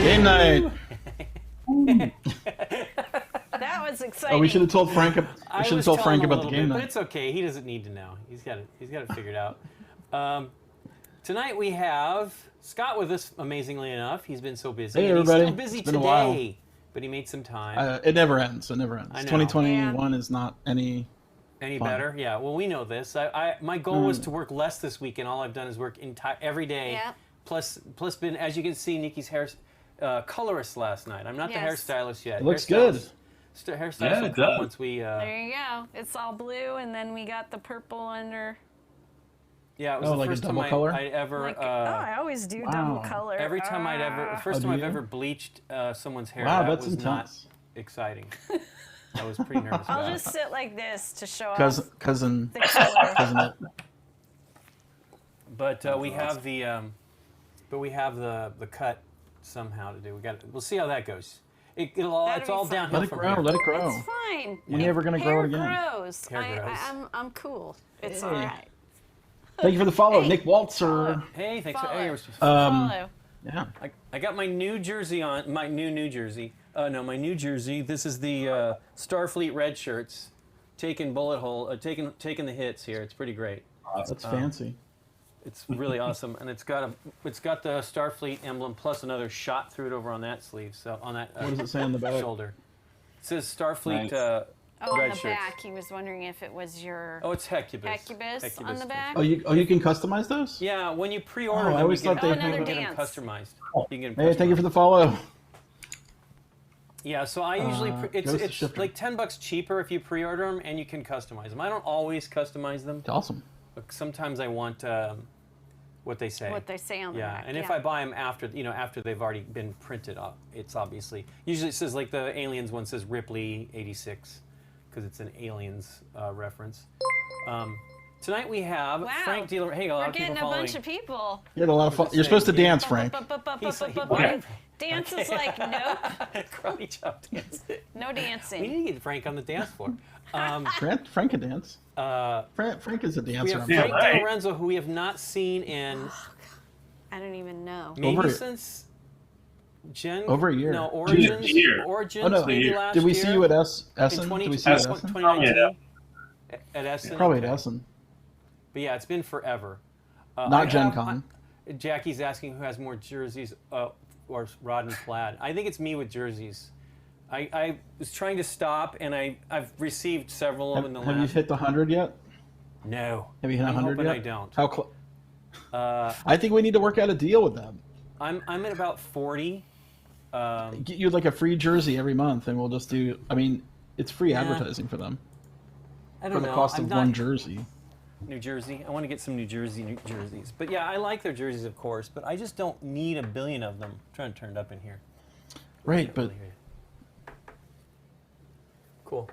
Game night. That was exciting. Oh, we should have told Frank. We should have told Frank about the game but night. it's okay. He doesn't need to know. He's got it figured out. Tonight we have Scott with us. Amazingly enough, he's been so busy. Hey, and everybody. He's still busy It's been a while. today, but he made some time. It never ends. It never ends. I know. 2021 is not any. Any fun. better? Yeah. Well, we know this. My goal was to work less this week, and all I've done is work every day. Yep. Plus, been, as you can see, Nikki's hair colorist last night. I'm not the hairstylist yet. It looks good. Hairstylist will come once we. There you go. It's all blue, and then we got the purple under. Yeah, it was the like a first time double color? I'd ever. I always do double color. Every time first time do I've you? ever bleached someone's hair. Wow, that that's was not intense. exciting. I was pretty nervous. I'll about just sit like this to show off Cousin. the color. Cousin. But we have the cut somehow to do. We'll see how that goes. It's all downhill Let it from grow. here. Let it grow. It's fine. You're never gonna grow it again. Hair grows. Hair grows. I'm cool. It's Hey. all right. Thank you for the follow, Nick Waltzer. Hey, thanks for. Follow. Hey, Follow. Yeah. I got my new jersey on. My new jersey. My new jersey. This is the Starfleet red shirts. Taking taking the hits here. It's pretty great. That's fancy. It's really awesome, and it's got the Starfleet emblem plus another shot through it over on that sleeve. So on that. What does it say on the back? Shoulder. It says Starfleet. Oh, on red the shirts. back, he was wondering if it was your Oh, it's Hecubus. Hecubus on the back. Oh, you can customize those? Yeah, when you pre-order Oh, I them, always thought they you had can another get them dance. customized. Oh. You can get them Hey, thank you for customized. the follow. Yeah, so I usually goes to it's shipping. like $10 cheaper if you pre-order them, and you can customize them. I don't always customize them. It's awesome. But sometimes I want what they say. What they say on the Yeah, back. and if I buy them after they've already been printed, it's obviously usually it says like the Aliens one says Ripley 86 because it's an Aliens reference. Tonight we have Wow. Frank Dealer. Hey, a lot We're of people getting a following. bunch of people. You had a lot of fun. You're supposed to dance, Frank. Dance is like, nope, Karate chop dance. no We dancing. need to get Frank on the dance floor. Frank can dance. Frank is a We dancer. have I'm Frank sure. right. DiLorenzo, who we have not seen in I don't even know. maybe Over- since Over a year. No, Origins. year. Origins, Oh, no. maybe Year. last Did we year. see you at Essen? in Did we see you at Essen? 2019? At Essen? Probably at Okay. Essen. But yeah, it's been forever. Not Gen Con. Jackie's asking who has more jerseys or Rod and Plaid. I think it's me with jerseys. I was trying to stop, and I've received several of them in the Have you last. hit the 100 yet? No. Have you hit I'm 100 hoping yet? I don't. How close? I think we need to work out a deal with them. I'm at about 40. Get you like a free jersey every month, and we'll just do. I mean, it's free advertising for them I don't for the know. cost I'm of not- one jersey. New Jersey. I want to get some New jerseys. But yeah, I like their jerseys, of course, but I just don't need a billion of them. I'm trying to turn it up in here. Right, Can't but really hear you. Cool.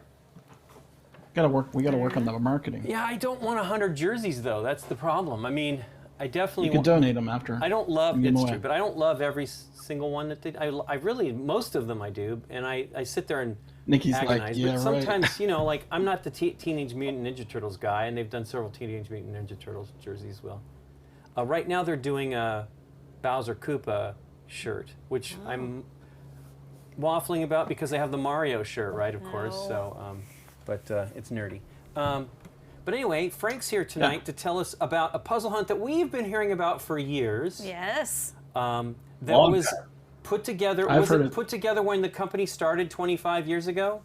we gotta work on the marketing. Yeah, I don't want 100 jerseys though. That's the problem. I mean, I definitely You can want, donate them after. I don't love Give 'em it's away. true, but I don't love every single one that they. I really most of them I do, and I sit there and Nikki's agonize. like, yeah, but right. sometimes like I'm not the Teenage Mutant Ninja Turtles guy, and they've done several Teenage Mutant Ninja Turtles jerseys as well. Right now they're doing a Bowser Koopa shirt, which I'm waffling about because they have the Mario shirt, right? Of course. So, but it's nerdy. But anyway, Frank's here tonight to tell us about a puzzle hunt that we've been hearing about for years. Yes. That Long was time. put together. I've Was heard it it. put together when the company started 25 years ago?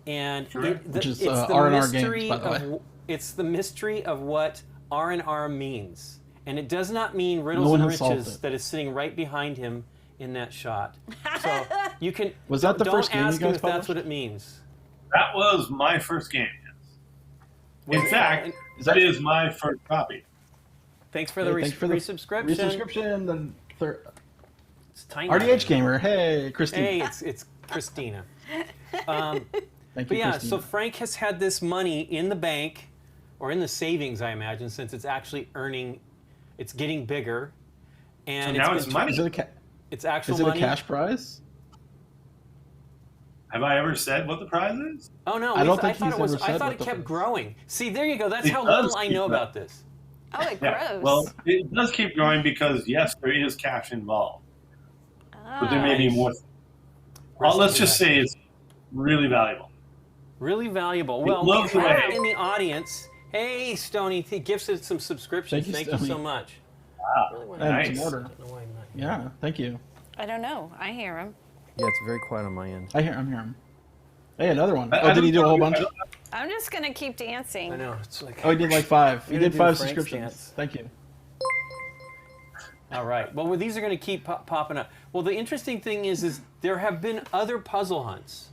And Which is, it's the R&R mystery Games, by the of way. it's the mystery of what R&R means, and it does not mean riddles one and has solved riches it. that is sitting right behind him in that shot. So you can. Was that the don't first game you ask him guys if that's published? what it means. That was my first game. Was In it- fact, Is that that- is my first copy. Thanks for the Hey, thanks for the resubscription. Resubscription. Then It's tiny. RDH gamer. Hey, Christine. Hey, it's Christina. Thank you, But yeah, Christine. so Frank has had this money in the bank, or in the savings, I imagine, since it's actually earning, it's getting bigger, and So now it's it's been- money. It's actual Is it money. a cash prize? Have I ever said what the prize is? Oh no, I don't I think thought he's it was. ever I said thought what it the kept prize is. growing. See, there you go. That's It how does little I keep know growing. about this. Oh, it Yeah. grows. Well, it does keep growing because yes, there is cash involved. but there may be more. Well, let's just say it's really valuable. Really valuable. Well, we have in the audience. Hey, Stony, he gifted some subscriptions. Thank you so much. Wow, nice. Some order. Yeah, thank you. I don't know. I hear him. Yeah, it's very quiet on my end. I'm hearing him. Hey, another one. Oh, did he do a whole bunch? I'm just gonna keep dancing. I know. It's like. Oh, he did like 5. He did 5 Frank's subscriptions. dance. Thank you. All right. Well, these are going to keep popping up. Well, the interesting thing is there have been other puzzle hunts,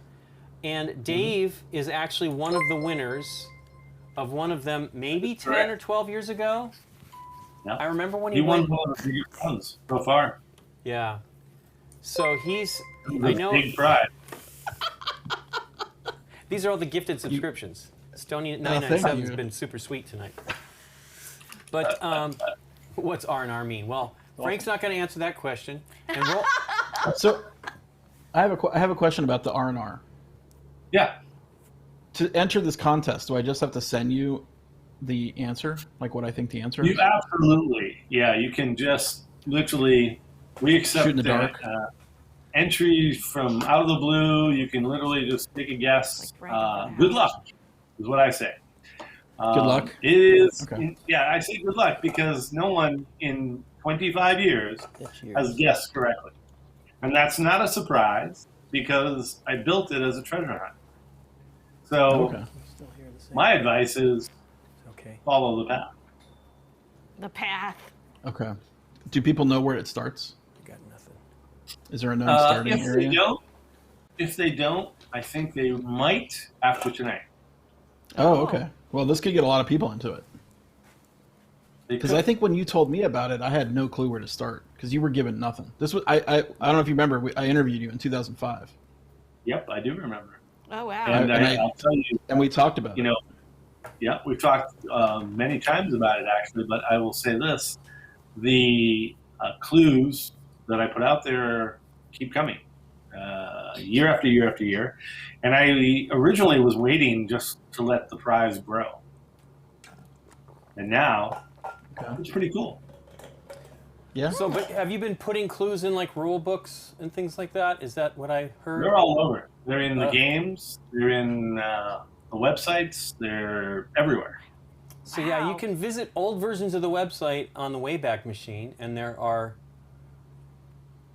and Dave is actually one of the winners of one of them, maybe 10 or 12 years ago. Yeah. I remember when he won one of the biggest ones so far. Yeah. So he's. I know. Big pride. These are all the gifted subscriptions. Stony 997 has been super sweet tonight. But what's R&R mean? Well, Frank's not going to answer that question. And so, I have a question about the R&R. Yeah. To enter this contest, do I just have to send you the answer, like what I think the answer is? You absolutely, yeah. You can just literally, we accept shoot in the dark. Entries from out of the blue. You can literally just take a guess. Good luck, is what I say. Good luck. It is, okay. Yeah. I say good luck because no one in 25 years has guessed correctly, and that's not a surprise because I built it as a treasure hunt. So my advice is follow the path. The path. Okay. Do people know where it starts? You got nothing. Is there a known starting area? If they don't, I think they might after tonight. Oh, okay. Well, this could get a lot of people into it. Because I think when you told me about it, I had no clue where to start because you were given nothing. This was I don't know if you remember. I interviewed you in 2005. Yep, I do remember. Oh wow! And I'll tell you. And we talked about it. Yeah, we've talked many times about it actually. But I will say this: the clues that I put out there keep coming, year after year after year. And I originally was waiting just to let the prize grow, and now it's pretty cool. Yeah. So, but have you been putting clues in like rule books and things like that? Is that what I heard? They're all over. They're in the games. They're in the websites. They're everywhere. So yeah, you can visit old versions of the website on the Wayback Machine, and there are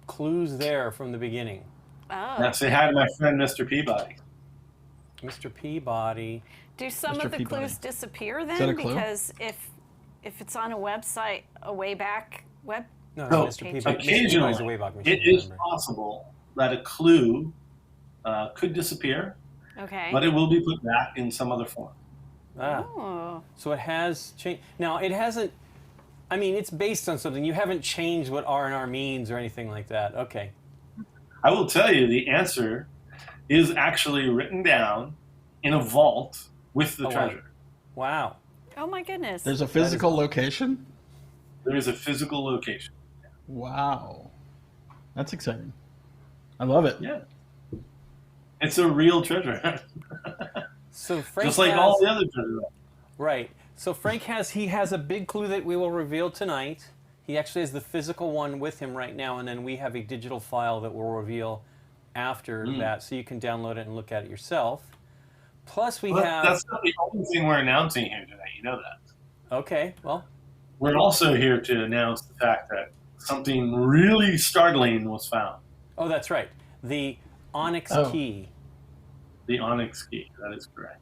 clues there from the beginning. Oh. Now say hi to my friend Mr. Peabody. Mr. Peabody. Do some of the clues disappear then? Is that a clue? Because if it's on a website, a Wayback web. No, Mr. Peabody. Occasionally, Mr. Wayback Machine, it is possible that a clue could disappear, but it will be put back in some other form. Oh. So it has changed. Now, it hasn't, I mean, it's based on something. You haven't changed what R&R means or anything like that. Okay. I will tell you the answer is actually written down in a vault with the treasure. Wow. Oh my goodness. There's a physical location? There is a physical location. Wow. That's exciting. I love it. Yeah. It's a real treasure hunt. So Frank just like all the other treasure hunts. Right. So Frank has a big clue that we will reveal tonight. He actually has the physical one with him right now, and then we have a digital file that we'll reveal after that, so you can download it and look at it yourself. Plus we have... That's not the only thing we're announcing here today. You know that. Okay, well... We're also here to announce the fact that something really startling was found. Oh, that's right. The onyx key. The onyx key. That is correct.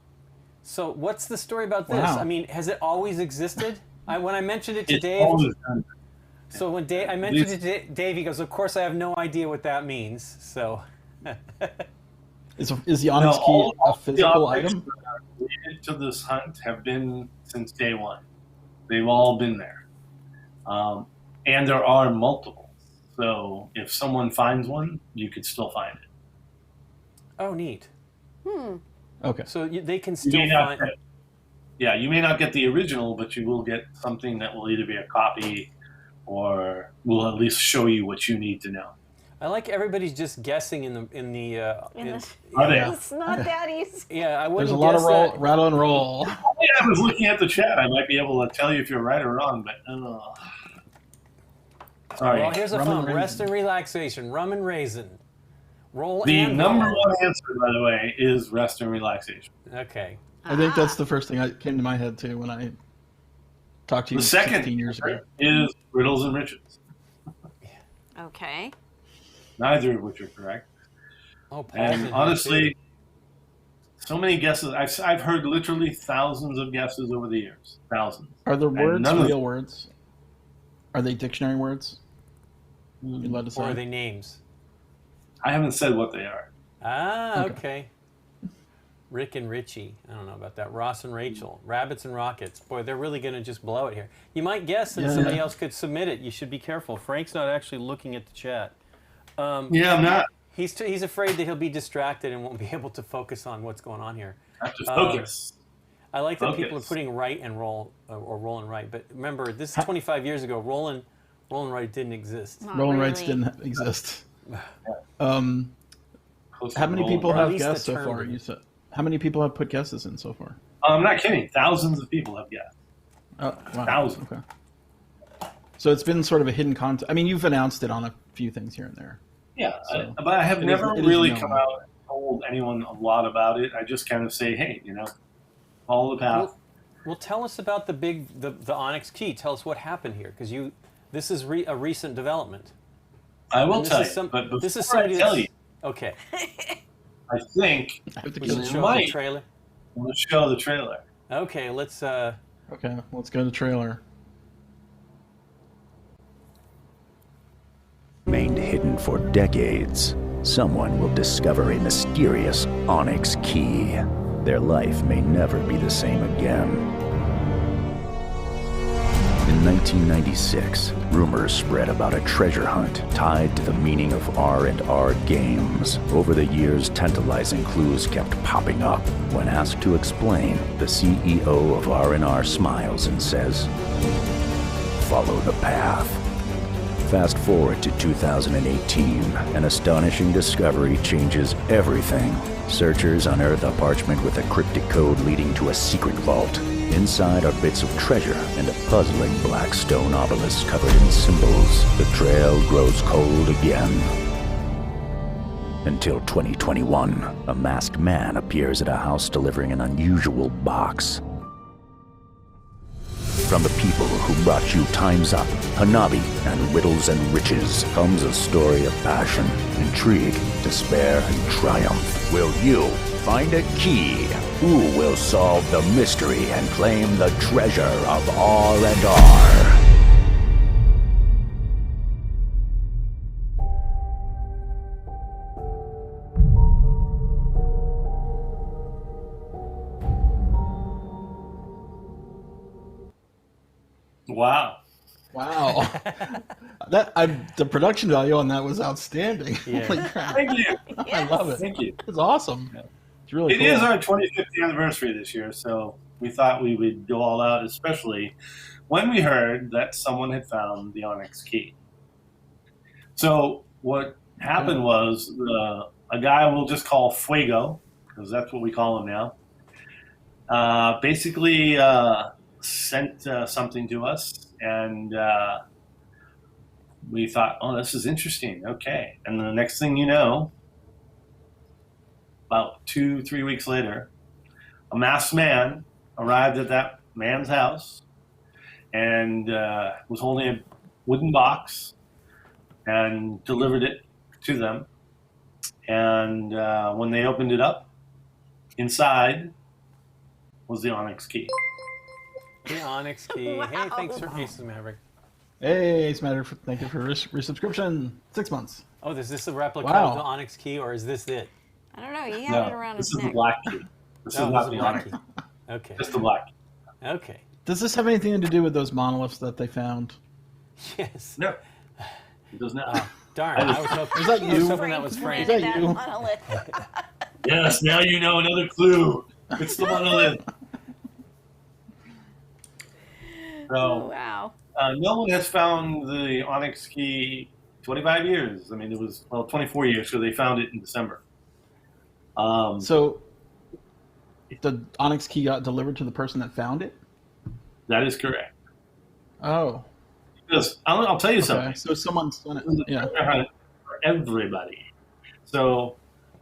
So what's the story about this? Wow. I mean, has it always existed? When I mentioned it to Dave... Always done. So when I mentioned it to Dave, he goes, of course I have no idea what that means, so... Is the onyx key a physical item? That are related to this hunt have been since day one. They've all been there. And there are multiple. So if someone finds one, you could still find it. Oh, neat. Okay. So they can still find... Yeah, you may not get the original, but you will get something that will either be a copy or will at least show you what you need to know. I like everybody's just guessing in the It's not that easy. Yeah, I wouldn't. There's a lot of rattle and roll. I was looking at the chat. I might be able to tell you if you're right or wrong, but Sorry. Well, here's a Rum and fun. raisin. Rest and relaxation. Rum and raisin. Roll The and number roll. one answer, by the way, is rest and relaxation. Okay. I think that's the first thing that came to my head too when I talked to you The second 16 years ago. is riddles and riches. Okay. Neither of which are correct. Oh, Paul's in And here, honestly, too. so many guesses. I've heard literally thousands of guesses over the years. Thousands. Are the words none of real words? Are they dictionary words? You're allowed to say. Or are they names? I haven't said what they are. Ah, okay. Rick and Richie. I don't know about that. Ross and Rachel. Rabbits and Rockets. Boy, they're really going to just blow it here. You might guess and somebody else could submit it. You should be careful. Frank's not actually looking at the chat. Yeah, I'm not. He's afraid that he'll be distracted and won't be able to focus on what's going on here. I have to focus. I like that people are Focus. putting right and roll or roll and right. But remember, this is 25 years ago. Roll and right didn't exist. Not Rolling really. rights didn't exist. Close How to many rolling. people Or at have least the guessed so term far? didn't. You said. How many people have put guesses in so far? I'm not kidding. Thousands of people have guessed. Oh, wow. Thousands. Okay. So it's been sort of a hidden content. I mean, you've announced it on a few things here and there. Yeah, So, but I have it never is really known. come out and told anyone a lot about it. I just kind of say, hey, follow the path. Well, tell us about the Onyx key. Tell us what happened here, because this is a recent development. I will And this tell is you, but before this is I somebody tell that's- you, Okay. I I think have to We go should to show the might. trailer. we'll show the trailer. Okay, let's. Okay, let's go to trailer. Remained hidden for decades, someone will discover a mysterious onyx key. Their life may never be the same again. In 1996, rumors spread about a treasure hunt tied to the meaning of R&R Games. Over the years, tantalizing clues kept popping up. When asked to explain, the CEO of R&R smiles and says, "Follow the path." Fast forward to 2018, an astonishing discovery changes everything. Searchers unearth a parchment with a cryptic code leading to a secret vault. Inside are bits of treasure and a puzzling black stone obelisk covered in symbols. The trail grows cold again. Until 2021, a masked man appears at a house delivering an unusual box. From the people who brought you Time's Up, Hanabi, and Riddles and Riches comes a story of passion, intrigue, despair, and triumph. Will you find a key? Who will solve the mystery and claim the treasure of R&R? Wow. Wow, the production value on that was outstanding. Yeah. Holy crap. Thank you. I love it. Thank you. It's awesome. It's really It cool. is our 25th anniversary this year, so we thought we would go all out, especially when we heard that someone had found the Onyx key. So what happened was a guy we'll just call Fuego, because that's what we call him now, basically sent something to us, and we thought, oh, this is interesting. Okay. And the next thing you know, about 2-3 weeks later, a masked man arrived at that man's house and was holding a wooden box and delivered it to them. And when they opened it up, inside was the Onyx key. The Onyx key. Wow. Hey, thanks for Aces Maverick. Hey, Ace Matter, thank you for resubscription. 6 months. Oh, is this a replica Wow. of the Onyx key, or is this it? I don't know. He had it No, around this his is the neck. black key. This Oh, is not this the is a Onyx. black key. Okay. Just the black key. Okay. Does this have anything to do with those monoliths that they found? Yes. No, it does not. Darn. I was hoping, Is that I was you? hoping that was Frank. Is that you? Monolith. Yes, now you know another clue. It's the monolith. Oh, So, wow. no one has found the Onyx key 25 years. I mean, it was, 24 years, so they found it in December. So, the Onyx key got delivered to the person that found it? That is correct. Oh. Because I'll tell you Okay, something. so someone's done it. This is a Yeah. treasure hunt for everybody. So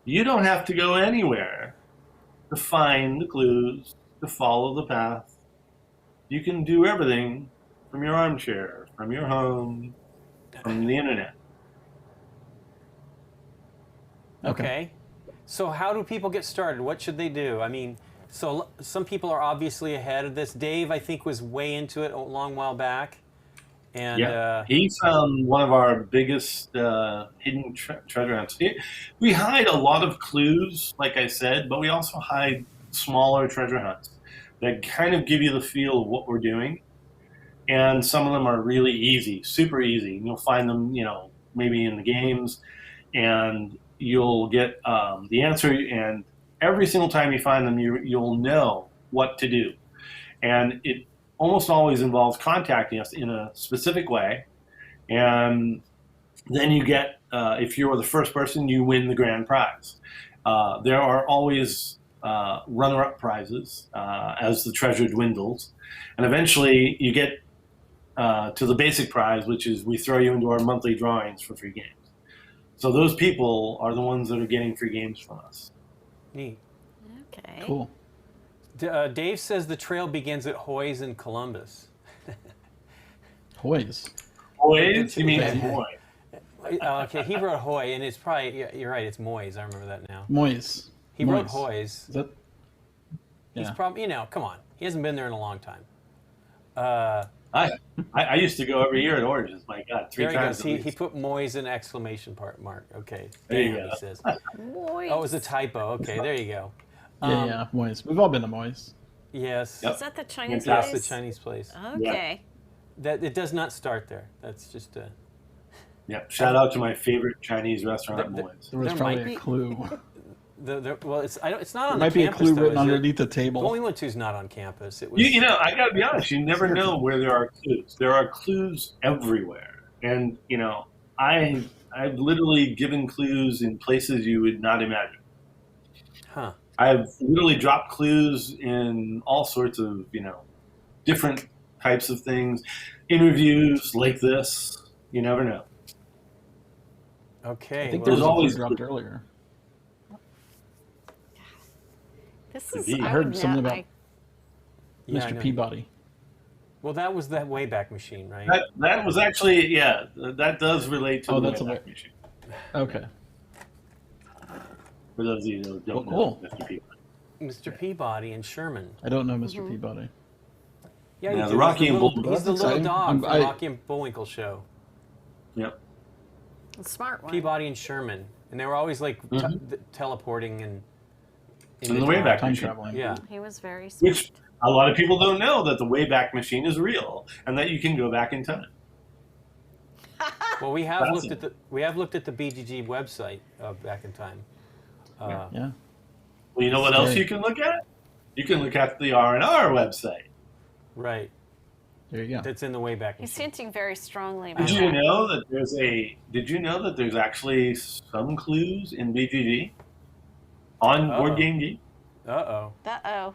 you don't have to go anywhere to find the clues, to follow the path. You can do everything from your armchair, from your home, from the internet. Okay. So how do people get started? What should they do? I mean, so some people are obviously ahead of this. Dave, I think, was way into it a long while back. And Yeah, he's one of our biggest hidden treasure hunts. We hide a lot of clues, like I said, but we also hide smaller treasure hunts that kind of give you the feel of what we're doing. And some of them are really easy, super easy. And you'll find them, maybe in the games, and you'll get the answer. And every single time you find them, you'll know what to do. And it almost always involves contacting us in a specific way. And then you get, if you're the first person, you win the grand prize. There are always runner-up prizes as the treasure dwindles. And eventually you get to the basic prize, which is we throw you into our monthly drawings for free games. So those people are the ones that are getting free games from us. neat. Okay. Cool. Dave says the trail begins at Hoy's in Columbus. Hoys. Boys? You mean boy? Okay, he wrote Hoy, and it's probably, yeah, you're right, it's Moyes. I remember that now. Moyes. He wrote Moyes. Hoy's. Is that? He's Yeah. probably, come on. He hasn't been there in a long time. I used to go every year at Origins. My God, three There he times. goes. at He least. put Moyes in exclamation mark. Okay. There you Damn, go. he says. Boy. Oh, it was a typo. Okay, there you go. Yeah, Moyes. We've all been to Moyes. Yes. Yep. Is that the Chinese That's place? the Chinese place. Okay. That it does not start there. That's just a. Yeah. Shout out to my favorite Chinese restaurant, The- Boys. There was There probably might a be- clue. Well, it's it's not There on might the be a campus. clue though, written is it? underneath the The table. only one who's not on campus. It was. I got to be honest. You never know where there are clues. There are clues everywhere, and I've literally given clues in places you would not imagine. Huh. I've literally dropped clues in all sorts of different types of things, interviews like this. You never know. Okay. I think well, there was there's a clue always- dropped earlier. This is. Indeed. I I heard would something not- about yeah, I Mr. know. Peabody. Well, that was that Wayback Machine, right? That was actually that does relate to Oh, the that's a Wayback bit- Machine. Okay. For those of you who don't Well, know, cool. Mr. Peabody. Mr. Peabody and Sherman. I don't know Mr. Peabody. Yeah, Yeah, you the do. Rocky he's and the little, Bullwinkle. he's the That's little exciting. dog I'm- from I- Rocky and Bullwinkle show. Yep. A smart one. Peabody and Sherman, and they were always like teleporting and In the Wayback Time Machine. traveling. Yeah. He was very smart. Which a lot of people don't know that the Wayback Machine is real and that you can go back in time. Well, we have That's looked at the BGG website back in time. Yeah. Well, you know what else Scary. you can look at? You can look at the R&R website. Right. There you go. That's in the Wayback He's Machine. hinting very strongly about Did you that. know that there's actually some clues in BGG on Uh-oh. Board Game Geek? Uh-oh. Uh-oh.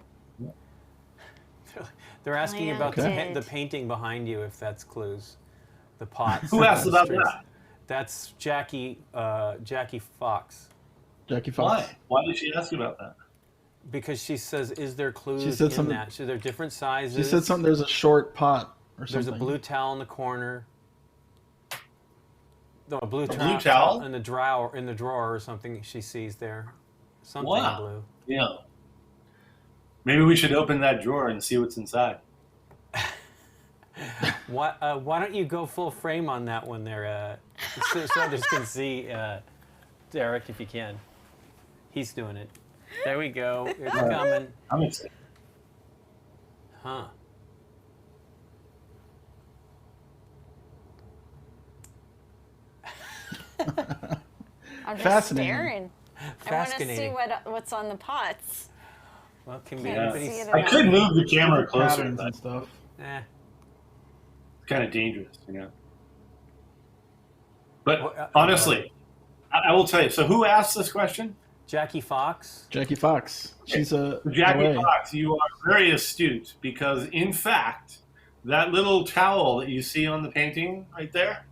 They're asking about Planted. the painting behind you, if that's clues. The pots. Who asked on the about streets. that? That's Jackie Fox. Jackie Fox. Why? Why did she ask about that? Because she says, is there clues She said in something- that? So they're different sizes. She said something. There's a short pot or something. There's a blue towel in the corner. No, a blue blue towel? in the drawer or something she sees there. Something Wow. blue. Yeah. Maybe we should open that drawer and see what's inside. Why don't you go full frame on that one there, so others can see, Derek, if you can. He's doing it. There we go. It's coming. I'm excited. Huh. I'm just Fascinating. staring. I want to see Fascinating. what's on the pots. Well, can be Can't anybody's. see it I could move the camera Different closer, patterns but and stuff. Eh. it's kind of dangerous, But Well, honestly, I will tell you. So who asked this question? Jackie Fox. Jackie Fox. She's a Jackie LA. Fox, you are very astute because, in fact, that little towel that you see on the painting right there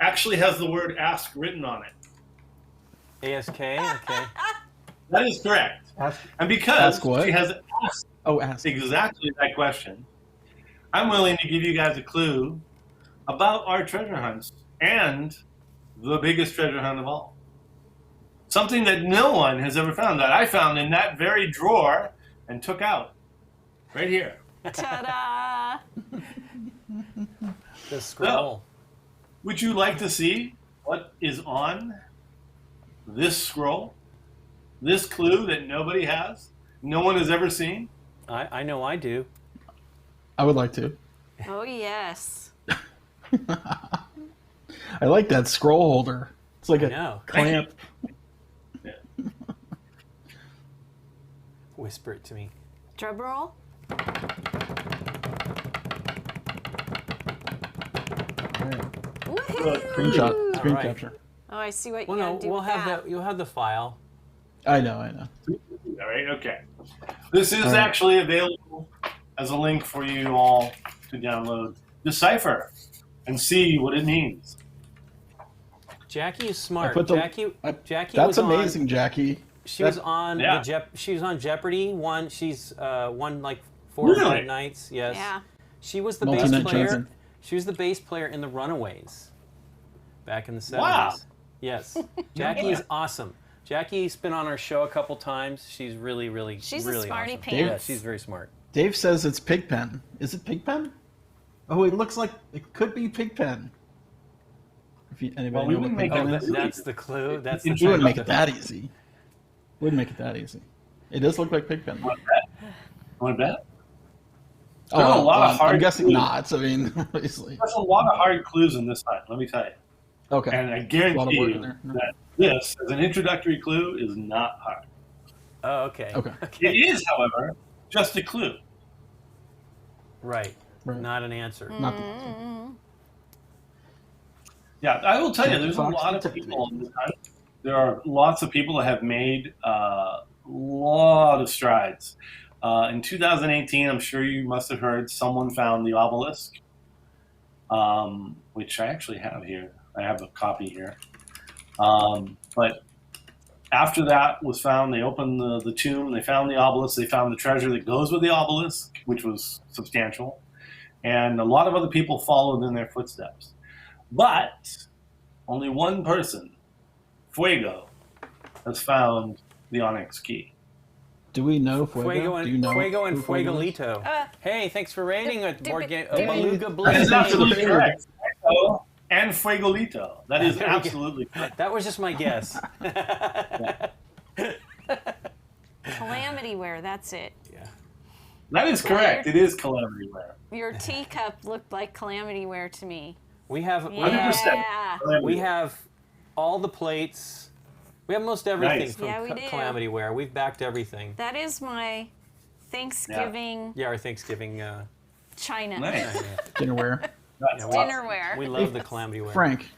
actually has the word ask written on it. ASK, okay. That is correct. Ask, And because ask what? she has asked Ask. exactly that question, I'm willing to give you guys a clue about our treasure hunts and the biggest treasure hunt of all. Something that no one has ever found, that I found in that very drawer and took out right here. Ta-da! The scroll. Would you like to see what is on this scroll? This clue that nobody has? No one has ever seen? I know I do. I would like to. Oh, yes. I like that scroll holder. It's like I a know. clamp. Whisper it to me. Drum roll? Woohoo! Screenshot. Screen right. capture. Oh, I see what you Well, gotta no, do we'll with have that. you'll have the file. I know. All right, okay. This is All right. actually available as a link for you all to download, decipher, and see what it means. Jackie is smart. put the- Jackie That's was amazing, on, Jackie. She was on Yeah. she was on Jeopardy. She's won like 4 or 5 Really? nights. Yes. Yeah. She was the bass Multi-night player. champion. She was the bass player in the Runaways back in the 70s. Wow. Yes. Jackie is awesome. Jackie's been on our show a couple times. She's really, really, She's a really smarty awesome. pants. Yeah, she's very smart. Dave says it's Pigpen. Is it Pigpen? Oh, it looks like it could be Pigpen. If anybody Well, we know what wouldn't make Pigpen that is? That's the clue. That's the You We wouldn't make trick. it that easy. Wouldn't make it that easy. It does look like Pigpen. Want to bet? There are a lot of I'm hard guessing clues. not. I mean, obviously. There's a lot of hard clues in this hunt, let me tell you. Okay. And I A lot of guarantee work you in there. that this, as an introductory clue, is not hard. Oh, okay. Okay. It is, however, just a clue. Right. Right. Not an answer. Not the, Yeah, I will tell you, Check the there's a box lot of and people on this hunt. There are lots of people that have made a lot of strides. In 2018, I'm sure you must have heard someone found the obelisk, which I actually have here. I have a copy here. But after that was found, they opened the tomb, they found the obelisk, they found the treasure that goes with the obelisk, which was substantial. And a lot of other people followed in their footsteps. But only one person, Fuego, has found the onyx key. do we know Fuego? Fuego and do you know Fuego and who Fuego is? Fuegolito. Hey, thanks for rating at board game. dip- Beluga That is Blue. absolutely correct. Fuego and Fuegolito. That is There we go. absolutely correct. That was just my guess. Calamity Ware, that's it. Yeah. That is correct. It is Calamity Ware. Your teacup looked like Calamity Ware to me. We have 100%. Yeah. we have all the plates. We have most everything Nice. from Yeah, we do. Calamity Ware. We've backed everything. That is my Thanksgiving Yeah, our Thanksgiving. china. Nice. Dinnerware. That's awesome. Dinnerware. We love the Calamity Ware. Frank,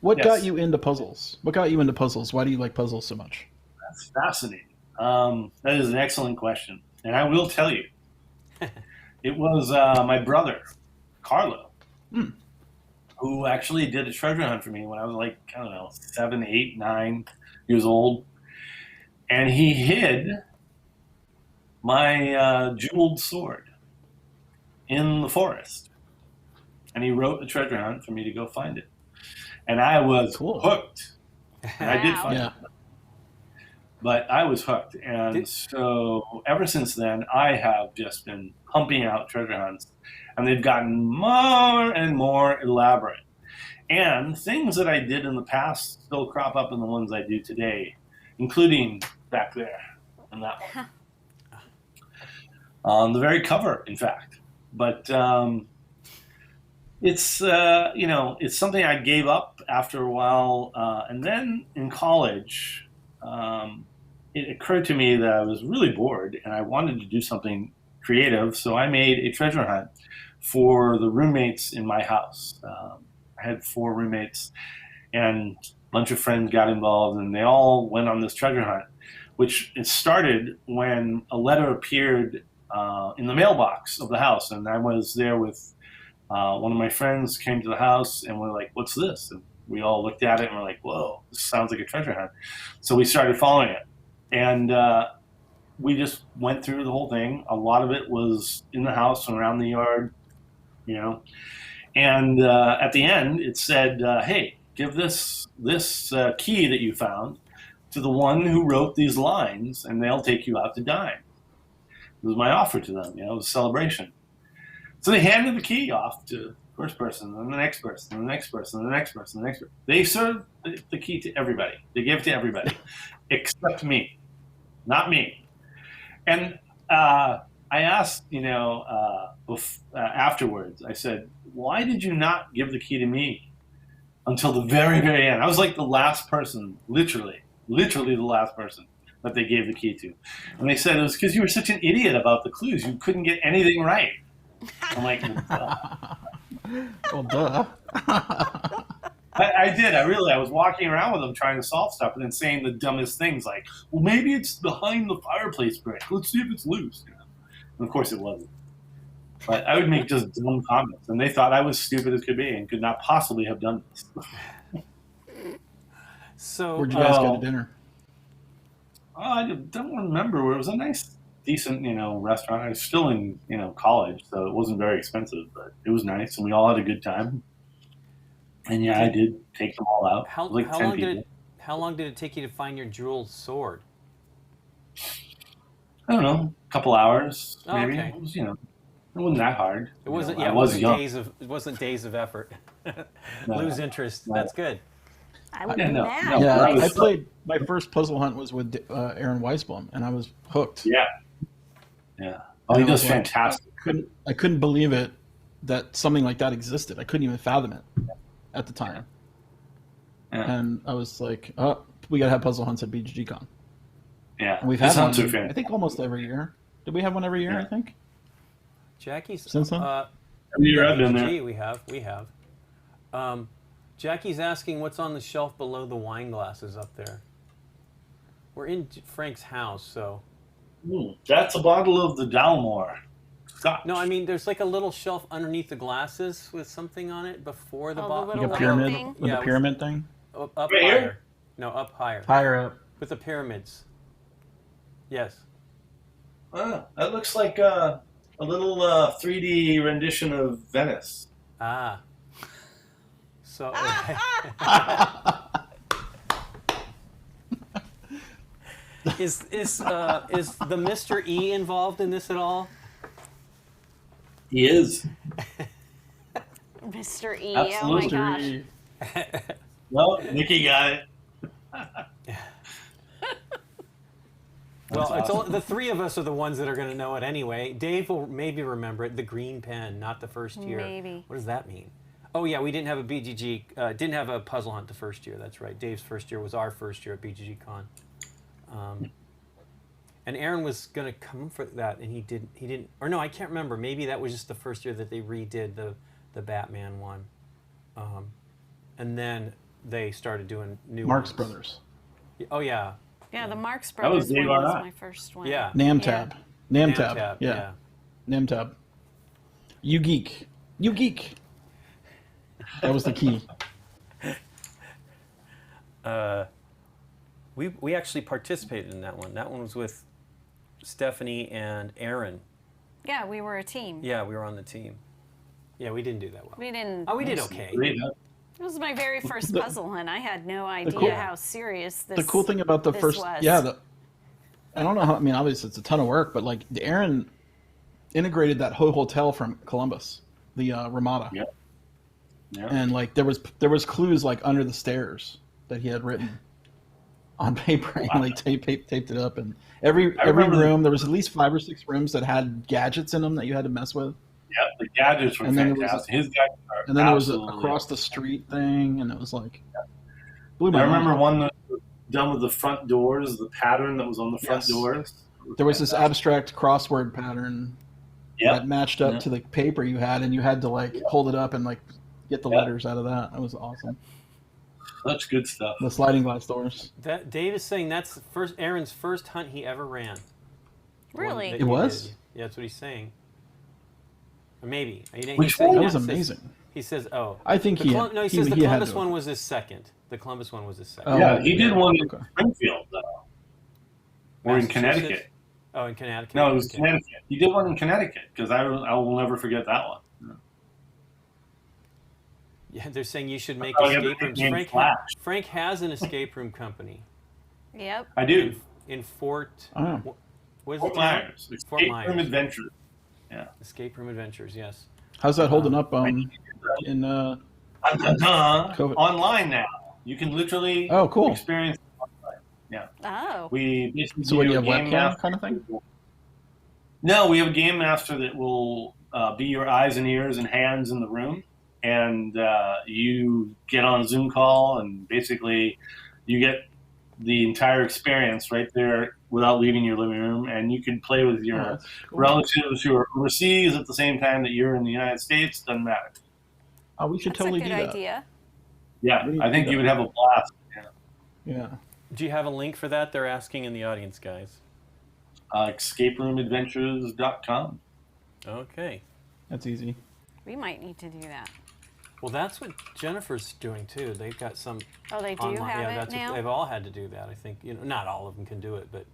what Yes. got you into puzzles? What got you into puzzles? Why do you like puzzles so much? That's fascinating. That is an excellent question. And I will tell you, it was my brother, Carlo, who actually did a treasure hunt for me when I was like, I don't know, 7, 8, 9 years old. And he hid my jeweled sword in the forest. And he wrote a treasure hunt for me to go find it. And I was Cool. hooked. And I did Wow. find Yeah. it. But I was hooked. And so ever since then, I have just been pumping out treasure hunts. And they've gotten more and more elaborate. And things that I did in the past still crop up in the ones I do today, including back there and that one. On the very cover, in fact. But it's, it's something I gave up after a while. And then in college, it occurred to me that I was really bored and I wanted to do something creative. So I made a treasure hunt for the roommates in my house. I had 4 roommates and a bunch of friends got involved and they all went on this treasure hunt, which it started when a letter appeared in the mailbox of the house, and I was there with one of my friends. Came to the house, and we're like, "What's this?" And we all looked at it, and we're like, "Whoa, this sounds like a treasure hunt." So we started following it, and we just went through the whole thing. A lot of it was in the house and around the yard, you know. And at the end, it said, "Hey, give this key that you found to the one who wrote these lines, and they'll take you out to dine." It was my offer to them. It was a celebration. So they handed the key off to the first person, and the next person, and the next person, and the next person, and the next person. They served the key to everybody. They gave it to everybody, except me, not me. And I asked, afterwards, I said, "Why did you not give the key to me until the very, very end?" I was like the last person, literally the last person that they gave the key to. And they said, "It was because you were such an idiot about the clues. You couldn't get anything right." I'm like, well, duh. I did. I was walking around with them trying to solve stuff and then saying the dumbest things like, "Well, maybe it's behind the fireplace brick. Let's see if it's loose." And of course it wasn't. But I would make just dumb comments, and they thought I was stupid as could be and could not possibly have done this. So where'd you guys go to dinner? I don't remember. Where it was a nice, decent, restaurant. I was still in, college, so it wasn't very expensive, but it was nice, and we all had a good time. And yeah, I did take them all out. How long did it take you to find your jeweled sword? I don't know, a couple hours maybe. Okay. It was, it wasn't that hard. It wasn't. I was young. It wasn't days of effort. No. Lose interest. No. That's good. I would Yeah, be no, mad. no. Yeah, that was I played my first puzzle hunt was with Aaron Weisblum, and I was hooked. Yeah. Oh, he And I does was like, fantastic. I couldn't believe it that something like that existed. I couldn't even fathom it at the time. Yeah. And I was like, "Oh, we gotta have puzzle hunts at BGGcon." Yeah. And we've His had one, hunts are fantastic. I think, almost every year. Did we have one every year? Yeah. I think. Jackie's. Since then? Every year I've been there. We have. Jackie's asking what's on the shelf below the wine glasses up there. We're in Frank's house, so. That's a bottle of the Dalmore Scotch. No, I mean there's like a little shelf underneath the glasses with something on it before the Oh, the bottle. little Like a round pyramid thing? with Yeah, a pyramid thing. Up Right higher. here? No, up higher. Higher up. With the pyramids. Yes. That looks like a little 3D rendition of Venice. Ah. So. Is the Mr. E involved in this at all? He is. Mr. E. Absolutely. Oh my gosh. Well, Nikki got it. Well, it's awesome. the three of us are the ones that are going to know it anyway. Dave will maybe remember it. The green pen, not the first year. Maybe. What does that mean? Oh yeah, we didn't have a didn't have a puzzle hunt the first year. That's right. Dave's first year was our first year at BGGcon. And Aaron was going to come for that, and he didn't. Or no, I can't remember. Maybe that was just the first year that they redid the Batman one. And then they started doing new Marx ones. Brothers. Oh yeah. Yeah, the Marx That was Brothers Dave one was R&R. my first one. Yeah. Namtab. Namtab. Namtab, Yeah. Namtab. You geek. You geek. That was the key. We actually participated in that one. That one was with Stephanie and Aaron. Yeah, we were a team. Yeah, we were on the team. Yeah, we didn't do that well. We didn't. Oh, we did okay. It was my very first puzzle hunt. I had no idea cool- how serious this. The cool thing about the this first, was. I don't know how. I mean, obviously it's a ton of work, but like Aaron integrated that whole hotel from Columbus, the Ramada, Yep. Yeah. and like there was clues like under the stairs that he had written on paper and like taped it up, and every remember room there was at least 5 or 6 rooms that had gadgets in them that you had to mess with. Yep, the gadgets were And then there was fantastic. His gadgets are And then there was a absolutely- across the street thing, and it was like. Blew my I remember mind. one that was done with the front doors, the pattern that was on the front Yes. doors. There was this abstract crossword pattern Yep. that matched up to the paper you had, and you had to like hold it up and like get the Yep. letters out of that. That was awesome. Such good stuff. The sliding glass doors. That Dave is saying that's Aaron's first hunt he ever ran. Really? One that It he was? did. Yeah, that's what he's saying. Or maybe. Which one? That was amazing. He says, "Oh, I think he no, he says the he had Columbus to. one was his second. The Columbus one was his second. Oh, Yeah, he did one in okay. Springfield, or in Massachusetts? Connecticut. Oh, in Connecticut. No, it was Okay. Connecticut. He did one in Connecticut because I will never forget that one. Yeah, they're saying you should make Oh, yeah, escape the rooms. nickname Flash. Frank has an escape room company Yep. I do. in Fort. Oh. What is Fort the town? Myers. Fort Escape Myers. Room Adventures. Yeah. Escape Room Adventures. Yes. How's that holding up in Online now. You can literally Oh, cool. experience it online. Yeah. Oh. We basically So what, do you a have game webcam master kind of thing? No, we have a game master that will be your eyes and ears and hands in the room, and you get on a Zoom call, and basically you get the entire experience right there without leaving your living room, and you can play with your that's cool. relatives who are overseas at the same time that you're in the United States. Doesn't matter. Oh, we should That's totally a good do that. idea. Yeah, We need I to think do you that. would have a blast. Yeah. Do you have a link for that? They're asking in the audience, guys. EscapeRoomAdventures.com. Okay. That's easy. We might need to do that. Well, that's what Jennifer's doing too. They've got some Oh, they do online. have Yeah, it that's now? they've all had to do that. I think not all of them can do it, but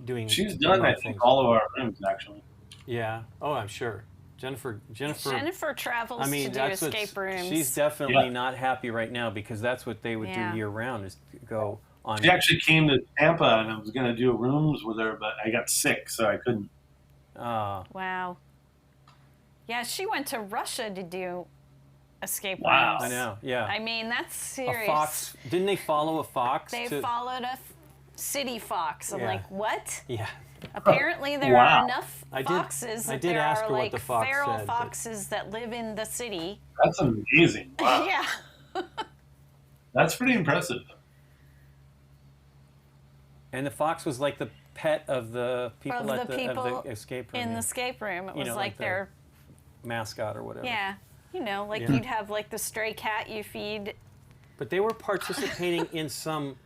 doing. She's done, I think, all of our rooms actually. Yeah. Oh, I'm sure. Jennifer. Jennifer travels I mean, to do that's escape rooms. She's definitely Yeah. not happy right now because that's what they would Yeah. do year round is to go on. She actually came to Tampa, and I was going to do rooms with her, but I got sick, so I couldn't. Wow. Yeah, she went to Russia to do escape Wow. rooms. I know. Yeah. I mean, that's serious. A fox. Didn't they follow a fox? They to, followed a city fox. I'm Yeah. like, what? Yeah. Apparently, there Wow. are enough I did- foxes I that did there ask are her what like the fox feral said, but- foxes that live in the city. That's amazing. Wow. Yeah. That's pretty impressive. And the fox was like the pet of the people Of at the the, people of the escape room. In yeah. the escape room, it You was know, like the their mascot or whatever. yeah. Like Yeah. you'd have like the stray cat you feed. But they were participating in some.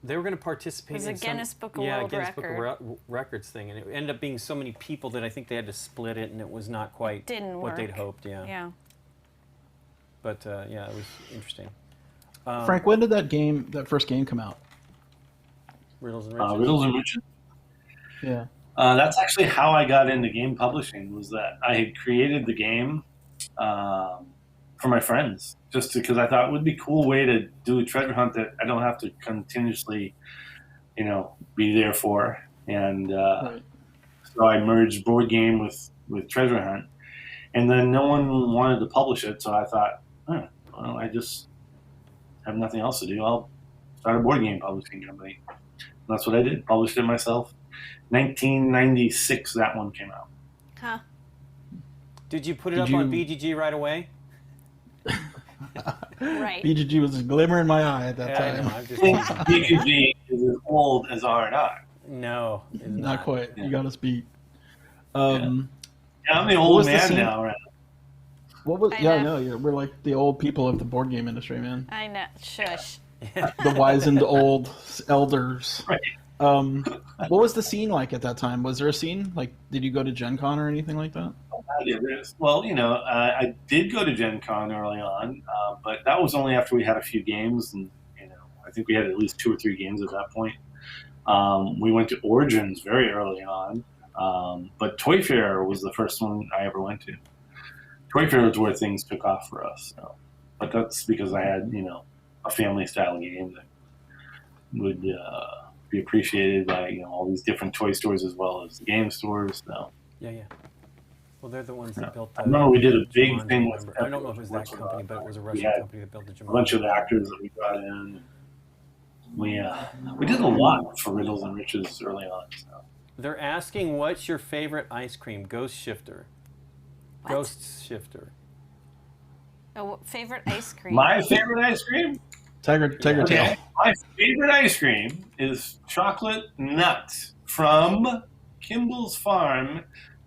They were going to participate It was in a some Guinness Book of yeah, World Guinness Book Record. of Records thing, and it ended up being so many people that I think they had to split it, and it was not quite Didn't what they'd work. hoped. Yeah. Yeah. But yeah, it was interesting. Frank, when did that first game come out? Riddles and Riches. Riddles and Riches. Yeah. That's actually how I got into game publishing. Was that I had created the game for my friends, just because I thought it would be a cool way to do a treasure hunt that I don't have to continuously, be there for. And Right. so I merged board game with treasure hunt, and then no one wanted to publish it. So I thought, well, I just have nothing else to do. I'll start a board game publishing company. And that's what I did. Published it myself. 1996, that one came out. Huh. Did you put it Did up on you- BGG right away? Right. BGG was a glimmer in my eye at that Yeah, I time. know. I'm just I think BGG is as old as R&R. no, it's Not quite. Yeah. You got us beat. Yeah, I'm the What old was the man scene? now, right? What was? I Yeah, I know. know. Yeah, we're like the old people of the board game industry, man. I know. Shush. The wizened old elders. Right. What was the scene like at that time? Was there a scene? Like, did you go to Gen Con or anything like that? Yeah, well, I did go to Gen Con early on, but that was only after we had a few games, and I think we had at least 2 or 3 games at that point. We went to Origins very early on, but Toy Fair was the first one I ever went to. Toy Fair was where things took off for us. So. But that's because I had a family style game that would be appreciated by all these different toy stores as well as the game stores. So. Yeah. Well, they're the ones that built. I remember we did a big Jumanji, thing with. I don't know if it was that company, but it was a Russian had company that built the Jumanji. a bunch of actors that we brought in. We did a lot for Riddles and Riches early on. So. They're asking, "What's your favorite ice cream?" Ghost Shifter. What? Ghost Shifter. Oh, favorite ice cream. My favorite ice cream? Tiger Tail. Okay. My favorite ice cream is chocolate nut from Kimball's Farm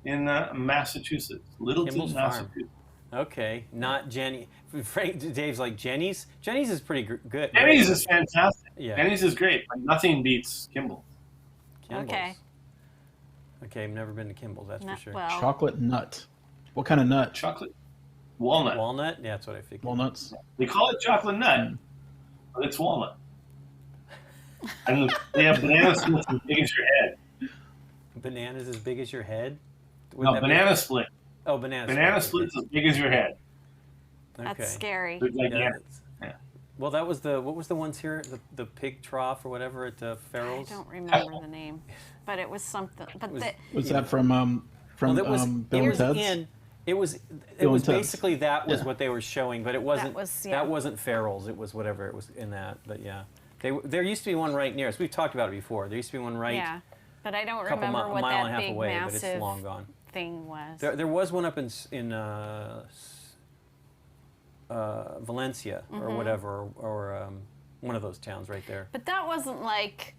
in Massachusetts, Littleton, Kimball's Farm. Massachusetts. Okay, not Jenny. Frank, Dave's like Jenny's. Jenny's is pretty good. Denny's is fantastic. Yeah. Denny's is great, but nothing beats Kimball. Kimball's. Okay. Okay, I've never been to Kimball's, that's for sure. Well, Chocolate nut. What kind of nut? Chocolate walnut. Walnut? Yeah, that's what I figured. Walnuts. They call it chocolate nut, but it's walnut. And they have banana splits as big as your head. Bananas as big as your head? Would No, that be- banana split. Oh, banana Splits as big as your head. that's Okay. scary. They're Yeah, gigantic. that's- Yeah. Well, that was what was the ones here? The pig trough or whatever at I Farrell's? don't remember the name, but it was something. But was- Was Yeah. that from Well, that was Bill it and was Ted's? it was Bill and Ted's. basically that was Yeah. what they were showing, but it wasn't that yeah. wasn't Farrell's. It was whatever it was in that. But yeah, there used to be one right near us. We've talked about it before. There used to be one right Yeah, but I don't a couple remember a what mile and that a half big away, but massive it's long gone. thing was. There was one up in Valencia or whatever, or one of those towns right there. But that wasn't like,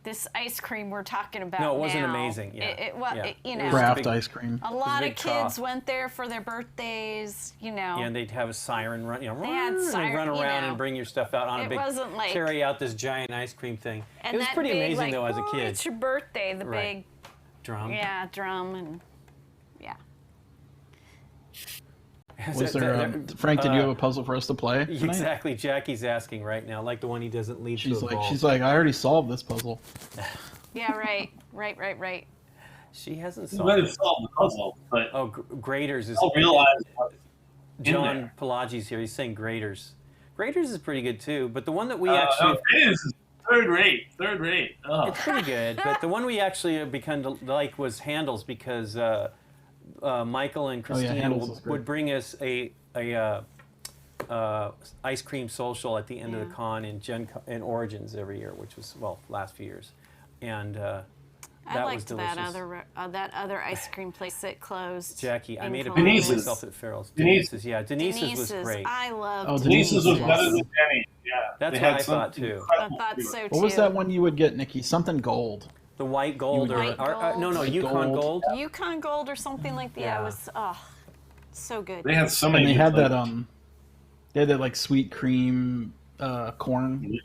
this ice cream we're talking about. No, it wasn't now. amazing. Yeah, It was, yeah. you It know. was a Craft big- ice cream. A lot big of trough. kids went there for their birthdays, Yeah, and they'd have a siren run, They had and they'd siren, run you around know. and bring your stuff out on a It big, wasn't like- carry out this giant ice cream thing. and It was that pretty big, amazing like, though as a "Oh, kid. it's your birthday, the Right. Drum. big, drum, and yeah. Was there, Frank? Did you have a puzzle for us to play? tonight? Exactly. Jackie's asking right now, like the one he doesn't lead to a ball. She's like, I already solved this puzzle. Yeah, right. She hasn't You solved might it. have solved the puzzle, but Oh, graders is. I'll realize what's in John there. Pelagi's here. He's saying graders. Graders is pretty good too, but the one that we No, actually. it is third rate. Oh. It's pretty good, but the one we actually have become to like was Handles because Michael and Christina Handles is great. would bring us a ice cream social at the end of the Yeah. con in Origins every year, which was last few years, and that I was liked delicious. that other ice cream place that closed. Jackie, I in made a Columbus. video of Denise's. myself at Farrell's. Denise's. Yeah, Denise's was great. I loved. Oh, Denise's was Denise's. better than Denny's. Yeah. That's They what had I thought, something too. I incredible thought to so it. too. What was that one you would get, Nikki? Something gold. The white gold, or, White no, gold. Yukon Gold. gold. Yukon Gold or something like that. Yeah. It was so good. They had so many. And they good had that flavors. they had that like sweet cream corn.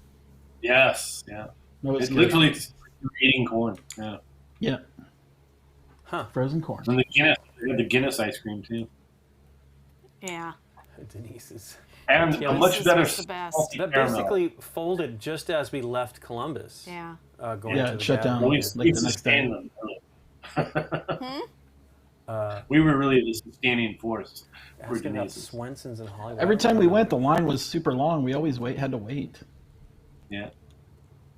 Yes. Yeah. No, It's literally just like you're eating corn. Yeah. yeah, Huh. frozen corn. And the Guinness. They had the Guinness ice cream too. Yeah. Denise's. And Yeah, a this much better was the best. salty That caramel. basically folded just as we left Columbus. Yeah. Going Yeah, to it the shut bathroom. down. Well, we Like the next sustained day. them. Really. Uh, We were really the sustaining force for asking about Denise's. Swenson's in Hollywood. Every time we went, the line was super long. We always had to wait. Yeah.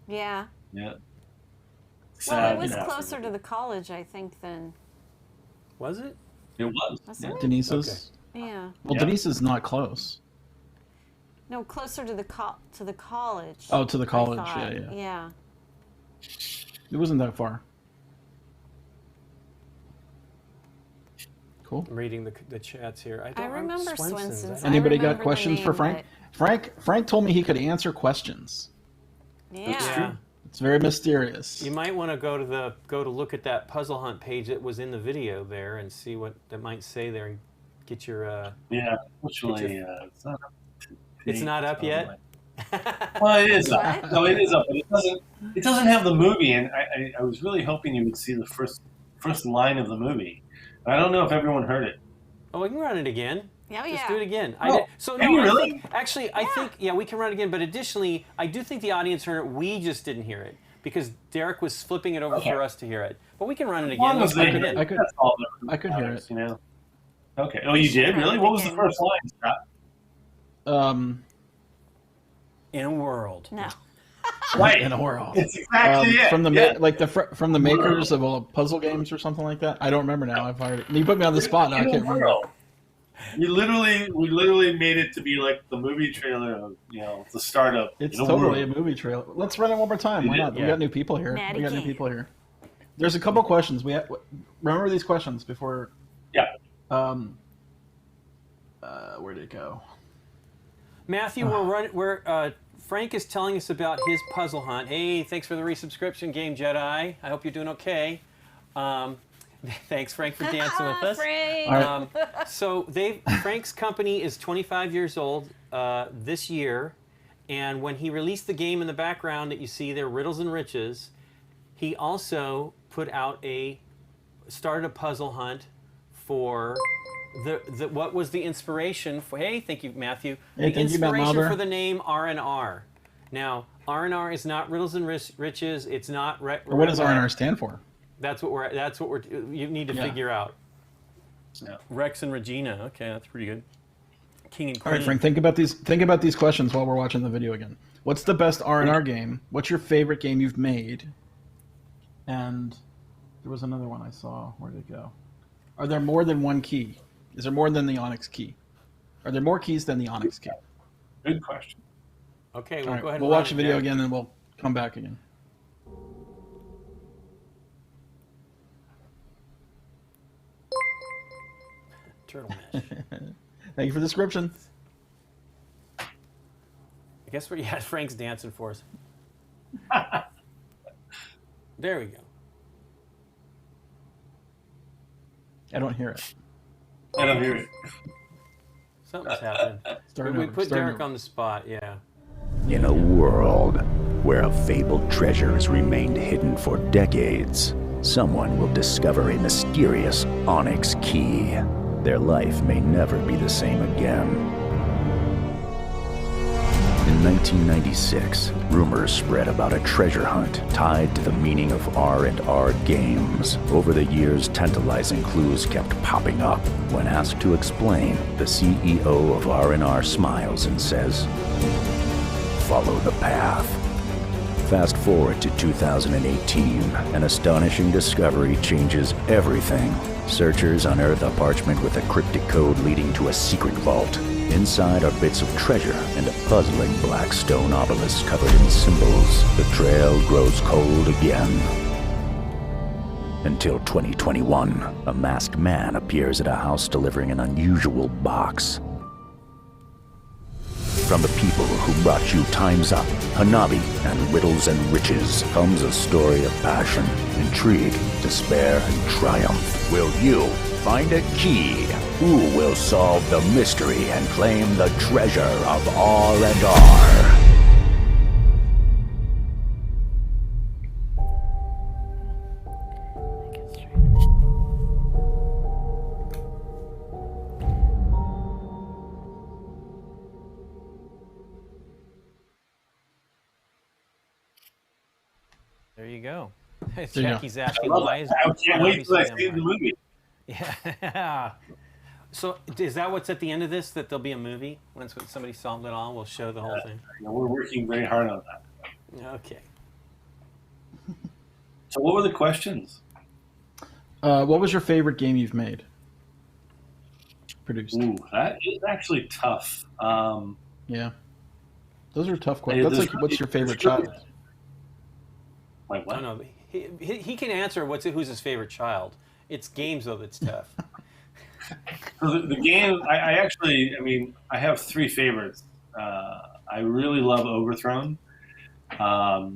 Yeah. Yeah. Well, Sad, it was yeah. closer to the college, I think, than Was it? It was. wasn't it? Denise's. Yeah. Well, Yeah. Denise's not close. No, closer to the college. Oh, to the I college. thought. Yeah. Yeah. It wasn't that far. Cool. I'm reading the chats here. I I don't remember Swenson's. Swenson's. I Anybody remember got the questions for name, Frank? Frank told me he could answer questions. Yeah. Yeah. It's very mysterious. You might want to go to look at that puzzle hunt page that was in the video there and see what that might say there and get your. Yeah. Actually, it's not up. It's not up yet? Well, it is up. What? No, it is up, but it doesn't have the movie, and I was really hoping you would see the first line of the movie. I don't know if everyone heard it. Oh, we can run it again. Oh, Just yeah. do it again. Oh, So can you I really? think, actually, I think we can run it again. But additionally, I do think the audience heard it. We just didn't hear it because Derek was flipping it over Okay. for us to hear it. But we can run it As long again. as Let's they run it hear in. it, I could- that's all that I could hear matters, it. You know. Okay. Oh, you did? Really? What was the first line, Scott? In a world. No. Right. In a world. It's exactly it. From the yeah. from the makers of puzzle games or something like that. I don't remember now. I've already. You put me on the spot now. I can't remember. We literally made it to be like the movie trailer of, the start of. It's In a totally a World. movie trailer. Let's run it one more time. Why not? We Yeah. got new people here. Natty We got new King. people here. There's a couple questions. Remember these questions before. Yeah. Where'd it go? Matthew, Frank is telling us about his puzzle hunt. Hey, thanks for the resubscription, Game Jedi. I hope you're doing okay. Thanks, Frank, for dancing with us. Frank. All right. So Frank's company is 25 years old this year, and when he released the game in the background that you see there, Riddles and Riches, he also started a puzzle hunt for the what was the inspiration for? Hey, thank you, Matthew. Hey, the thank you, Matt inspiration Malber. for the name R&R. Now, R&R is not riddles and riches. It's not. What does R&R stand for? That's what we're. You need to figure out. Yeah. Rex and Regina. Okay, that's pretty good. King and Queen. All right, Frank. Think about these questions while we're watching the video again. What's the best R&R game? What's your favorite game you've made? And there was another one I saw. Where did it go? Are there more than one key? Is there more than the onyx key? Are there more keys than the onyx key? Good question. Okay, All right, go ahead. we'll watch the video again, and we'll come back again. Turtle mesh. Thank you for the description. I guess Frank's dancing for us. There we go. I don't hear it. I don't hear it. Something's happening. We put Derek on the spot, yeah. In a world where a fabled treasure has remained hidden for decades, someone will discover a mysterious onyx key. Their life may never be the same again. In 1996, rumors spread about a treasure hunt tied to the meaning of R&R Games. Over the years, tantalizing clues kept popping up. When asked to explain, the CEO of R&R smiles and says, "Follow the path." Fast forward to 2018, an astonishing discovery changes everything. Searchers unearth a parchment with a cryptic code leading to a secret vault. Inside are bits of treasure and a puzzling black stone obelisk covered in symbols. The trail grows cold again. Until 2021, a masked man appears at a house delivering an unusual box. From the people who brought you Time's Up, Hanabi, and Riddles and Riches comes a story of passion, intrigue, despair, and triumph. Will you find a key? Who will solve the mystery and claim the treasure of R&R? There you go. you Jackie's asking I why is can't wait till I see the movie. Yeah. So is that what's at the end of this? That there'll be a movie once somebody solved it all? We'll show the whole thing. We're working very hard on that. Okay. So what were the questions? What was your favorite game you've made? Produced. Ooh, that is actually tough. Yeah. Those are tough questions. That's like, what's your favorite child? Like what? No, he can answer who's his favorite child. It's games though that's tough. So the game, I have three favorites. I really love Overthrown. I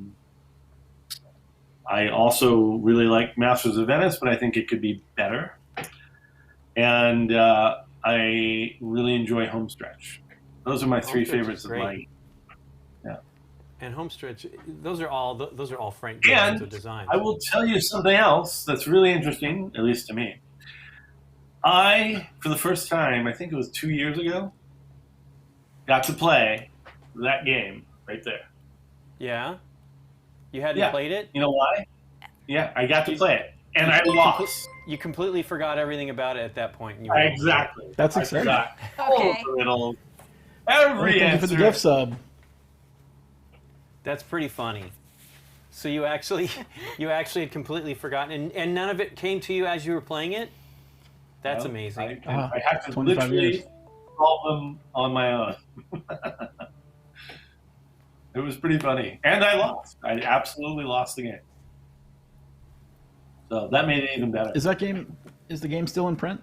also really like Masters of Venice, but I think it could be better. And I really enjoy Homestretch. Those are my three favorites of mine. Yeah. And Homestretch, those are all Frank And designs. I will tell you something else that's really interesting, at least to me. For the first time, I think it was 2 years ago, got to play that game right there. Yeah? You hadn't played it? You know why? Yeah, I got to play it. And I lost. You completely forgot everything about it at that point. And Exactly. That's exciting. Okay. Every Thank you for the gift sub. That's pretty funny. So you actually had completely forgotten, and none of it came to you as you were playing it? That's amazing. I had to 25 literally years. solve them on my own. It was pretty funny. And I lost. I absolutely lost the game. So that made it even better. Is the game still in print?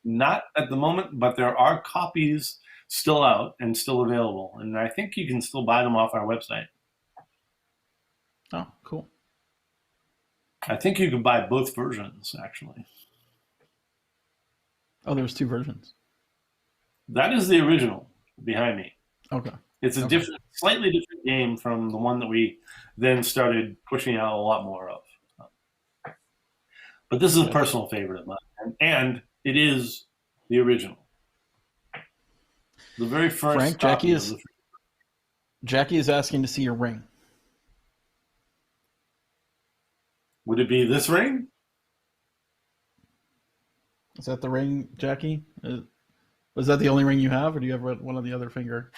Not at the moment, but there are copies still out and still available. And I think you can still buy them off our website. Oh, cool. I think you can buy both versions, actually. Oh, there's two versions. That is the original behind me. Okay. It's a slightly different game from the one that we then started pushing out a lot more of. But this is a personal favorite of mine, and it is the original. The very first. Frank, Jackie is asking to see your ring. Would it be this ring? Is that the ring, Jackie? Was that the only ring you have, or do you have one on the other finger?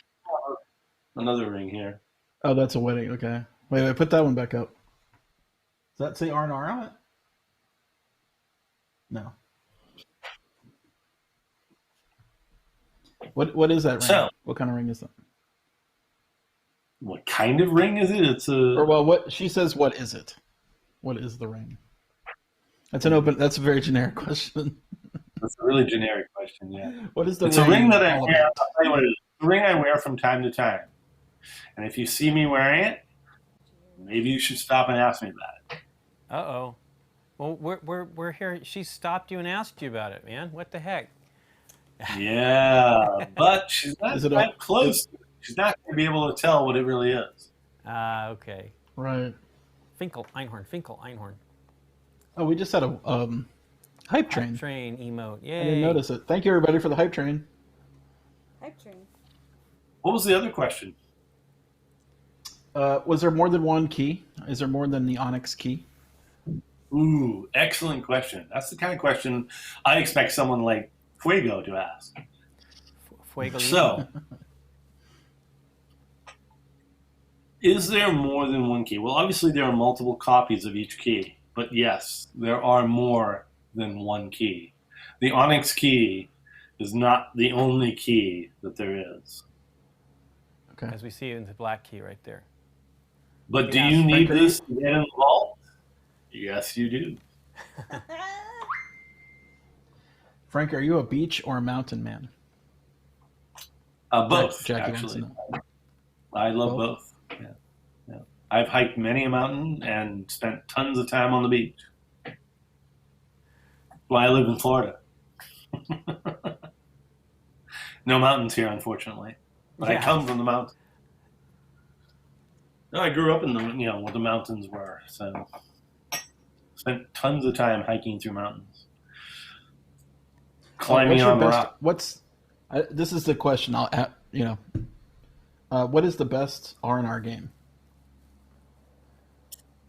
Another ring here. Oh, that's a wedding. Okay. Wait, put that one back up. Does that say R&R on it? No. What is that ring? So, what kind of ring is that? What kind of ring is it? It's a. Or well, what she says. What is it? What is the ring? That's a very generic question. That's a really generic question. Yeah. What is the it's ring? A ring that I all wear. about? I'll tell you what it is. It's a ring I wear from time to time, and if you see me wearing it, maybe you should stop and ask me about it. Uh-oh. Well, we're here. She stopped you and asked you about it, man. What the heck? Yeah, but she's not that close. She's not going to be able to tell what it really is. Okay. Right. Finkel, Einhorn. Oh, we just had a hype train. Hype train emote. Yay. I didn't notice it. Thank you, everybody, for the hype train. Hype train. What was the other question? Was there more than one key? Is there more than the onyx key? Ooh, excellent question. That's the kind of question I expect someone like Fuego to ask. Fuego. So, is there more than one key? Well, obviously there are multiple copies of each key, but yes, there are more than one key. The onyx key is not the only key that there is. Okay. As we see in the black key right there. But do you need this to get involved? Yes, you do. Frank, are you a beach or a mountain man? Both, Jackie actually. I love both. Yeah. I've hiked many a mountain and spent tons of time on the beach. Well, I live in Florida. No mountains here, unfortunately. But I come from the mountains. No, I grew up in where the mountains were, so spent tons of time hiking through mountains, climbing on rock. This is the question I'll what is the best R&R game?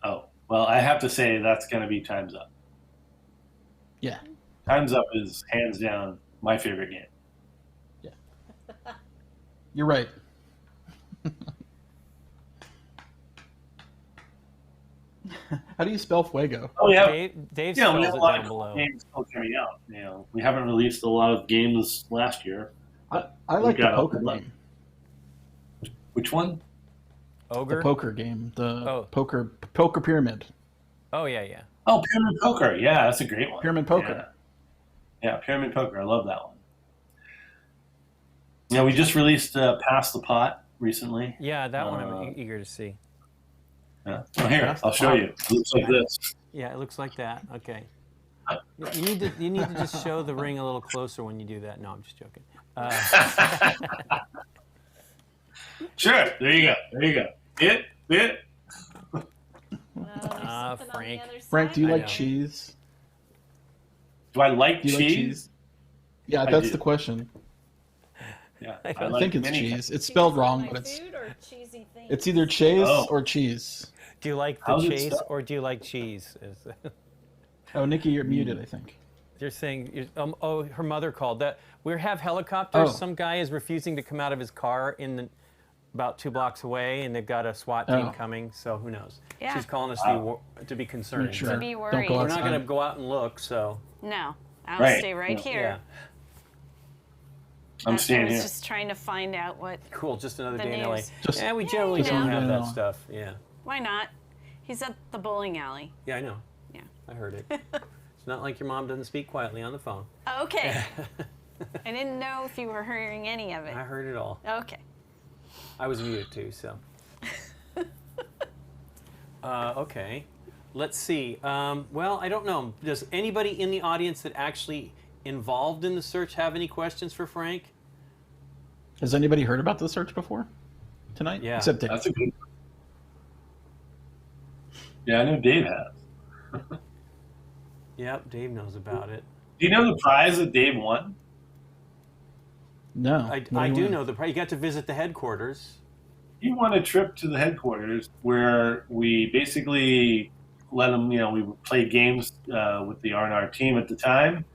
Oh, well, I have to say that's going to be Time's Up. Yeah. Time's Up is hands down my favorite game. Yeah. You're right. How do you spell Fuego? Oh, yeah. Dave spells we have it a lot down of below. games still coming out. We haven't released a lot of games last year. I like the poker game. Which one? Ogre? The poker game. The poker pyramid. Oh, yeah. Oh, Pyramid Poker. Yeah, that's a great one. Pyramid Poker. Yeah, Pyramid Poker. I love that one. We just released Pass the Pot recently. Yeah, that one I'm eager to see. Yeah. Oh, here, I'll show you. It looks like this. Yeah, it looks like that. Okay. You need to just show the ring a little closer when you do that. No, I'm just joking. Sure. There you go. It. Frank, do you like cheese? Do I like cheese? Yeah, that's the question. Yeah, I think it's cheese. It's spelled wrong, but it's either cheese or cheese. Do you like the chase or do you like cheese? Oh, Nikki, you're muted, I think. You're saying, her mother called. That we have helicopters. Some guy is refusing to come out of his car about 2 blocks away, and they've got a SWAT team coming. So who knows? Yeah. She's calling us to be concerned. Sure. To be worried. We're not going to go out and look. So no, I'll stay right here. Yeah. I'm staying here. I was just trying to find out what. Cool, just another day in LA. Just, we generally don't have that stuff. Yeah. Why not? He's at the bowling alley. Yeah, I know. Yeah. I heard it. It's not like your mom doesn't speak quietly on the phone. Okay. I didn't know if you were hearing any of it. I heard it all. Okay. I was muted too, so. Okay. Let's see. Well, I don't know. Does anybody in the audience that actually involved in the search have any questions for Frank? Has anybody heard about the search before tonight? Yeah. Except Dave. That's a good. Yeah, I know Dave has. Yep, Dave knows about it. Do you know the prize that Dave won? No. I do know the prize. You got to visit the headquarters. He won a trip to the headquarters where we basically let him, we played games with the R&R team at the time.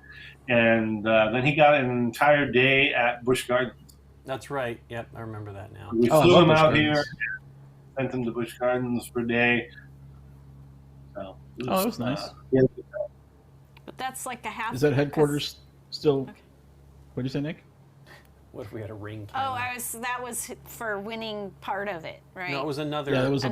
And then he got an entire day at Busch Gardens. That's right. Yep, I remember that now. We flew him out here, sent him to Busch Gardens for a day. So it was nice. But that's like a half. Is that headquarters still? Okay. What did you say, Nick? What if we had a ring camera? Oh, that was for winning part of it, right? No, it was another. Yeah, that was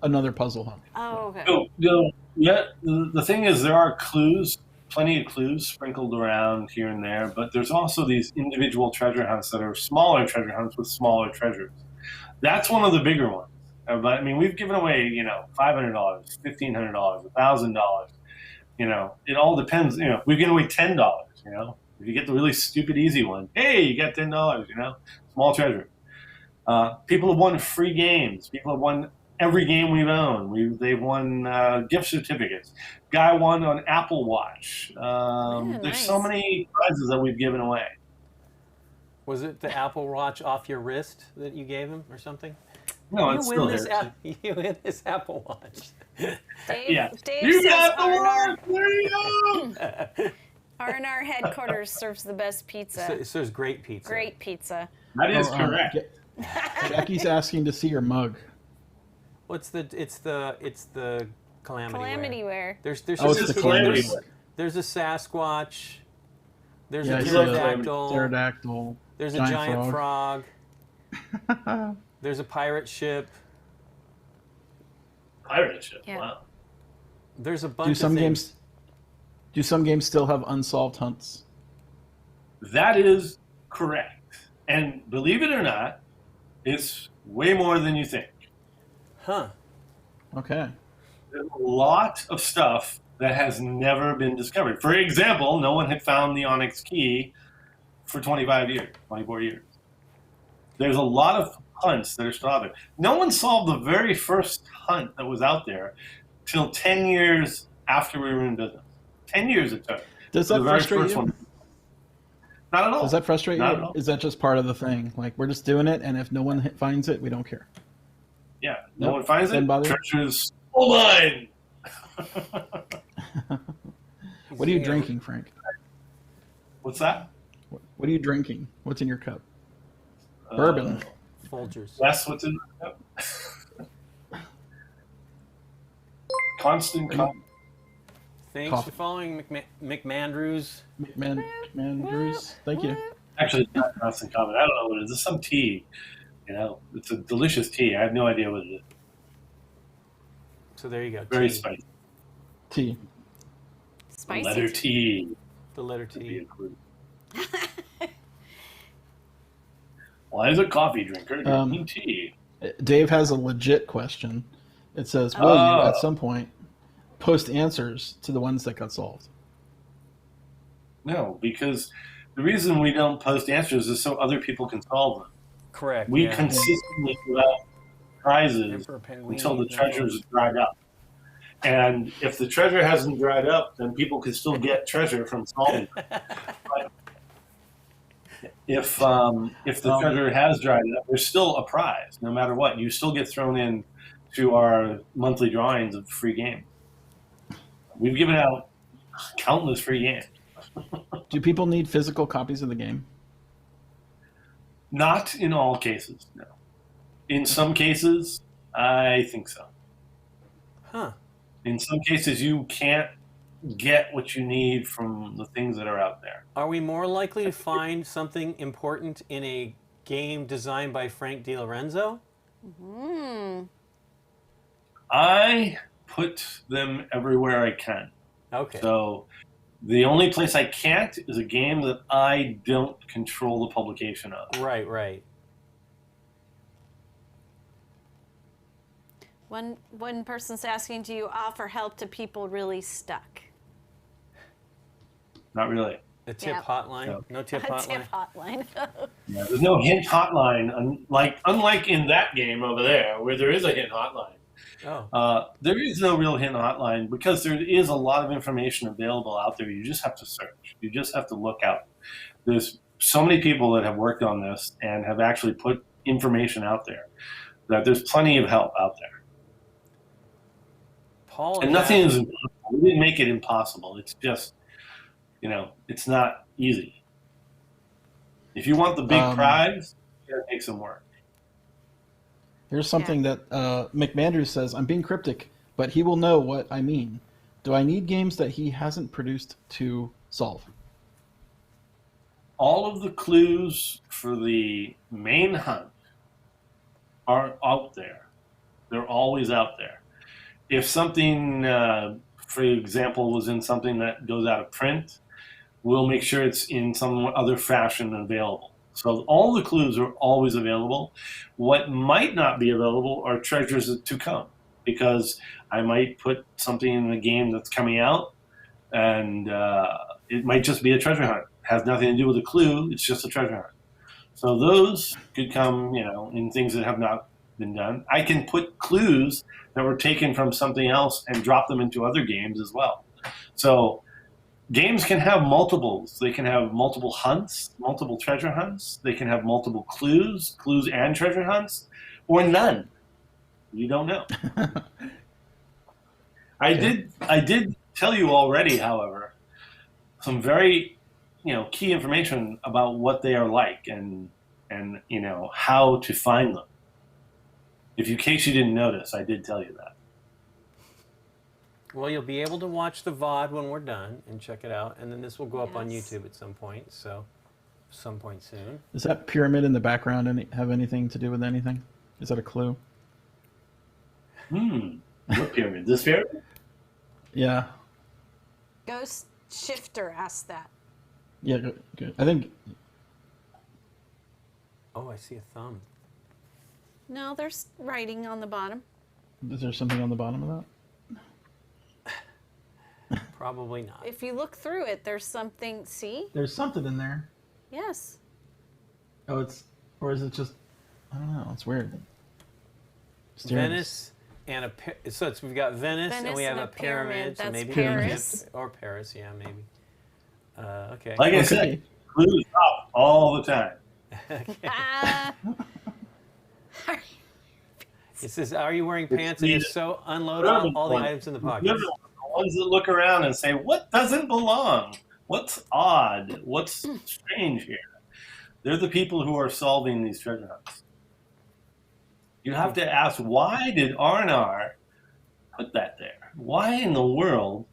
another puzzle hunt. Oh, okay. So, yeah, the thing is, there are clues, plenty of clues sprinkled around here and there, but there's also these individual treasure hunts that are smaller treasure hunts with smaller treasures. That's one of the bigger ones. But I mean, we've given away, $500, $1,500, $1,000. It all depends. We've given away $10. If you get the really stupid easy one, hey, you got $10. Small treasure. People have won free games. People have won every game we've owned. They've won gift certificates. Guy won on Apple Watch. There's so many prizes that we've given away. Was it the Apple Watch off your wrist that you gave him or something? No, it's still here. You win this Apple Watch. Dave you says got the watch. There you go. R&R headquarters serves the best pizza. It serves great pizza. Great pizza. That is correct. Jackie's asking to see your mug. It's the calamity wear. There's it's the calamity wear. There's a Sasquatch. There's a pterodactyl. There's a giant frog. There's a pirate ship. Pirate ship. Yeah. Wow. There's a bunch of things. Do some games still have unsolved hunts? That is correct. And believe it or not, it's way more than you think. Huh. Okay. There's a lot of stuff that has never been discovered. For example, no one had found the onyx key for 24 years. There's a lot of hunts that are still out there. No one solved the very first hunt that was out there till 10 years after we were in business. 10 years it took. Does that frustrate you? Not at all. Does that frustrate you? Is that just part of the thing? Like, we're just doing it, and if no one finds it, we don't care. Yeah, no one finds it. Treasure's all mine. What are you drinking, Frank? What's that? What are you drinking? What's in your cup? Bourbon. Folgers. That's what's in my cup. Constant coffee. Thanks for following McMandrews. McMandrews. Thank you. Actually, it's not constant coffee. I don't know what it is. It's some tea. It's a delicious tea. I have no idea what it is. So there you go. Very spicy. Tea. Spicy. The letter T. The letter T. Why is a coffee drinker drinking tea? Dave has a legit question. It says, will you, at some point, post answers to the ones that got solved? No, because the reason we don't post answers is so other people can solve them. Correct. We consistently give out prizes until the treasure's dried up. And if the treasure hasn't dried up, then people can still get treasure from solving it. But if the treasure has dried up, there's still a prize, no matter what. You still get thrown in to our monthly drawings of free games. We've given out countless free games. Do people need physical copies of the game? Not in all cases, no. In some cases, I think so. Huh. In some cases, you can't get what you need from the things that are out there. Are we more likely to find something important in a game designed by Frank DiLorenzo? I put them everywhere I can. Okay. So the only place I can't is a game that I don't control the publication of. Right. One person's asking, do you offer help to people really stuck? Not really. A tip hotline? No tip hotline? Tip hotline. Yeah, there's no hint hotline, unlike in that game over there, where there is a hint hotline. There is no real hint hotline because there is a lot of information available out there. You just have to search. You just have to look out. There's so many people that have worked on this and have actually put information out there that there's plenty of help out there. Paul and nothing is impossible. We didn't make it impossible. It's just, it's not easy. If you want the big prize, you gotta take some work. Here's something that McMandrew says, I'm being cryptic, but he will know what I mean. Do I need games that he hasn't produced to solve? All of the clues for the main hunt are out there. They're always out there. If something, for example, was in something that goes out of print, we'll make sure it's in some other fashion available. So all the clues are always available. What might not be available are treasures to come, because I might put something in the game that's coming out, and it might just be a treasure hunt. It has nothing to do with a clue. It's just a treasure hunt. So those could come, in things that have not been done. I can put clues that were taken from something else and drop them into other games as well. So games can have multiples. They can have multiple hunts, multiple treasure hunts. They can have multiple clues and treasure hunts, or none. You don't know. I did tell you already, however, some very, key information about what they are like and how to find them. In case you didn't notice, I did tell you that. Well, you'll be able to watch the VOD when we're done and check it out, and then this will go up on YouTube at some point. So, some point soon. Does that pyramid in the background have anything to do with anything? Is that a clue? What pyramid? This pyramid? Yeah. Ghost Shifter asked that. Yeah, good. I think. Oh, I see a thumb. No, there's writing on the bottom. Is there something on the bottom of that? Probably not. If you look through it, there's something. See? There's something in there. Yes. Oh, or is it just? I don't know. It's weird. Venice and we've got Venice and we have a pyramid. So maybe Paris. Or Paris, yeah, maybe. Okay. Like I said, clues up all the time. It says, "Are you wearing pants?" And if so, unload all the items in the pockets. The ones that look around and say, "What doesn't belong? What's odd? What's strange here?" They're the people who are solving these treasure hunts. You have to ask, why did R&R put that there? Why in the world?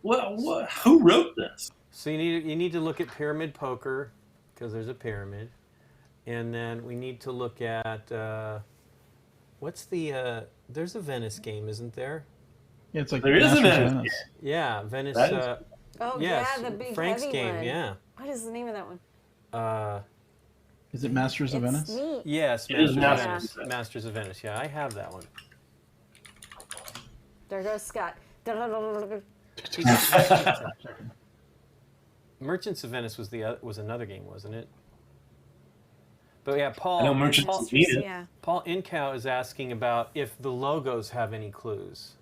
Who wrote this? So you need to look at Pyramid Poker, because there's a pyramid, and then we need to look at there's a Venice game, isn't there? Yeah, it's like there is a Venice. Yeah, Venice. Oh yes, yeah, the big Frank's heavy game. one. Yeah. What is the name of that one? Is it Masters of Venice? Neat. Yes, It is Masters of Venice. Masters of Venice. Yeah, I have that one. There goes Scott. Merchants of Venice was another game, wasn't it? But yeah, Paul. I know Merchants of Venus. Yeah. Paul Incow is asking about if the logos have any clues.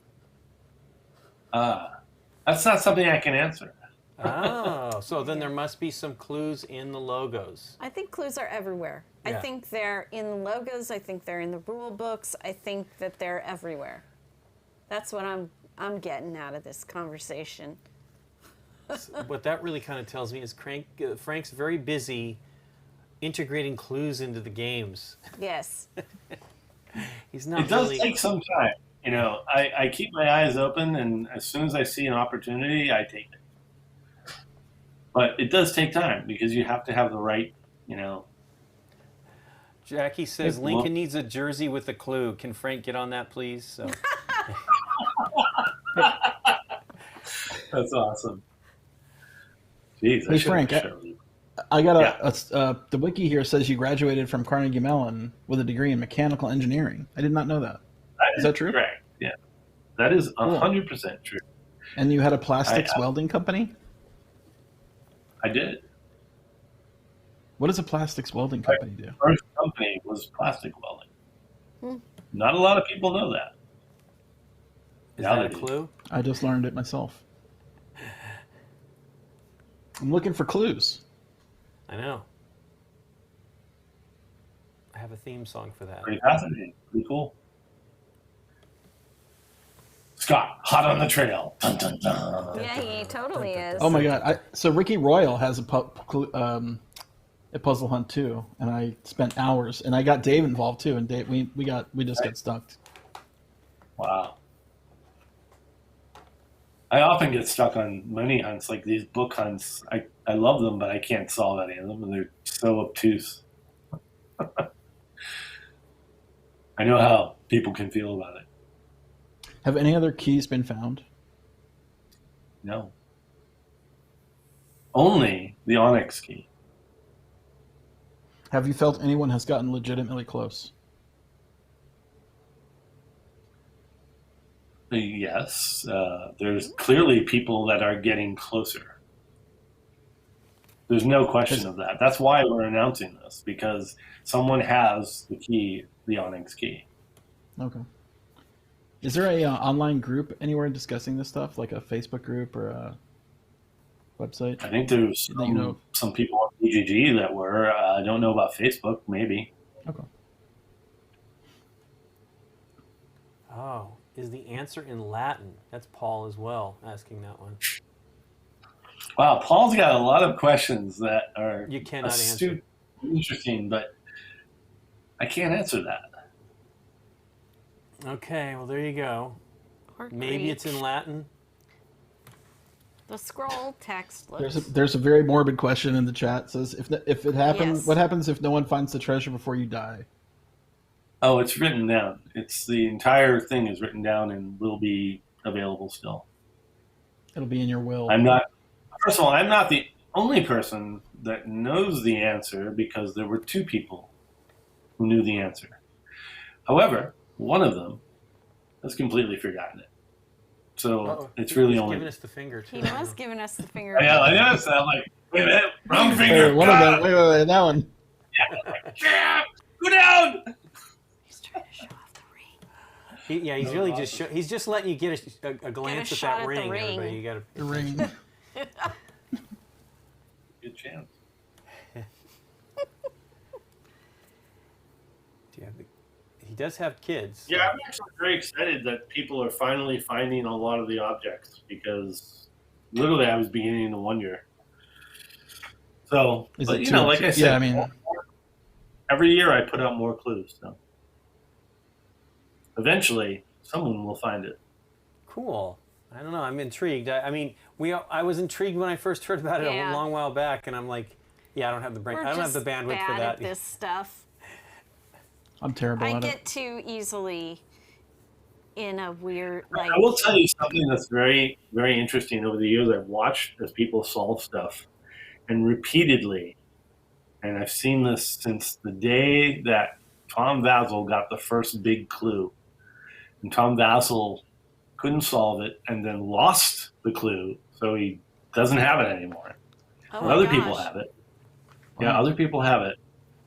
That's not something I can answer. Oh, so then there must be some clues in the logos. I think clues are everywhere. Yeah. I think they're in the logos. I think they're in the rule books. I think that they're everywhere. That's what I'm getting out of this conversation. What that really kind of tells me is Frank's very busy integrating clues into the games. Yes. He's not. It does take some time. I keep my eyes open, and as soon as I see an opportunity, I take it. But it does take time because you have to have the right, Jackie says Lincoln needs a jersey with a clue. Can Frank get on that, please? So. That's awesome. Jeez, Hey Frank, I got the wiki here says you graduated from Carnegie Mellon with a degree in mechanical engineering. I did not know that. Is that true? Correct. Yeah, that is 100% true. And you had a plastics welding company? I did. What does a plastics welding company do? My first company was plastic welding. Not a lot of people know that. Is Now that a they do. clue? I just learned it myself. I'm looking for clues. I know. I have a theme song for that. Pretty fascinating. Pretty cool. Scott, hot on the trail. Dun, dun, dun. Yeah, he totally is. Oh my god! So Ricky Royal has a puzzle hunt too, and I spent hours, and I got Dave involved too, and Dave, we just got stuck. Wow. I often get stuck on money hunts, like these book hunts. I love them, but I can't solve any of them, and they're so obtuse. I know how people can feel about it. Have any other keys been found? No. Only the onyx key. Have you felt anyone has gotten legitimately close? Yes. There's clearly people that are getting closer. There's no question of that. That's why we're announcing this, because someone has the key, the onyx key. Okay. Is there a online group anywhere discussing this stuff, like a Facebook group or a website? I think there's That you know. some people on BGG that were. I don't know about Facebook, maybe. Okay. Oh, is the answer in Latin? That's Paul as well asking that one. Wow, Paul's got a lot of questions that are You cannot astute, interesting, but I can't answer that. Okay, well there you go. Or Maybe Greek. it's in Latin. The scroll text looks. There's a very morbid question in the chat. It says if it happens, Yes. what happens if no one finds the treasure before you die? Oh, it's written down. It's the entire thing is written down and will be available still. It'll be in your will. First of all, I'm not the only person that knows the answer, because there were two people who knew the answer. However, one of them has completely forgotten it. So it's really He's only. giving us the finger too. He was giving us the finger. Yeah, I know. So I'm like, wait a minute, wrong Hey, finger. one of them. Wait, that one. Yeah, go down. He's trying to show off the ring. He's really just he's just letting you get a glance at shot that at the ring. ring. Everybody, you got to. The ring. Good chance. He does have kids. Yeah, I'm actually very excited that people are finally finding a lot of the objects, because literally I was beginning to wonder. So, Is but, it you know, too- like I said, yeah, I mean- every year I put out more clues. So eventually, someone will find it. Cool. I don't know. I'm intrigued. I was intrigued when I first heard about it Yeah. a long while back, and I'm like, yeah, I don't have the brain. We're I don't have just the bandwidth bad for that. at this stuff. I'm terrible I at get it. too easily in a weird I will tell you something that's very, very interesting. Over the years, I've watched as people solve stuff, and repeatedly, and I've seen this since the day that Tom Vassell got the first big clue. And Tom Vassell couldn't solve it and then lost the clue, so he doesn't have it anymore. Oh But my other gosh. people have it. Yeah, other people have it.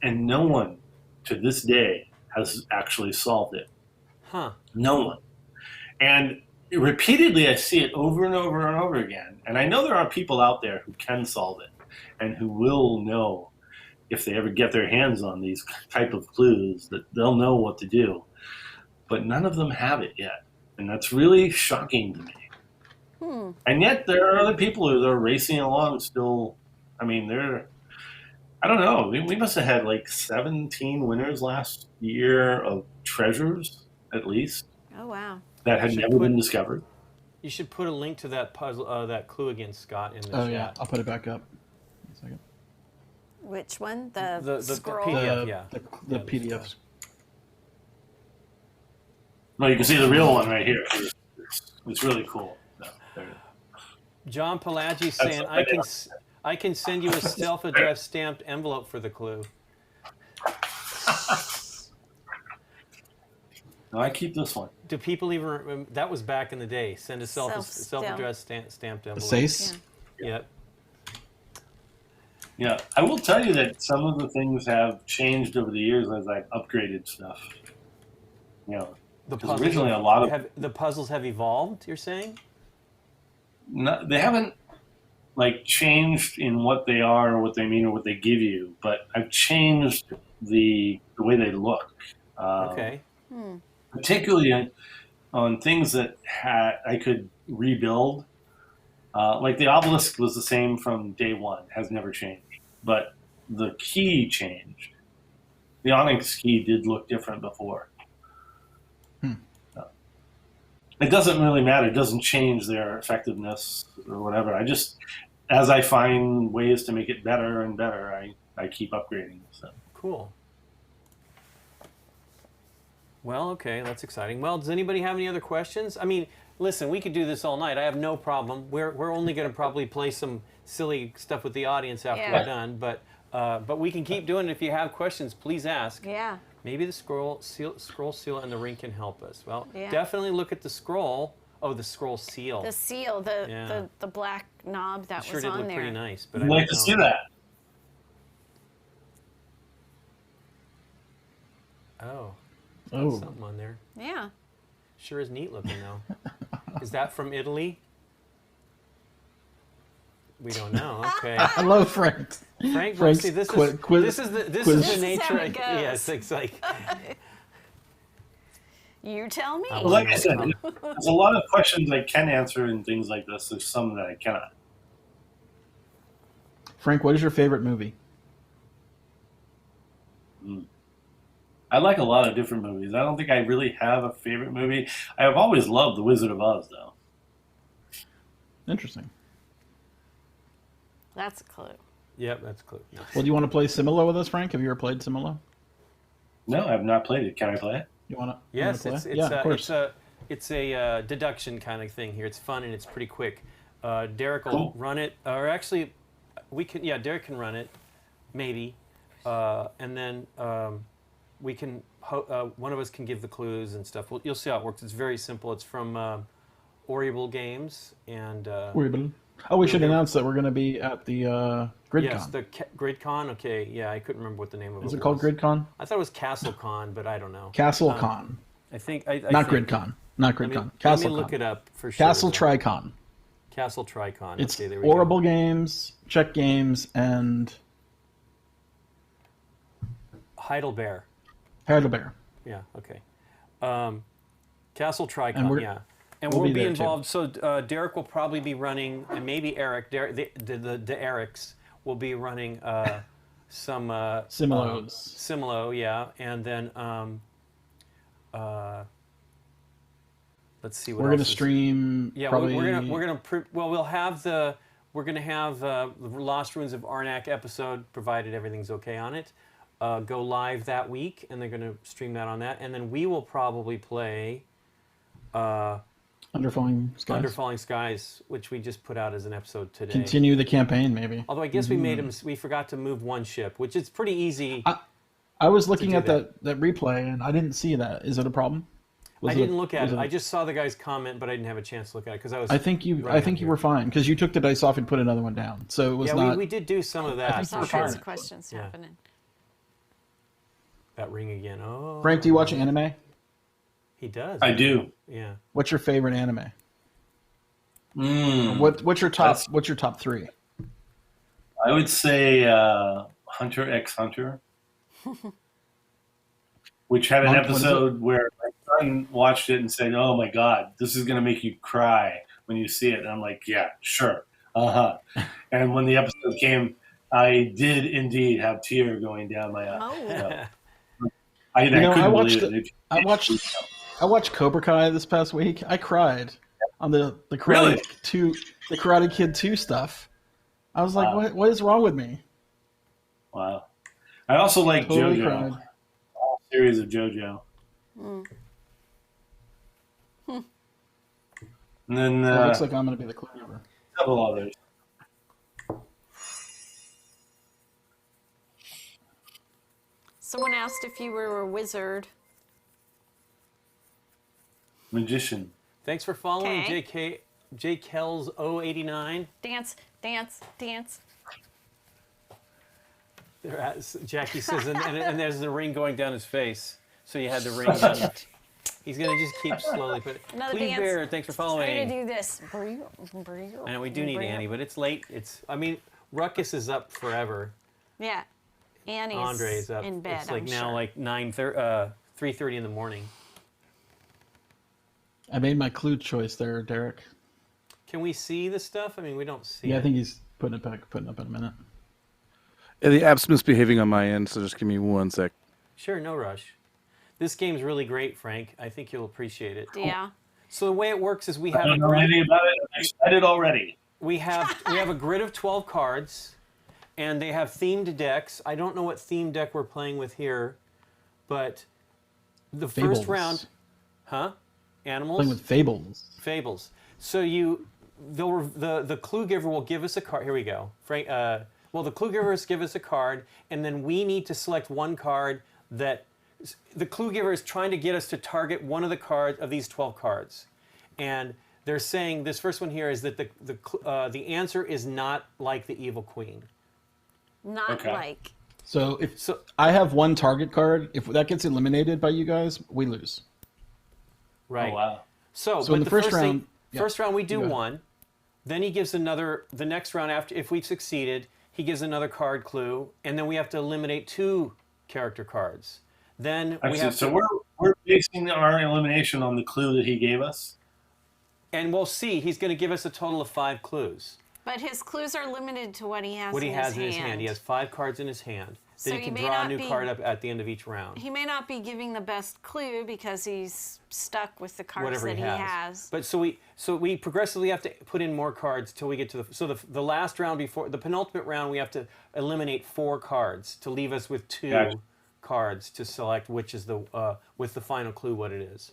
And no one to this day has actually solved it. Huh. No one. And repeatedly, I see it over and over and over again. And I know there are people out there who can solve it and who will know, if they ever get their hands on these type of clues, that they'll know what to do. But none of them have it yet. And that's really shocking to me. And yet there are other people who are racing along still. I mean, I don't know. We must have had like 17 winners last year of treasures, at least, Oh wow. that had Should never been put- discovered. You should put a link to that puzzle, that clue again, Scott, in the Oh chat. yeah, I'll put it back up. One second. Which one? The, The scroll. PDF. Yeah. The Yeah, PDFs. No, you can see the real one right here. It's really cool. So, there it is. John Pelagi saying, I can send you a self-addressed stamped envelope for the clue. No, I keep this one. Do people even remember? That was back in the day. Send a self-addressed stamped The envelope. Sace. Yep. Yeah, I will tell you that some of the things have changed over the years as I've upgraded stuff. You know, The 'cause originally a lot of the puzzles have evolved. You're saying? they haven't like changed in what they are or what they mean or what they give you, but I've changed the way they look. Okay. Particularly on things that I could rebuild. Like the obelisk was the same from day one, has never changed. But the key changed. The onyx key did look different before. It doesn't really matter. It doesn't change their effectiveness or whatever. I just, as I find ways to make it better and better, I keep upgrading. So. Cool. Well, okay, that's exciting. Well, does anybody have any other questions? I mean, listen, we could do this all night. I have no problem. We're only going to probably play some silly stuff with the audience after we're done, but we can keep doing it. If you have questions, please ask. Yeah. Maybe the scroll seal, and the ring can help us. Well, definitely look at the scroll. Oh, the scroll seal. The seal, the black knob that sure was did on look there. pretty nice, but I'd like to see that. Oh, Oh, something on there. Yeah. Sure is neat looking though. Is that from Italy? We don't know. Okay. hello, Frank. Frank, Frank's see, this qui- is quiz- this is the quiz- This is nature. how it goes. Yes, it's like You tell me. Well, like I said, there's a lot of questions I can answer and things like this. There's some that I cannot. Frank, what is your favorite movie? I like a lot of different movies. I don't think I really have a favorite movie. I have always loved The Wizard of Oz, though. Interesting. That's a clue. Yep, that's close. No. Well, do you want to play Similo with us, Frank? Have you ever played Similo? No, I have not played it. Can I play it? You want to? Yes, play? it's yeah, of course. it's a deduction kind of thing here. It's fun and it's pretty quick. Derek will run it, or actually, we can. Yeah, Derek can run it, maybe, and then we can. One of us can give the clues and stuff. You'll see how it works. It's very simple. It's from R&R Games and. Oh, we should announce that we're going to be at the GridCon. Yes, the GridCon. Okay, yeah, I couldn't remember what the name of it was. Is it called GridCon? I thought it was CastleCon, but I don't know. CastleCon. I think Not GridCon. Not GridCon. Let me CastleCon. look it up for sure. Castle Tricon. Castle Tricon. It's okay, there we Horrible go. Games, Czech Games, and Heidelberg. Heidelberg. Yeah. Okay. Castle Tricon. And Yeah. And we'll we'll be be there, involved. So Derek will probably be running, and maybe Eric. The Erics will be running some Similos. Similo, yeah, and then let's see what We're else going to is- stream. Yeah, probably, we'll have the Lost Ruins of Arnak episode, provided everything's okay on it. Go live that week, and they're going to stream that on that, and then we will probably play Under Falling Skies. Under Falling Skies, which we just put out as an episode today. Continue the campaign, maybe. Although I guess we forgot to move one ship, which is pretty easy. I was looking do at that replay, and I didn't see that. Is it a problem? I didn't look at it. I just saw the guy's comment, but I didn't have a chance to look at it because I was. I think you were fine because you took the dice off and put another one down, so it was Yeah, not. we did do some of that. There's all for sure. kinds of questions happening. That ring again. Oh. Frank, do you watch anime? He does. I do. Yeah. What's your favorite anime? What's your top three? I would say Hunter x Hunter, which had an What is it? episode where my son watched it and said, "Oh my God, this is going to make you cry when you see it." And I'm like, "Yeah, sure, And when the episode came, I did indeed have tear going down my eye. Oh. I couldn't watched believe it. I watched Cobra Kai this past week. I cried on the Karate Really? the Karate Kid 2 stuff. I was like, Wow. what is wrong with me? Wow. I also like Totally JoJo. cried. All series of JoJo. And then So it looks like I'm going to be the clue giver. several others. Someone asked if you were a wizard. Magician. Thanks for following Okay. JKels 089. Dance, dance, dance. Jackie says, and there's the ring going down his face. So you had the ring down. He's gonna just keep slowly put. Another Cleve dance. Bear, thanks for Trying following. to do this. I know we do need Annie, but it's late. I mean, Ruckus is up forever. Yeah. Annie's Andre's up. in bed. It's like I'm now sure. like 3:30 in the morning. I made my clue choice there, Derek. Can we see the stuff? I mean, we don't see Yeah, it. I think he's putting up in a minute. Yeah, the app's misbehaving on my end, so just give me 1 sec. Sure, no rush. This game's really great, Frank. I think you'll appreciate it. Yeah. So the way it works is we I have don't know anything about it. I'm excited already. we have a grid of 12 cards, and they have themed decks. I don't know what themed deck we're playing with here, but the Fables. first round, Animals. Playing with Fables. Fables. So the clue giver will give us a card. Here we go. Frank. The clue givers give us a card, and then we need to select one card that the clue giver is trying to get us to target one of the cards of these 12 cards, and they're saying this first one here is that the answer is not like the evil queen. Not Okay. like. So if I have one target card, if that gets eliminated by you guys, we lose. Right. Oh, wow. So in the first round, first round we do go ahead. one. Then he gives another. The next round, after if we've succeeded, he gives another card clue, and then we have to eliminate 2 character cards. Then we have So to, we're basing our elimination on the clue that he gave us. and we'll see. He's going to give us a total of 5 clues. But his clues are limited to what he has What he in has his in his hand. He has 5 cards in his hand. So Then he he can may draw a not new be- card up at the end of each round. He may not be giving the best clue because he's stuck with the cards Whatever that he has. But so we progressively have to put in more cards till we get to the last round before the penultimate round. We have to eliminate 4 cards to leave us with 2 Gotcha. cards to select which is the with the final clue what it is.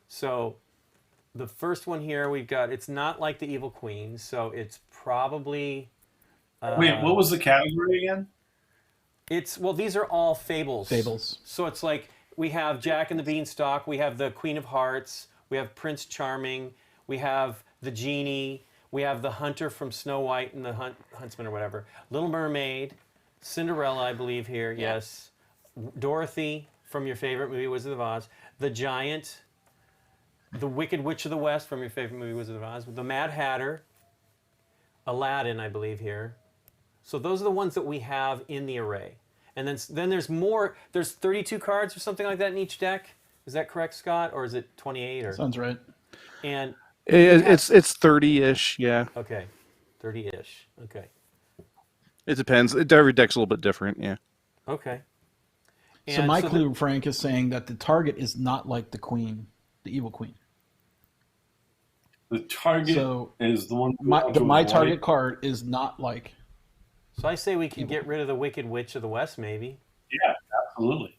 So the first one here we've got. It's not like the evil queen, so it's probably. Wait, what was the category again? These are all fables. Fables. So it's like we have Jack and the Beanstalk, we have the Queen of Hearts, we have Prince Charming, we have the Genie, we have the Hunter from Snow White and the Huntsman or whatever, Little Mermaid, Cinderella, I believe here, yes, Dorothy from your favorite movie Wizard of Oz, the Giant, the Wicked Witch of the West from your favorite movie Wizard of Oz, the Mad Hatter, Aladdin, I believe here. So those are the ones that we have in the array. And then there's more. There's 32 cards or something like that in each deck. Is that correct, Scott? Or is it 28? Or Sounds right. and It's 30-ish, yeah. okay, 30-ish. Okay, It depends. Every deck's a little bit different, yeah. okay. So And my the- clue, Frank, is saying that the target is not like the queen, the evil queen. The target So is the one. my target card is not like. So I say we can get rid of the Wicked Witch of the West, maybe. Yeah, absolutely.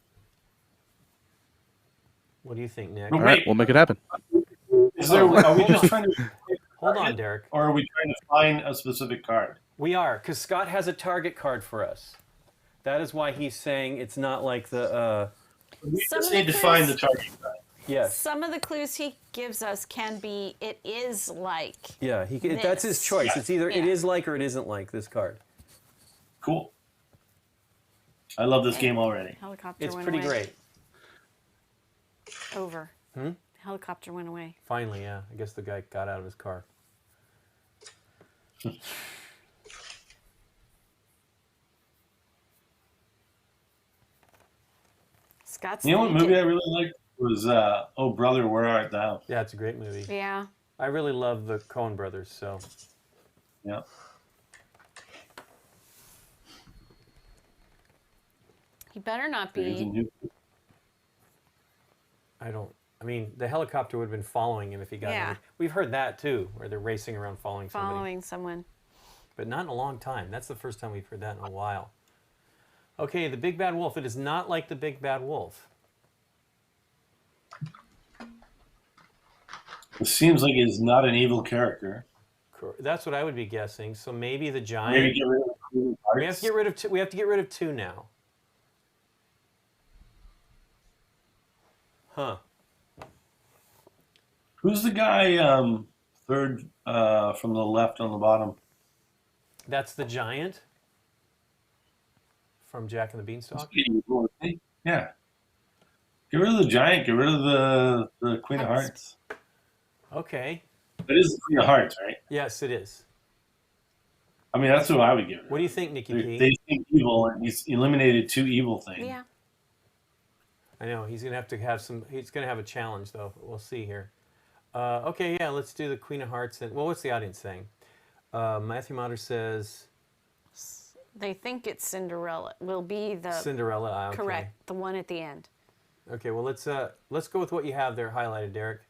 What do you think, Nick? No, All right, wait. we'll make it happen. Are we just trying to Hold on, Derek. or are we trying to find a specific card? We are, because Scott has a target card for us. That is why he's saying it's not like the. We Some just of need the to find the clues- target card. Yes. Some of the clues he gives us can be, it is like. Yeah, that's his This. choice. It's either it Yeah. is like or it isn't like this card. Cool. I love this game already. Helicopter It's went pretty away. great. Over. Helicopter went away. Finally, yeah. I guess the guy got out of his car. Scott's You know what thinking. movie I really liked was Oh Brother, Where Art Thou? Yeah, it's a great movie. Yeah. I really love the Coen brothers, so Yeah. He better not There's a be. new- I mean, the helicopter would have been following him if he got Yeah. in. We've heard that too, where they're racing around following somebody. Following someone. But not in a long time. That's the first time we've heard that in a while. Okay, the Big Bad Wolf. It is not like the Big Bad Wolf. It seems like it's not an evil character. That's what I would be guessing. So maybe the giant. Maybe get rid of the Queen of Hearts. We have to get rid of two. We have to get rid of 2 now. Huh. Who's the guy third from the left on the bottom? That's the giant from Jack and the Beanstalk. Yeah. Get rid of the giant. Get rid of the Queen of Hearts. Okay. It is the Queen of Hearts, right? Yes, it is. I mean, that's what I would give it. What do you think, Nikki P? They think evil, and he's eliminated 2 evil things. Yeah. I know he's gonna have to have some. He's gonna have a challenge, though. We'll see here. Okay, yeah, let's do the Queen of Hearts. And well, what's the audience saying? Matthew Motter says They think it's Cinderella. Will be the Cinderella. Okay. correct, the one at the end. Okay, well let's go with what you have there highlighted, Derek.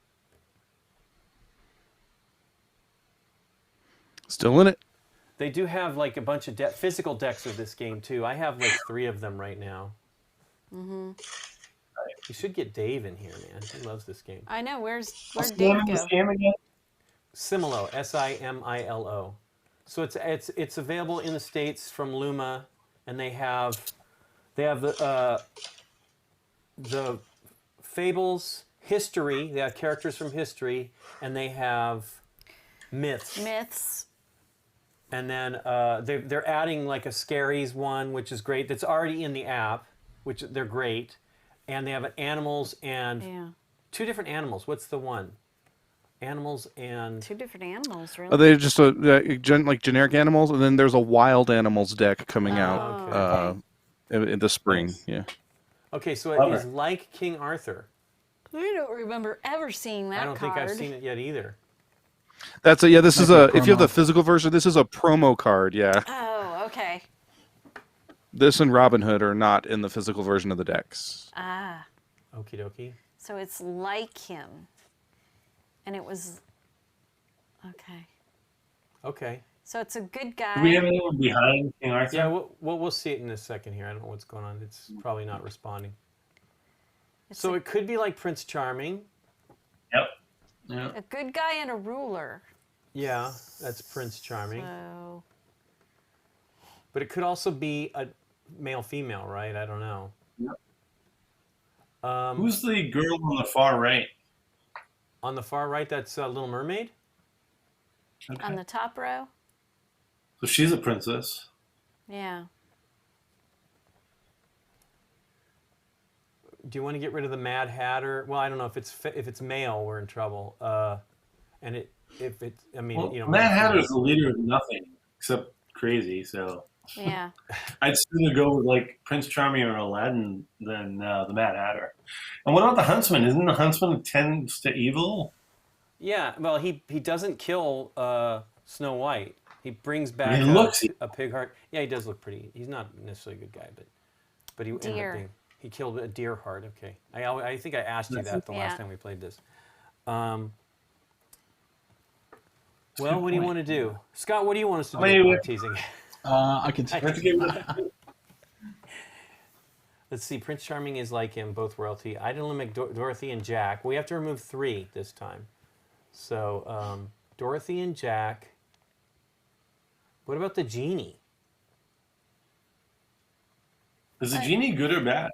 Still in it. They do have like a bunch of physical decks of this game too. I have like 3 of them right now. Mm-hmm. You should get Dave in here, man. He loves this game. I know. Where'd What's the Dave name of go? this game again? Similo, Similo. So it's available in the States from Luma, and they have the fables, history. They have characters from history, and they have myths. Myths. And then they're adding like a scaries one, which is great. That's already in the app, which they're great. And they have animals and 2 different animals. What's the one? Animals and 2 different animals, really. Are they just like generic animals? And then there's a wild animals deck coming out in the spring. Yeah. Okay, so it is like King Arthur. I don't remember ever seeing that I don't card. think I've seen it yet either. That's a This is a if you have the physical version, this is a promo card. Yeah. Oh, okay. This and Robin Hood are not in the physical version of the decks. Ah. Okie dokie. So it's like him. And it was... Okay. Okay. So it's a good guy. Do we have anyone behind King Arthur? Yeah, we'll see it in a second here. I don't know what's going on. It's probably not responding. So it could be like Prince Charming. Yep. Yeah. A good guy and a ruler. Yeah, that's Prince Charming. So... But it could also be a male-female, right? I don't know. Yep. Who's the girl on the far right? On the far right, that's Little Mermaid? Okay. On the top row? So she's a princess. Yeah. Do you want to get rid of the Mad Hatter? Well, I don't know if it's male, we're in trouble. And I mean, Well, you know, Mad Hatter's the leader of nothing except crazy. So Yeah. I'd sooner go with like Prince Charming or Aladdin than the Mad Hatter. And what about the Huntsman? Isn't the Huntsman tends to evil? Yeah, well, he doesn't kill Snow White. He brings back a pig heart. Yeah, he does look pretty. He's not necessarily a good guy, but he ended up being. He killed a deer heart. Okay, I think I asked you that the last time we played this. Well, what do you want to do, Scott? What do you want us to do? With teasing. I can. Let's see. Prince Charming is like him, both royalty. I didn't limit Dorothy and Jack. We have to remove 3 this time. So Dorothy and Jack. What about the genie? Is the genie good or bad?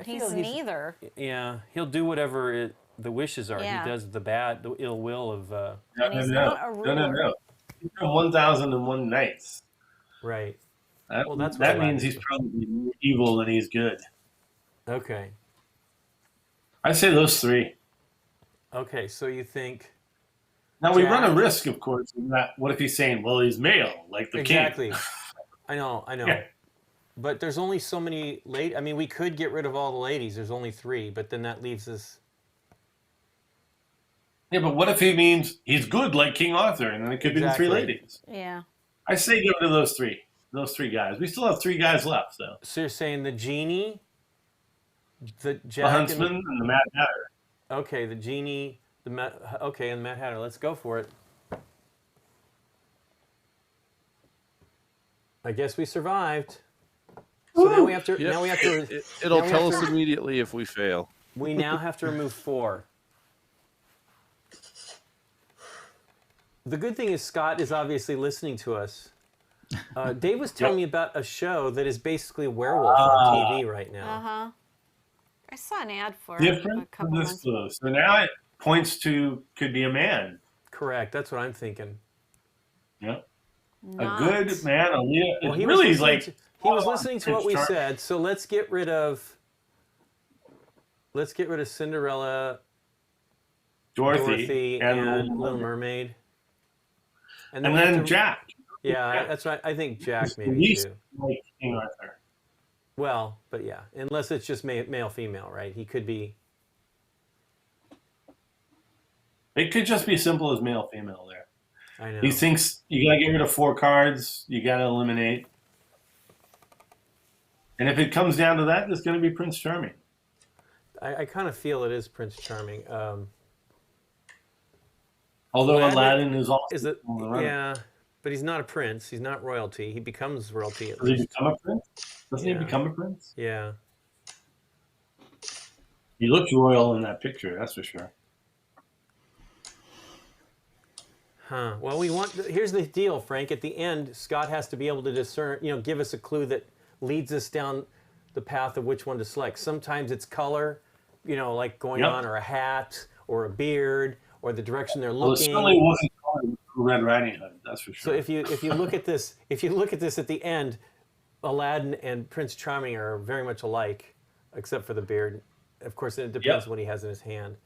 He's neither. Yeah, he'll do whatever the wishes are. Yeah. He does the ill will of. And he's not a ruler. No. He's got 1,001 nights. Right. That means he's probably more evil than he's good. Okay. I say those 3. Okay, so you think. Now we run a risk, of course. In that, what if he's saying, "Well, he's male, like the king"? Exactly. I know. Yeah. But there's only so many I mean, we could get rid of all the ladies. There's only 3, but then that leaves us. Yeah, but what if he means he's good like King Arthur, and then it could be the 3 ladies? Yeah. I say get rid of those 3. Those 3 guys. We still have 3 guys left, though. So you're saying the genie, the Huntsman, and the Mad Hatter. Okay, the genie, and the Mad Hatter. Let's go for it. I guess we survived. So now we have to. Yep. Now we have to. It'll tell us immediately if we fail. We now have to remove 4. The good thing is Scott is obviously listening to us. Dave was telling me about a show that is basically werewolf on TV right now. I saw an ad for Different it a couple months ago. So now it points to could be a man. Correct. That's what I'm thinking. Yep. Not. A good man, a leader. Well, he was listening to what we said. So let's get rid of. Let's get rid of Cinderella, Dorothy, and Little Mermaid. And then Jack. Yeah, that's right. I think Jack maybe least too. like King Arthur. Well, but yeah, unless it's just male female, right? He could be. It could just be simple as male female there. I know. He thinks you gotta get rid of 4 cards. You gotta eliminate. And if it comes down to that, it's going to be Prince Charming. I kind of feel it is Prince Charming. Although Aladdin is also is it? Yeah, but he's not a prince. He's not royalty. He becomes royalty at Does he least. become a prince? Doesn't he become a prince? Yeah. He looks royal in that picture, that's for sure. Huh. Well, here's the deal, Frank. At the end, Scott has to be able to discern, give us a clue that leads us down the path of which one to select. Sometimes it's color, like going on, or a hat, or a beard, or the direction they're looking. Well, it certainly wasn't called Red Riding Hood, that's for sure. So if you look at this, at the end, Aladdin and Prince Charming are very much alike, except for the beard. Of course, it depends what he has in his hand.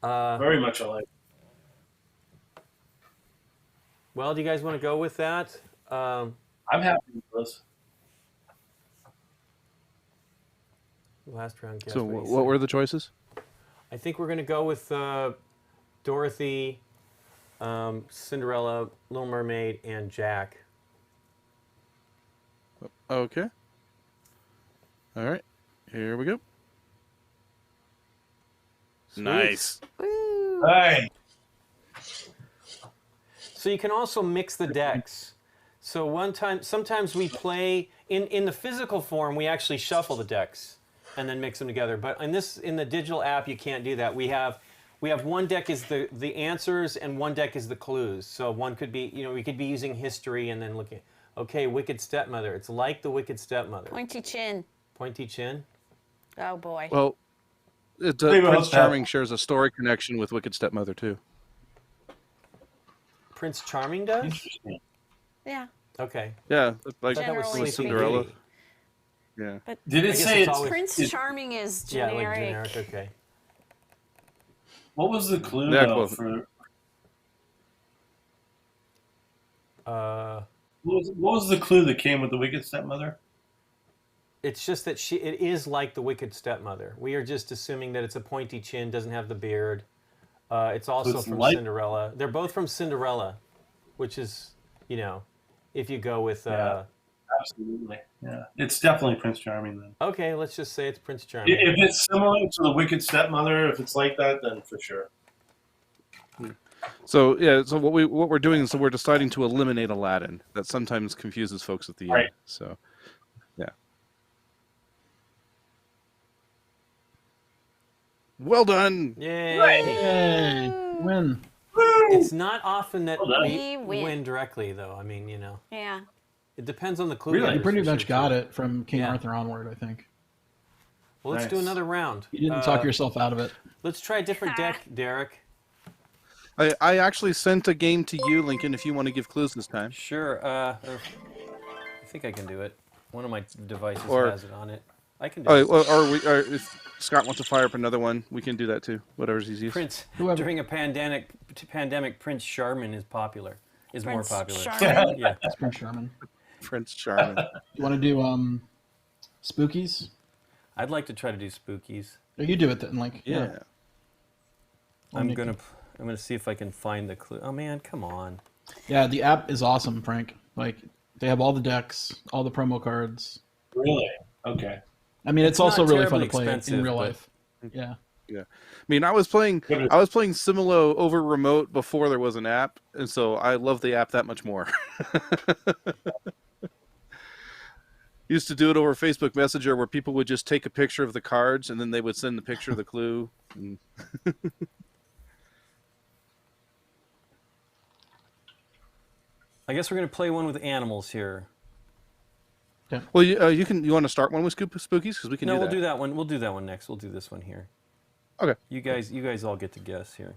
Very much alike. Well, do you guys want to go with that? I'm happy with this. Last round guess. So what were the choices? I think we're going to go with Dorothy, Cinderella, Little Mermaid, and Jack. Okay. All right. Here we go. Sweet. Nice. Woo. Hey. So you can also mix the decks. So sometimes we play in the physical form. We actually shuffle the decks and then mix them together. But in the digital app, you can't do that. We have one deck is the answers and one deck is the clues. So one could be we could be using history and then looking. Okay, Wicked Stepmother. It's like the Wicked Stepmother. Pointy chin. Pointy chin. Oh boy. Well, Prince Charming shares a story connection with Wicked Stepmother too. Prince Charming does? Interesting. Yeah. Okay. Yeah, like Generally with Cinderella. speaking. Yeah. But Did it say it's always- Prince Charming is generic. Yeah, like generic. Okay. What was the clue Yeah, though well- for Uh, what was the clue that came with the Wicked Stepmother? it's just that it is like the Wicked Stepmother. We are just assuming that it's a pointy chin, doesn't have the beard. It's also it's from like- Cinderella. They're both from Cinderella, which is, if you go with. Yeah. Absolutely. Yeah. It's definitely Prince Charming then. Okay, let's just say it's Prince Charming. If it's similar to the Wicked Stepmother, if it's like that, then for sure. So yeah, so what we're doing is we're deciding to eliminate Aladdin. That sometimes confuses folks at the Right. end. So, yeah. Well done. Yay! Yay! Win. It's not often that We we win. win directly, though. I mean, Yeah. it depends on the clue. Really? getters You pretty for much sure, got too. it from King Yeah. Arthur onward, I think. Well, let's do Nice. another round. You didn't talk yourself out of it. Let's try a different deck, Derek. I actually sent a game to you, Lincoln. If you want to give clues this time. Sure. I think I can do it. One of my devices Or- has it on it. I can do Oh, it. or if Scott wants to fire up another one, we can do that too. Whatever's easiest. Prince Whoever. during a pandemic, Prince Charming is popular. Is more Prince popular. Charming. Yeah. It's Prince Charming. Prince Charming. You want to do spookies? I'd like to try to do spookies. Or you do it then, like Yeah. I'm gonna see if I can find the clue. Oh man, come on. Yeah, the app is awesome, Frank. Like they have all the decks, all the promo cards. Really? Okay. I mean, it's also not really fun terribly to play expensive, in real but- life. Yeah. Yeah. I mean, I was playing Similo over remote before there was an app, and so I love the app that much more. Used to do it over Facebook Messenger where people would just take a picture of the cards and then they would send the picture of the clue. And I guess we're gonna play one with animals here. well, you want to start one with spookies because we can No, do we'll that. do that one. We'll do that one next. We'll do this one here. Okay. You guys all get to guess here.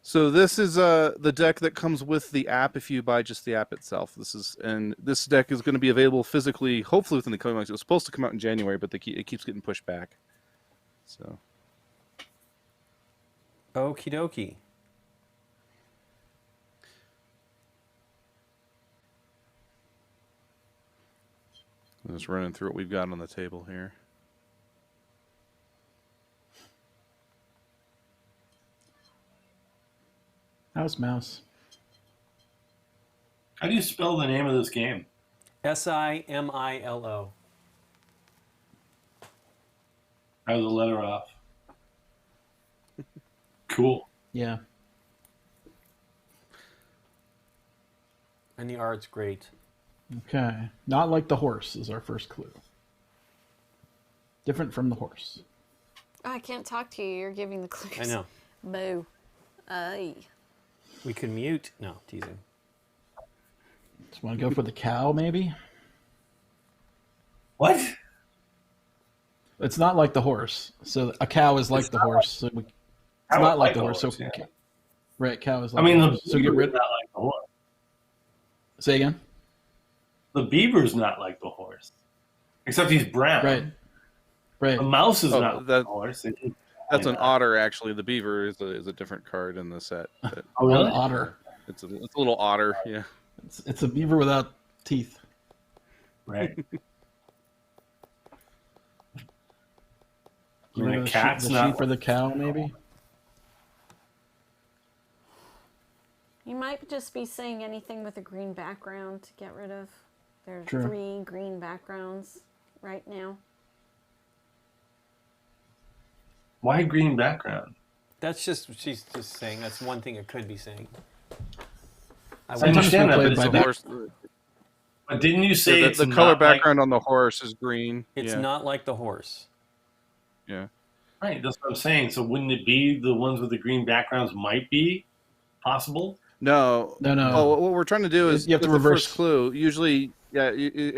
So this is the deck that comes with the app if you buy just the app itself. This deck is going to be available physically, hopefully within the coming months. It was supposed to come out in January, but it keeps getting pushed back. So. Okie dokie. I'm just running through what we've got on the table here. How's Mouse? How do you spell the name of this game? Similo. I was a letter off. Cool. Yeah. And the art's great. Okay. Not like the horse is our first clue. Different from the horse. Oh, I can't talk to you. You're giving the clues. I know. Boo. Aye. We can mute. No, teasing. Just want to go for the cow, maybe? What? It's not like the horse. So a cow is like It's the not horse. So it's Cow not is like the horse. So yeah. right, cow is like I mean, the the horse. So get beaver's rid. not like the horse. Say again. The beaver's not like the horse, except he's brown. Right. Right. The mouse is Oh, not like that- the horse. That's an otter, actually. The beaver is a different card in the set. But Oh, really? An otter. it's a little otter, yeah. It's a beaver without teeth. Right. Get rid of the cat's sheep, not sheep or the cow, maybe. You might just be saying anything with a green background to get rid of. There's True. 3 green backgrounds right now. Why green background? That's just, she's just saying, that's one thing it could be saying. I Sometimes understand we that, play but, it by The back- horse, but didn't you say it's the not color like- background on the horse is green. It's yeah. not like the horse. Yeah. Right, that's what I'm saying. So wouldn't it be the ones with the green backgrounds might be possible? No. No. Oh, what we're trying to do is You have to with the reverse- first clue. Usually, yeah.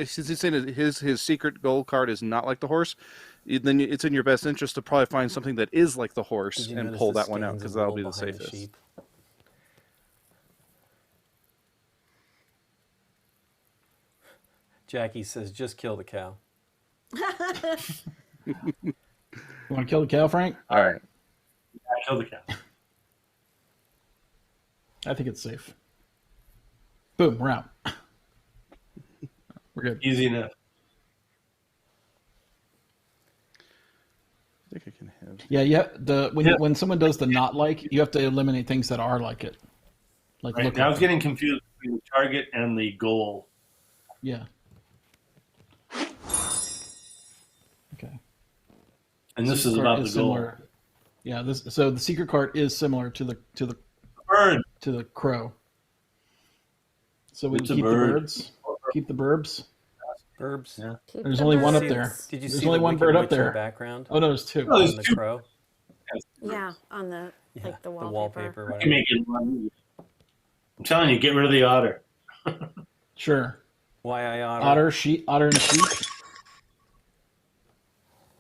Since he's saying that his secret gold card is not like the horse, then it's in your best interest to probably find something that is like the horse Did you and notice pull the that one out stains because of that'll wool be the behind safest. sheep? Jackie says, just kill the cow. You want to kill the cow, Frank? All right. I killed the cow. I think it's safe. Boom, we're out. We're good. Easy enough. I think I can have. Yeah. When someone does the not like, you have to eliminate things that are like it. Like Right. look. Now I Like was getting confused between the target and the goal. Yeah. Okay. And this is Secret about card the is goal. similar. Yeah. So the secret card is similar to the Bird. crow. So we It's a keep the bird. birds. Keep the burbs. Burbs. Yeah. Keep There's the only one up birds. there. Did you There's see only the one Wicked bird up Witch in the there. background? Oh no, there's 2. Oh, there's On the 2. crow? Yeah, on the Yeah, the the wallpaper. You whatever. can make it one. I'm telling you, get rid of the otter. Sure. Why I otter? Otter and sheep.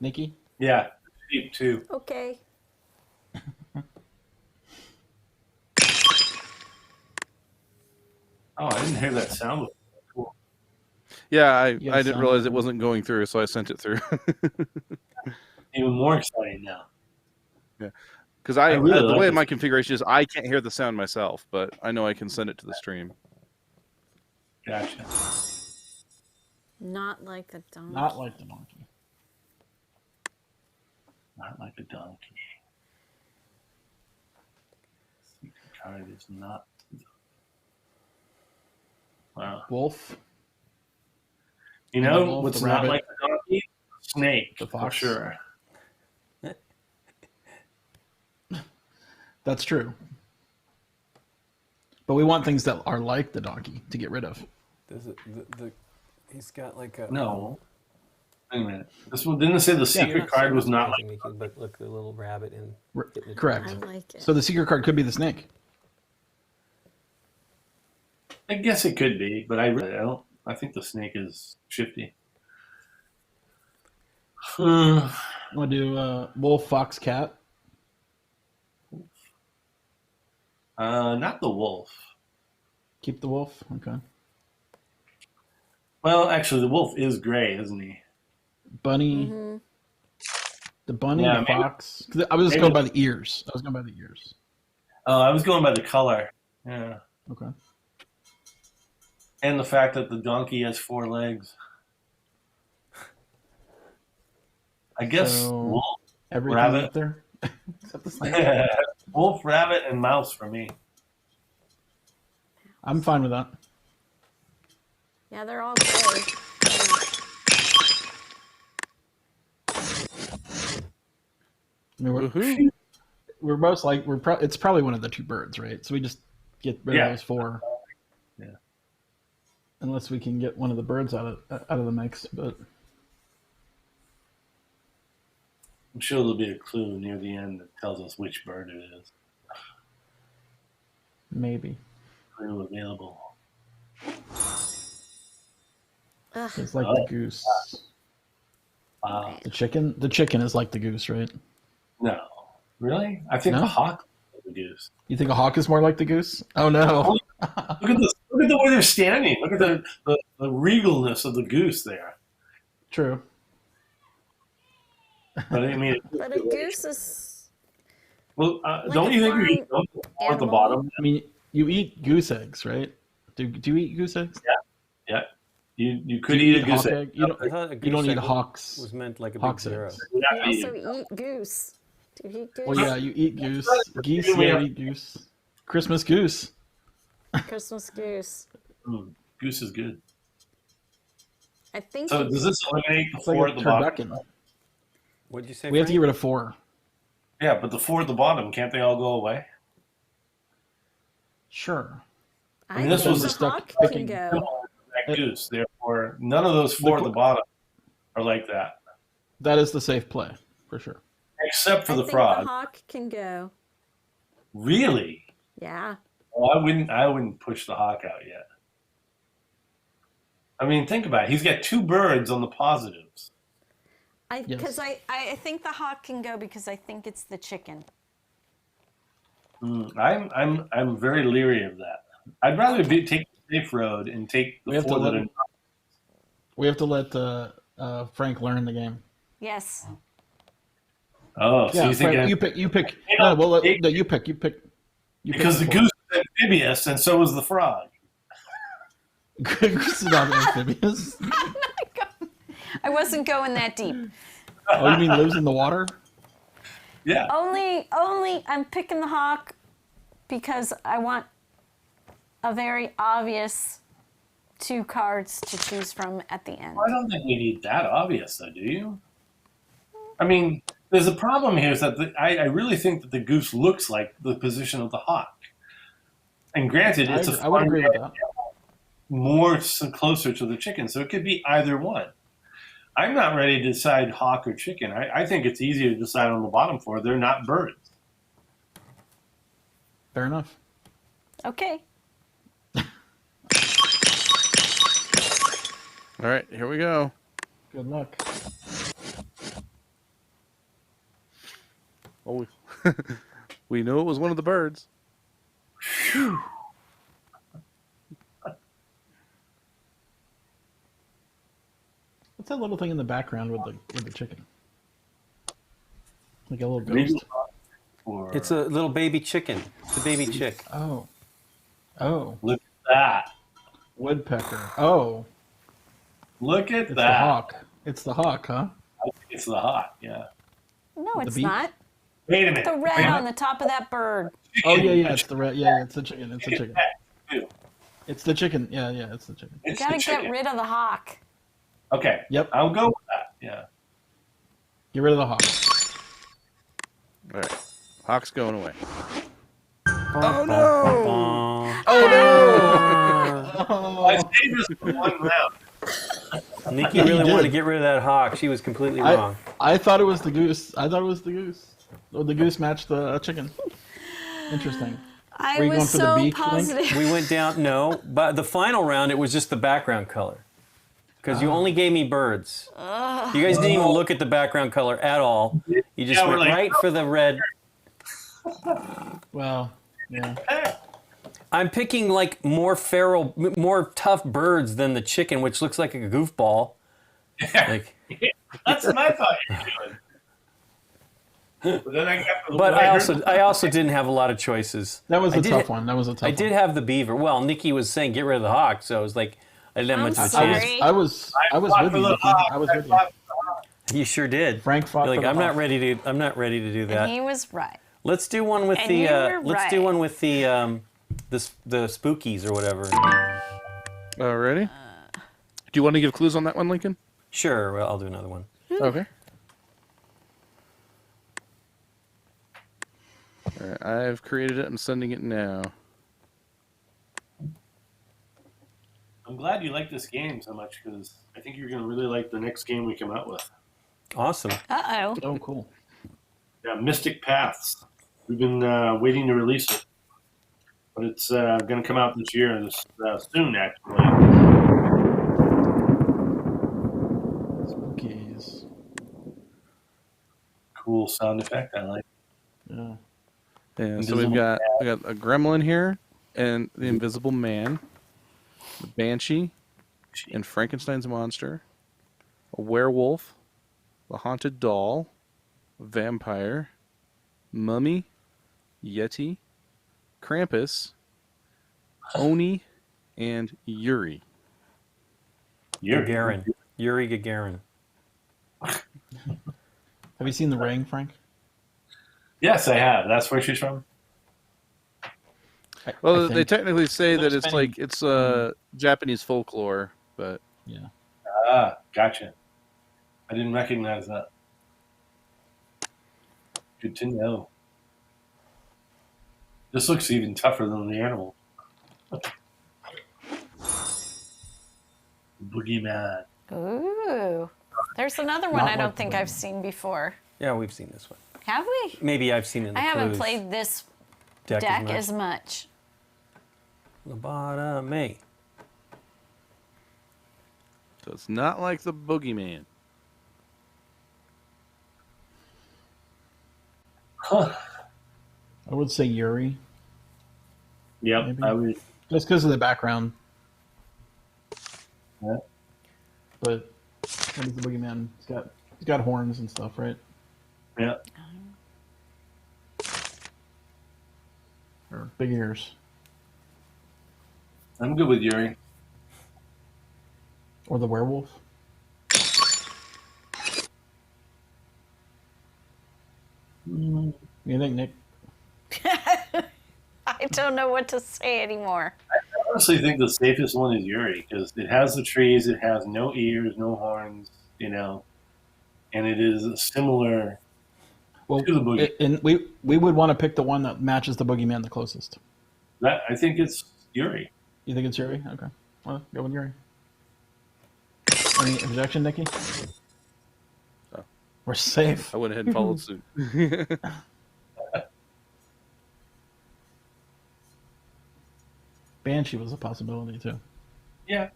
Nikki? Yeah, sheep too. Okay. Oh, I didn't hear that sound before. Cool. Yeah, I You gotta didn't sound realize it. it wasn't going through, so I sent it through. Even more exciting now. Because I really the like way this. my configuration is, I can't hear the sound myself, but I know I can send it to the stream. Gotcha. Not like the donkey. Not like the donkey. Not like a donkey. Secret card is not. Wow. Wolf. You The know wolf, what's the not rabbit. like a donkey? Snake. The For fox. sure. That's true. But we want things that are like the donkey to get rid of. Does it, he's got like a... No. Wait a minute. This one didn't it say the You're secret not card saying was it's not like. anything, Mickey, but look, the little rabbit in... getting it Correct. I like it. So the secret card could be the snake. I guess it could be, but I really don't. I think the snake is shifty. You want to do wolf, fox, cat? Not the wolf. Keep the wolf. Okay. Well, actually, the wolf is gray, isn't he? Bunny. Mm-hmm. The bunny, Yeah, the maybe- fox. 'Cause I was just maybe- going by the ears. I was going by the ears. I was going by the color. Yeah. Okay. And the fact that the donkey has 4 legs. I guess So, wolf, Everything rabbit. up there. Except the snake. wolf, rabbit, and mouse for me. I'm fine with that. Yeah, they're all gray. I mean, Woohoo. we're most like it's probably one of the 2 birds, right? So we just get rid Yeah. of those 4. Yeah. Unless we can get one of the birds out of the mix, but I'm sure there'll be a clue near the end that tells us which bird it is. maybe Clue available. Ugh. it's like Oh. the goose. Wow. The chicken is like the goose, right? No. Really? I think No? the hawk is the goose. You think a hawk is more like the goose? Oh no. Look at this. Look at the way they're standing. Look at the regalness of the goose there. True. But I mean, But a goose is. well, Like don't a you think we farm should go for the animal. bottom? I mean, you eat goose eggs, right? Do you eat goose eggs? Yeah. You Do could you eat a goose hawk egg. You I don't. thought a You don't goose eat egg hawks. was meant like a big Hawk's zero. eggs. You have You to also eat. eat goose. Do you eat goose? Well, yeah, you eat goose. Geese, We yeah, have- you eat goose. Christmas goose. Christmas goose. Goose is good. I think. So does this eliminate the It's like 4 a at the bottom? turducken. What'd you say? We have to Frank? get rid of 4. Yeah, but the 4 at the bottom, can't they all go away? Sure. I mean, this think was the a stuck hawk picking. can go. That goose. Therefore, none of those 4 at the bottom are like that, That is the safe play, for sure. except for I the think frog. the hawk can go. Really? Yeah. Well, I wouldn't push the hawk out yet. I mean, think about it. He's got 2 birds on the positives. Because I think the hawk can go because I think it's the chicken. I'm very leery of that. I'd rather take the safe road and take We the have to 4 that let- are. We have to let Frank learn the game. Yes. Oh, so Yeah, you think Frank, you pick. No, well, no, you pick. You pick because the four. goose is amphibious and so is the frog. Goose is not amphibious. I wasn't going that deep. Oh, you mean lives in the water? Yeah. Only I'm picking the hawk because I want a very obvious 2 cards to choose from at the end. I don't think we need that obvious, though, do you? I mean, there's a problem here is that I really think that the goose looks like the position of the hawk. And granted, it's I would agree with that. more closer to the chicken, so it could be either one. I'm not ready to decide hawk or chicken. I think it's easier to decide on the bottom 4. They're not birds. Fair enough. Okay. All right, here we go. Good luck. Oh, we knew it was one of the birds. What's that little thing in the background with the chicken? Like a little ghost. Or It's a little baby chicken. It's a baby chick. Oh. look at that. Woodpecker. Oh. Look at It's the that. hawk. It's the hawk, huh? I think it's the hawk. Yeah. No, The it's beak? not. Wait a minute. The red on the top of that bird. Oh yeah, it's the red. Yeah, it's the chicken. It's the chicken. Too. It's the chicken. Yeah, it's the chicken. You It's gotta the get chicken. rid of the hawk. Okay. Yep. I'll go with that. Yeah. Get rid of the hawk. All right, hawk's going away. Oh no! Oh I saved us for one round. Nikki You really did. wanted to get rid of that hawk. She was completely wrong. I thought it was the goose. Oh, the goose matched the chicken. Interesting. I Were you was going for the so beak, Link? positive. We went down. No, but the final round it was just the background color. Because you only gave me birds. You guys didn't even look at the background color at all. You just Yeah, we're went like, right for the red. Well, Yeah. Hey, I'm picking like more feral, more tough birds than the chicken, which looks like a goofball. Like, that's what I thought you were doing. But then I got the but what I also didn't have a lot of choices. That was I a did tough ha- one. That was a tough I one. did have the beaver. Well, Nikki was saying get rid of the hawk, so I was like, I didn't have I'm much of a sorry. chance. I was fought with for you. the Nikki. hawk. I was I with you. fought- You sure did. Frank fought You're for like, the I'm not hawk. ready to. I'm not ready to do And that. he was right. Let's do one with And the. you were Let's do right. one with the spookies or whatever. Alrighty. Do you want to give clues on that one, Lincoln? Sure, well, I'll do another one. Okay. All right, I've created it. I'm sending it now. I'm glad you like this game so much because I think you're going to really like the next game we come out with. Awesome. Uh-oh. Oh, cool. Yeah, Mystic Paths. We've been waiting to release it, but it's going to come out this year, soon actually. Spookies. Cool sound effect. I like. Yeah. And so we got a gremlin here, and the Invisible Man, the Banshee, and Frankenstein's monster, a werewolf, the haunted doll, a vampire, mummy, yeti, Krampus, Oni, and Yuri. Gagarin. Yuri Gagarin. Have you seen The Ring, Frank? Yes, I have. That's where she's from. Well, I they think. technically say They're that it's spending- like it's Japanese folklore, but Yeah. Ah, gotcha. I didn't recognize that. Good to know. This looks even tougher than the animal. Boogeyman. Ooh. There's another one Not I don't like think the- I've seen before. Yeah, we've seen this one. Have we? Maybe I've seen it in the I haven't clues. played this deck deck as as much. Lobotomy. so it's not like the Boogeyman. Huh. I would say Yuri, Yep, Maybe. I would. just because of the background. Yeah. But what is the boogeyman? He's got horns and stuff, right? Yeah. Or big ears, I'm good with Yuri. or the werewolf. You think, Nick? I don't know what to say anymore. I honestly think the safest one is Yuri because it has the trees, it has no ears, no horns, and it is similar Well, to the boogie. and we would want to pick the one that matches the boogeyman the closest. That I think it's Yuri. You think it's Yuri? Okay. Well, go with Yuri. Any objection, Nikki? No. We're safe. I went ahead and followed suit. Banshee was a possibility too. Yeah.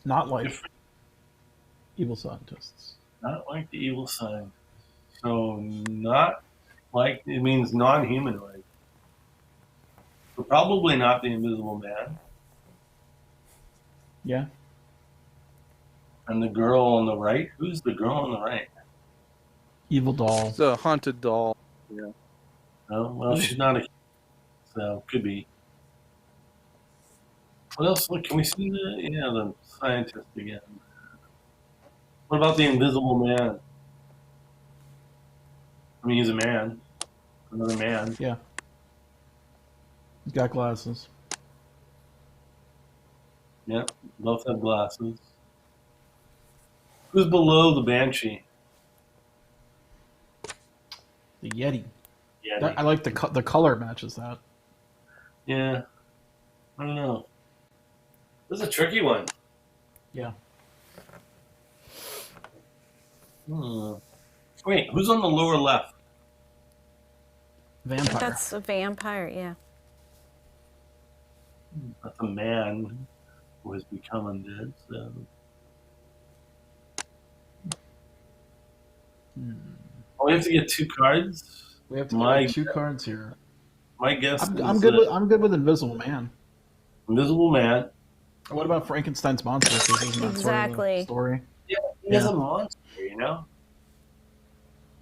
Not like Different. evil scientists. Not like the evil sign. So not like it means non-humanoid. So probably not the Invisible Man. Yeah. And the girl on the right. Who's the girl on the right? Evil doll. It's a haunted doll. Oh, well, she's not a. So could be. What else? Look, can we see the scientist again? What about the Invisible Man? I mean, he's a man. Another man. Yeah. He's got glasses. Yep, both have glasses. Who's below the Banshee? The Yeti. Yeah. I like the color matches that. Yeah. I don't know. This is a tricky one. Yeah. Wait, who's on the lower left? Vampire. That's a vampire, yeah. That's a man who has become undead. So. Oh, we have to get 2 cards. We have to My- get 2 cards here. My guess I'm is good. I'm good with Invisible Man. Invisible Man. What about Frankenstein's monster? 'Cause isn't that sort of the Exactly. story. Yeah, he's Yeah. a monster, you know?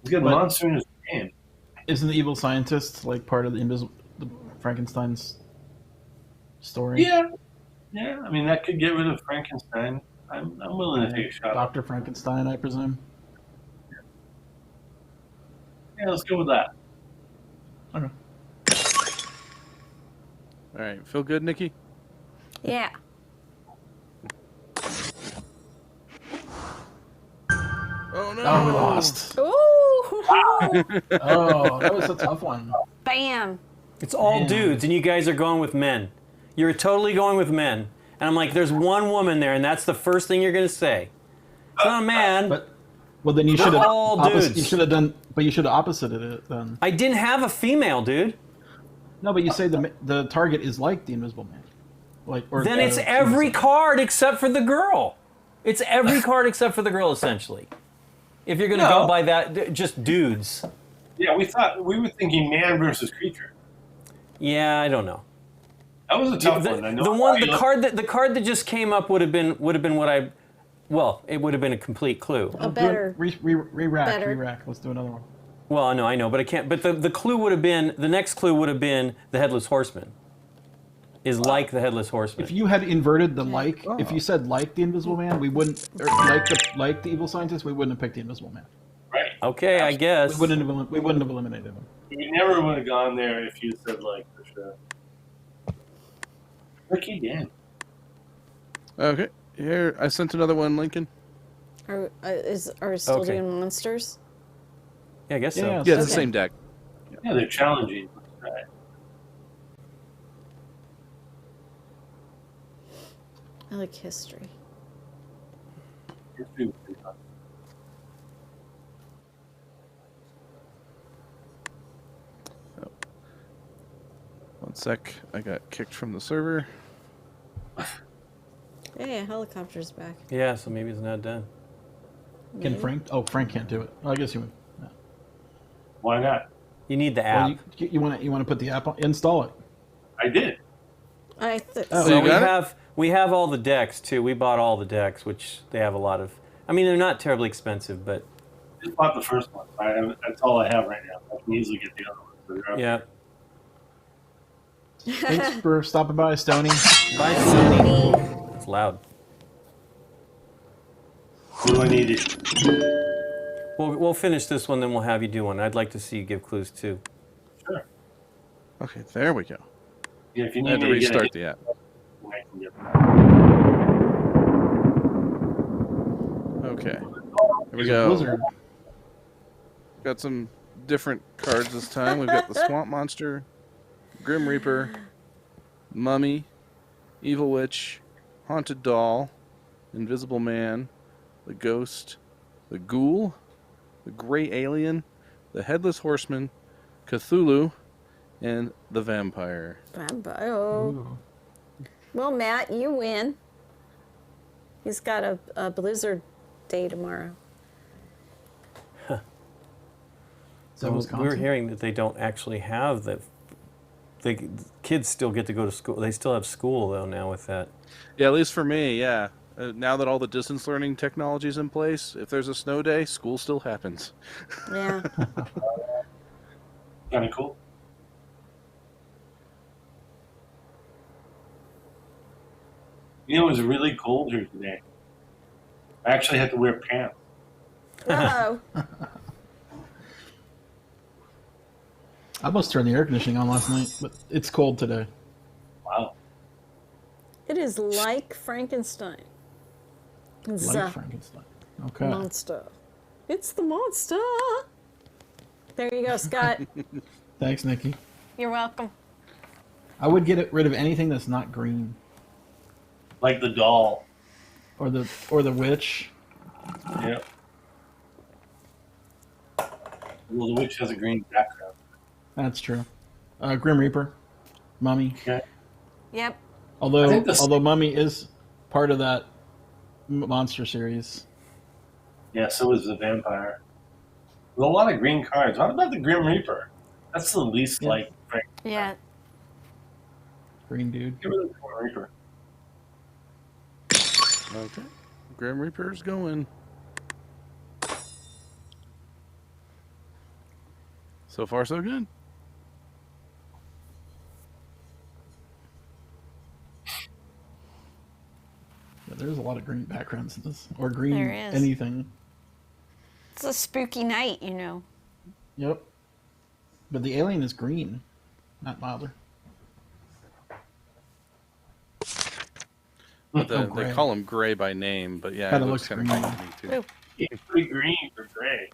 He's got a But- monster in his name. Isn't the evil scientist like part of the Frankenstein's story? Yeah. Yeah, I mean, that could get rid of Frankenstein. I'm willing to take a shot. Dr. Frankenstein, I presume. Yeah, let's go with that. Okay. All right, feel good, Nikki? Yeah. Oh no! Oh, we lost. Ooh! Oh, that was a tough one. Bam! It's all Man. dudes, and you guys are going with men. You're totally going with men. And I'm like, there's one woman there, and that's the first thing you're going to say. It's not a man. But well, then you should have all dudes. You should have done, but you should have opposited it then. I didn't have a female, dude. No, but you say the target is like the Invisible Man, like or Then it's every card except for the girl. It's every card except for the girl, essentially. If you're going to No. go by that, just dudes. Yeah, we were thinking man versus creature. Yeah, I don't know. That was a tough The, one. I know the one, how the you- card that just came up would have been what I, well, it would have been a complete clue. A better. re-rack. better. Let's do another one. Well, I know, but I can't. But the clue would have been, the next clue would have been the Headless Horseman. Is like the Headless Horseman. If you had inverted the like, if you said like the Invisible Man, we wouldn't, or like the evil scientist, we wouldn't have picked the Invisible Man. Right. Okay, I guess. We wouldn't have eliminated him. We never would have gone there if you said like for sure. Ricky Dan. Okay, here I sent another one, Lincoln. Are we still Okay. doing monsters? Yeah, I guess so. Yeah. Yeah, it's the Okay. same deck. Yeah, they're challenging. Right. I like history. It's pretty fun. One sec, I got kicked from the server. Hey, a helicopter's back. Yeah, so maybe it's not done. Can Maybe. Frank? Oh, Frank can't do it. Well, I guess you would. Yeah. Why not? You need the app. Well, you want to put the app on, install it. I did. I th- Oh, So you got it? we have all the decks too. We bought all the decks, which they have a lot of. I mean, they're not terribly expensive, but Just bought the first one. That's all I have right now. I can easily get the other one. So they're up. yeah. Thanks for stopping by, Stoney. Bye, Sony. It's loud. What do I need it? We'll finish this one, then we'll have you do one. I'd like to see you give clues too. Sure. Okay, there we go. Yeah, if you I need had to me to get restart it, the app. I can get that. Okay, here we There's a go. blizzard. Got some different cards this time. We've got the Swamp Monster, Grim Reaper, Mummy, Evil Witch, Haunted Doll, Invisible Man, the Ghost, the Ghoul, the Gray Alien, the Headless Horseman, Cthulhu, and the Vampire. Vampire. Oh. Well, Matt, you win. He's got a blizzard day tomorrow. So We're Wisconsin? hearing that they don't actually have the kids still get to go to school. They still have school though now with that. Yeah, at least for me, yeah. Now that all the distance learning technology is in place, if there's a snow day, school still happens. Yeah. Kind of cool. You know, it was really cold here today. I actually had to wear pants. Uh-oh. I must turn the air conditioning on last night, but it's cold today. Wow. It is like Frankenstein. It's Like a Frankenstein. Okay. monster. It's the monster. There you go, Scott. Thanks, Nikki. You're welcome. I would get rid of anything that's not green, Like the doll. or the witch. Yeah. Well, the witch has a green background. That's true. Grim Reaper, Mummy. Okay. Yep. Although Mummy is part of that monster series. Yeah, so is the vampire. There's a lot of green cards. What about the Grim Reaper? That's the least Yeah. like. Yeah. Green dude. Give it the Grim Reaper. Okay. Grim Reaper's going. So far, so good. Yeah, there's a lot of green backgrounds in this, or green There is. anything. It's a spooky night, you know. Yep. But the alien is green, not Milder. But Oh, they gray. call him Gray by name, but yeah, Kinda it looks looks kind of green. green to me too. Ooh. It's pretty green for gray.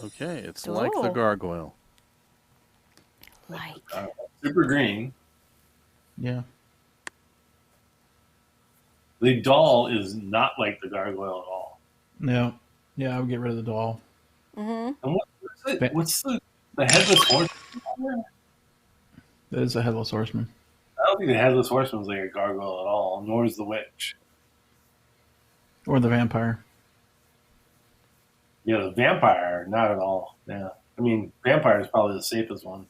Okay, it's like the Oh. gargoyle. Like. Super green. Yeah. The doll is not like the gargoyle at all. No. Yeah, I would get rid of the doll. Mm-hmm. And what's the headless horseman? That is a headless horseman. I don't think the headless horseman's like a gargoyle at all, nor is the witch. Or the vampire. Yeah, the vampire, not at all. Yeah. I mean, vampire is probably the safest one.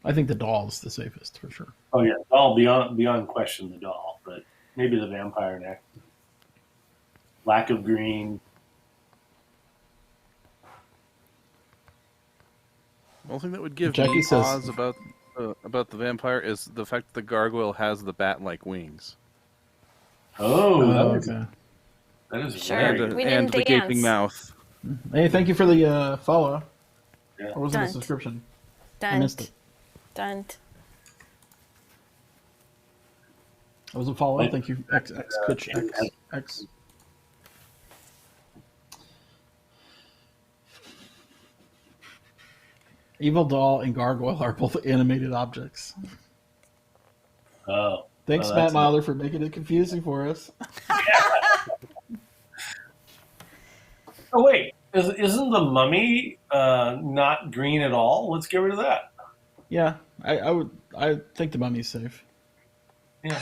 I think the doll is the safest for sure. Oh yeah, doll beyond question the doll, but maybe the vampire next. Lack of green. One thing that would give Jackie me says- pause about the vampire is the fact that the gargoyle has the bat-like wings Oh, okay. that is Sure. very and, good. We and the didn't gaping dance. mouth. Hey, thank you for the follow. Yeah. Or was it a Done. subscription? I Done. missed it. Done. It was a follow. Wait. Thank you, X Kutch X. Evil doll and gargoyle are both animated objects. Oh. Thanks, well, Matt that's Milder, for making it confusing for us. Oh wait, isn't the mummy not green at all? Let's get rid of that. Yeah, I think the mummy's safe. Yeah.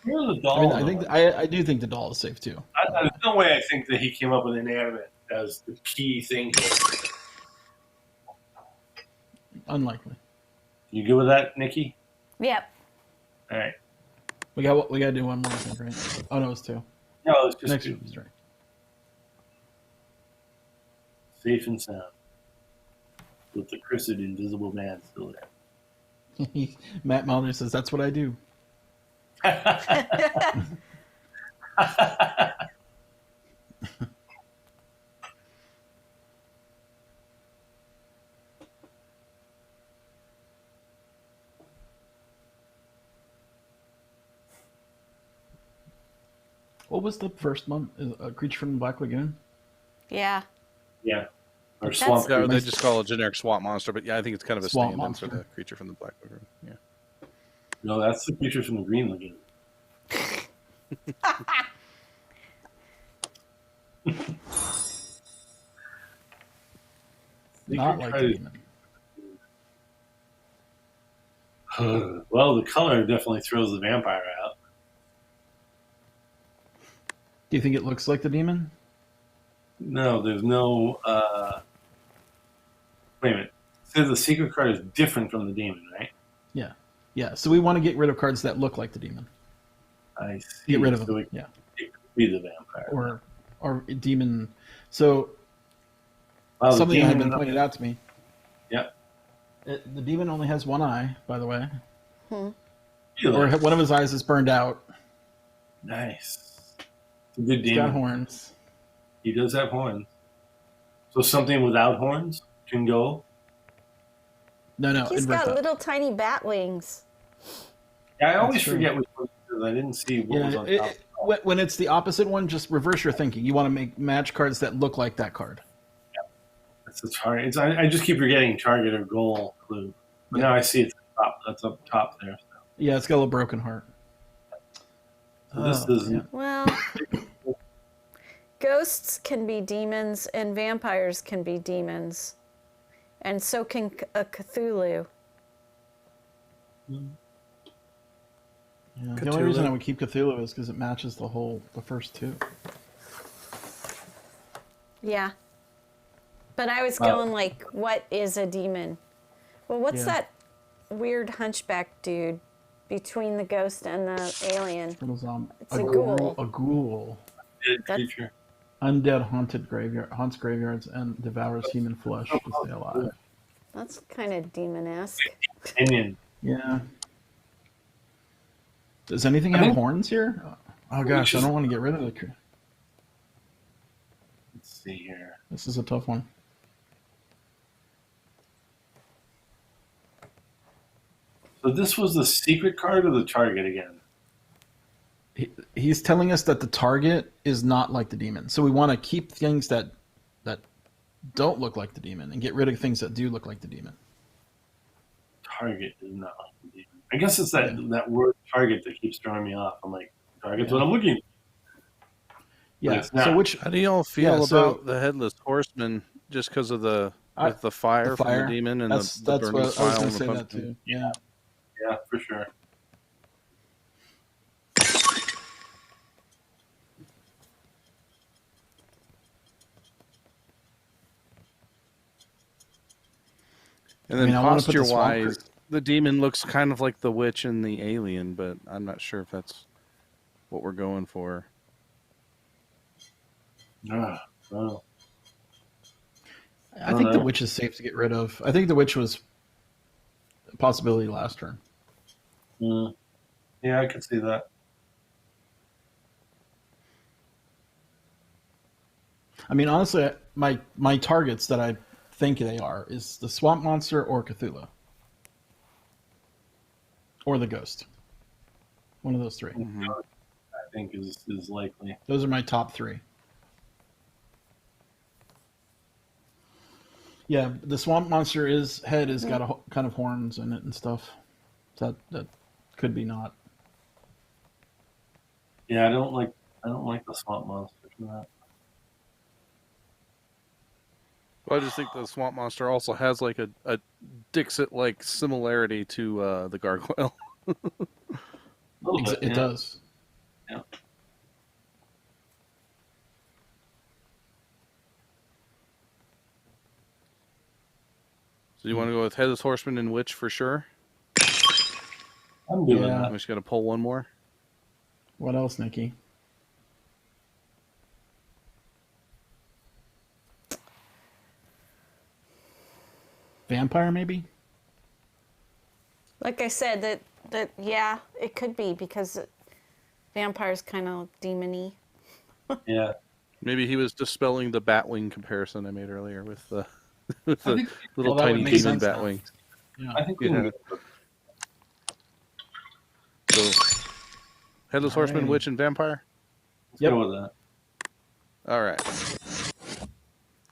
Here's the doll. I do think the doll is safe too. There's no way I think that he came up with inanimate as the key thing here. Unlikely. You good with that, Nikki? Yep. All right. We got to do one more, I think, right? Oh no, it's two. No, it's just Next two. one is right. Safe and sound. With the cursed invisible man still there. Matt Milder says that's what I do. What was the first one? A Creature from the Black Lagoon? Yeah. Yeah. Or That's- swamp. Yeah, they Nice. just call it a generic swamp monster, but yeah, I think it's kind of a Swamp stand-in for monster. the creature from the Black Lagoon. Yeah. No, that's the creature from the Green Lagoon. Not like the demon. Well, the color definitely throws the vampire out. Do you think it looks like the demon? No, there's no. Wait a minute. So the secret card is different from the demon, right? Yeah. Yeah. So we want to get rid of cards that look like the demon. I see. Get rid of So them. it Yeah. could be the vampire. Or demon. So Wow, the something that had demon- been pointed out to me. Yeah. The demon only has one eye, by the way. Or Really? one of his eyes is burned out. Nice. It's a good He's got demon. horns. He does have horns. So something without horns can go. No, He's invert got that. little tiny bat wings. Yeah, I always true. forget which one because I didn't see what was on Yeah, top. when it's the opposite one, just reverse your thinking. You want to match cards that look like that card. It's a target. I just keep forgetting target or goal clue. But now I see it's up top. That's up top there. Yeah, it's got a little broken heart. So this Oh, is man. Well, ghosts can be demons and vampires can be demons. And so can a Cthulhu. Yeah, the only reason Cthulhu. I would keep Cthulhu is because it matches the first two. Yeah. But I was going like, what is a demon? Well, what's Yeah. that weird hunchback dude between the ghost and the alien? It's a ghoul. A ghoul. creature. Undead haunts graveyards and devours human flesh to stay alive. That's kind of demon-esque. Onion. Yeah. Does anything have horns here? Oh gosh, I don't want to get rid of the. Let's see here. This is a tough one. So this was the secret card or the target again? He's telling us that the target is not like the demon. So we want to keep things that don't look like the demon and get rid of things that do look like the demon. Target is not like the demon. I guess it's that word target that keeps throwing me off. I'm like, target's what I'm looking for. Yeah. It's not. So which How do y'all feel so- about the headless horseman? Just because of the fire from the demon and that's the burning what I was smile going on to the say that pumpkin? too. Yeah. Yeah, for sure. And then I wanna put the posture swamp wise, the demon looks kind of like the witch and the alien, but I'm not sure if that's what we're going for. Oh. I think the witch is safe to get rid of. I think the witch was a possibility last turn. Yeah, I could see that. I mean, honestly, my targets that I think they are is the swamp monster or Cthulhu. Or the ghost. One of those three. Mm-hmm. I think is likely. Those are my top three. Yeah, the swamp monster head has got a kind of horns in it and stuff. So that could be not. Yeah, I don't like the swamp monster for that. Well, I just think the swamp monster also has like a Dixit-like similarity to the gargoyle. It does. Yeah. So you want to go with headless horseman and witch for sure? I'm doing Yeah. that. We just got to pull one more. What else, Nikki? Vampire, maybe? Like I said, that yeah, it could be because vampire's kind of demon-y. Yeah. Maybe he was dispelling the Batwing comparison I made earlier with the with I the think- little that would tiny make demon sense now. Batwing. Yeah. I think we Yeah. So, headless horseman, Alrighty. witch, and vampire. Let's Yep. go with that. All right.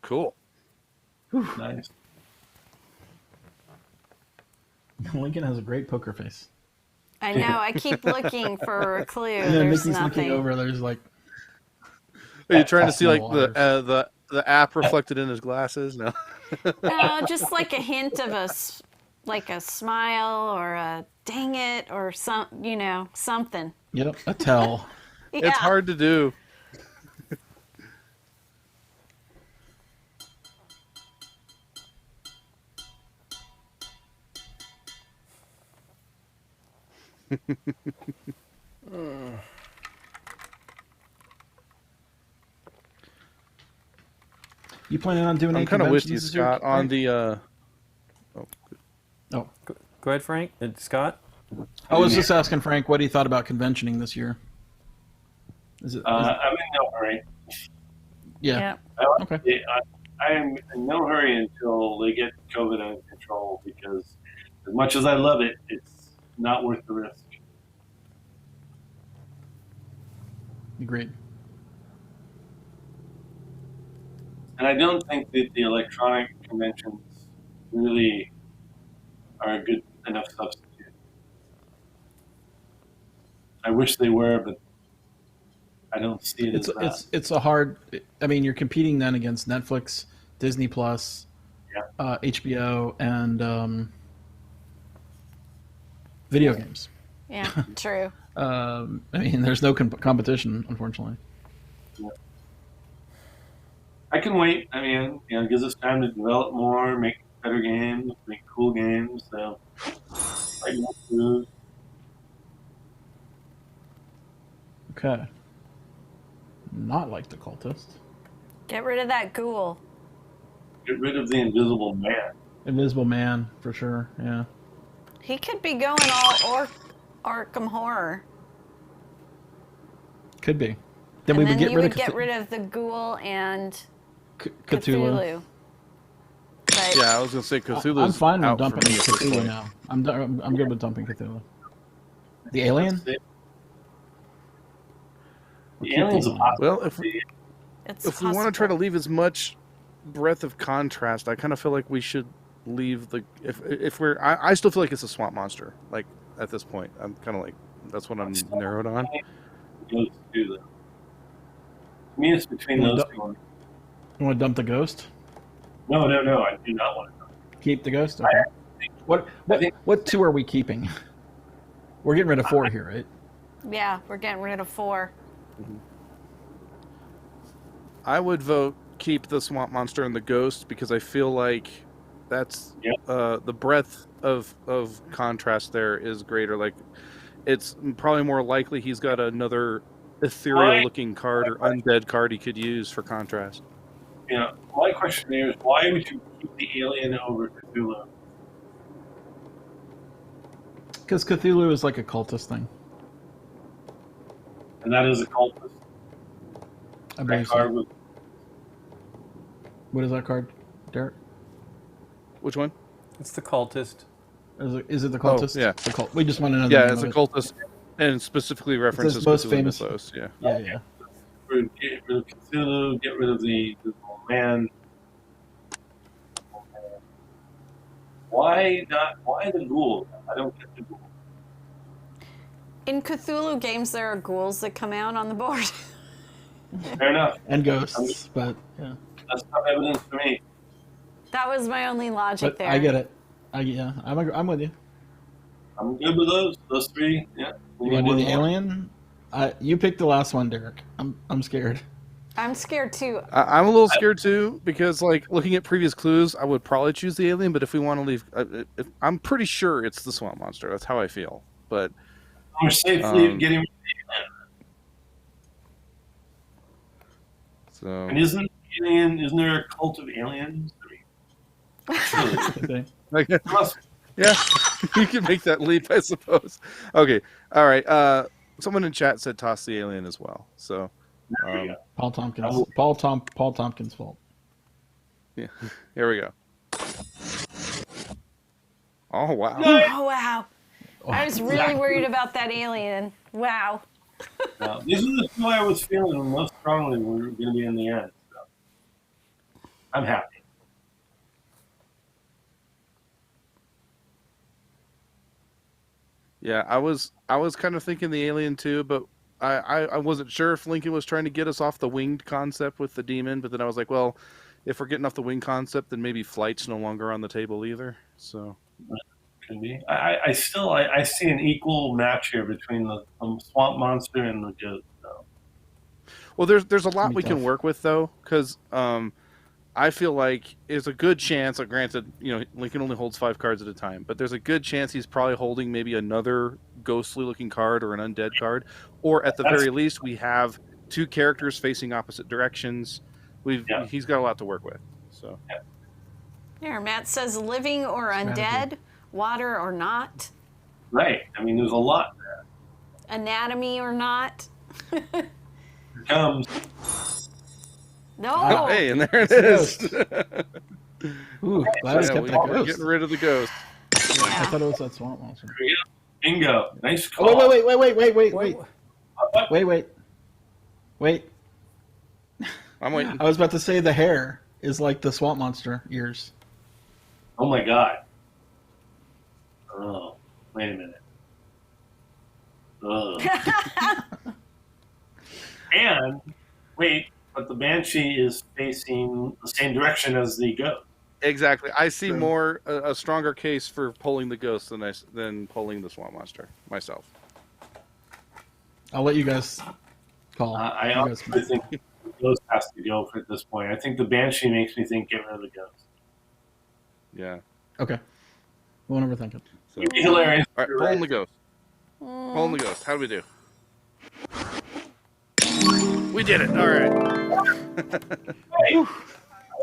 Cool. Nice. Lincoln has a great poker face. I know. I keep looking for a clue. Yeah, There's Nikki's nothing. looking over. There's like, Are you trying to see like Waters. the app reflected in his glasses? No. No, just like a hint of like a smile or a dang it or something. yep, a tell. Yeah. It's hard to do. You planning on doing I'm any kind of with you, conventions this year, Scott, on Frank? the. Oh, Go ahead, Frank. Scott? I was just asking Frank what he thought about conventioning this year. Is it? I'm in no hurry. yeah. Okay. I am in no hurry until they get COVID under control because as much as I love it, it's not worth the risk. Agreed. And I don't think that the electronic conventions really are a good enough substitute. I wish they were, but I don't see it as that. It's a hard. I mean, you're competing then against Netflix, Disney Plus, HBO, and video games. Yeah, true. I mean, there's no competition, unfortunately. Yeah. I can wait. I mean, it gives us time to develop more, make better games, make cool games. So, Okay. Not like the cultist. Get rid of that ghoul. get rid of the Invisible Man. Invisible Man, for sure. Yeah. He could be going all Arkham Horror. Could be. Then And we then would get you rid would of get rid of the ghoul and Cthulhu. But Yeah, I was gonna say Cthulhu. I'm fine with out dumping for me at this Cthulhu point. now. I'm good with dumping Cthulhu. The alien? The alien's a Well, possibility. it's if we want to try to leave as much breadth of contrast, I kind of feel like we should leave the if we're I still feel like it's a swamp monster. Like at this point, I'm kind of like that's what I'm narrowed on. Those two, though. To me, it's between those two. You want to dump the ghost? No, I do not want to. Keep the ghost? Okay. What two are we keeping? We're getting rid of 4 here, right? Yeah, we're getting rid of 4. I would vote keep the swamp monster and the ghost because I feel like that's the breadth of contrast there is greater. Like it's probably more likely he's got another ethereal looking card or undead card he could use for contrast. Yeah, my question here is why would you keep the alien over Cthulhu? Because Cthulhu is like a cultist thing. And that is a cultist. I That believe card so. was What is that card, Derek? Which one? It's the cultist. Is it the cultist? yeah. The cult. We just want to know. Yeah, the it's name a of it. cultist, and specifically references most Cthulhu famous- mythos. Yeah. Yeah. get rid of Cthulhu, get rid of the Invisible Man. Why not? Why the ghoul? I don't get the ghoul. In Cthulhu games, there are ghouls that come out on the board. Fair enough. And ghosts, but yeah. That's not evidence for me. That was my only logic But there. I get it. I'm with you. I'm good with those 3. Yeah. You want to do the alien? You picked the last one, Derek. I'm scared. I'm scared too. I'm a little scared too because, like, looking at previous clues, I would probably choose the alien. But if we want to leave, I'm pretty sure it's the swamp monster. That's how I feel. But We're safely getting rid of the alien. so And isn't there a cult of aliens? I mean, surely. Okay. There must be. yeah, you can make that leap, I suppose. Okay, all right. Someone in chat said toss the alien as well. So There we go. Paul Tompkins. Paul Tompkins' fault. yeah, here we go. Oh wow. Oh, wow. I was really worried about that alien. Wow. Now, these are the 2 I was feeling most strongly were going to be in the end. So. I'm happy. Yeah, I was kind of thinking the alien too, but I wasn't sure if Lincoln was trying to get us off the winged concept with the demon, but then I was like, well, if we're getting off the winged concept, then maybe flight's no longer on the table either. So Could be. I still see an equal match here between the swamp monster and the ghost. So. well, there's a lot be we can tough. work with though, because I feel like there's a good chance. Granted, Lincoln only holds 5 cards at a time, but there's a good chance he's probably holding maybe another ghostly-looking card or an undead card, or at the very least, we have 2 characters facing opposite directions. He's got a lot to work with. So Here, Matt says living or undead, water or not, Right. I mean, there's a lot there. anatomy or not. Here comes. No. oh, hey, and there it is. Ooh, glad we Yeah, kept that we're ghost. getting rid of the ghost. I thought it was that swamp monster. Here we go. Bingo. Nice call. Oh, wait. I'm waiting. I was about to say the hair. is like the swamp monster ears. Oh my god. Oh, wait a minute. And wait, but the banshee is facing the same direction as the goat. Exactly. I see True. more a stronger case for pulling the ghost than pulling the swamp monster myself. I'll let you guys call. I You guys honestly think the ghost has to go for at this point. I think the banshee makes me think get rid of the ghost. Yeah. Okay. Won't overthink it. So, It'd be hilarious. all right, You're pulling right. the ghost. Pulling the ghost. How do we do? We did it. All right.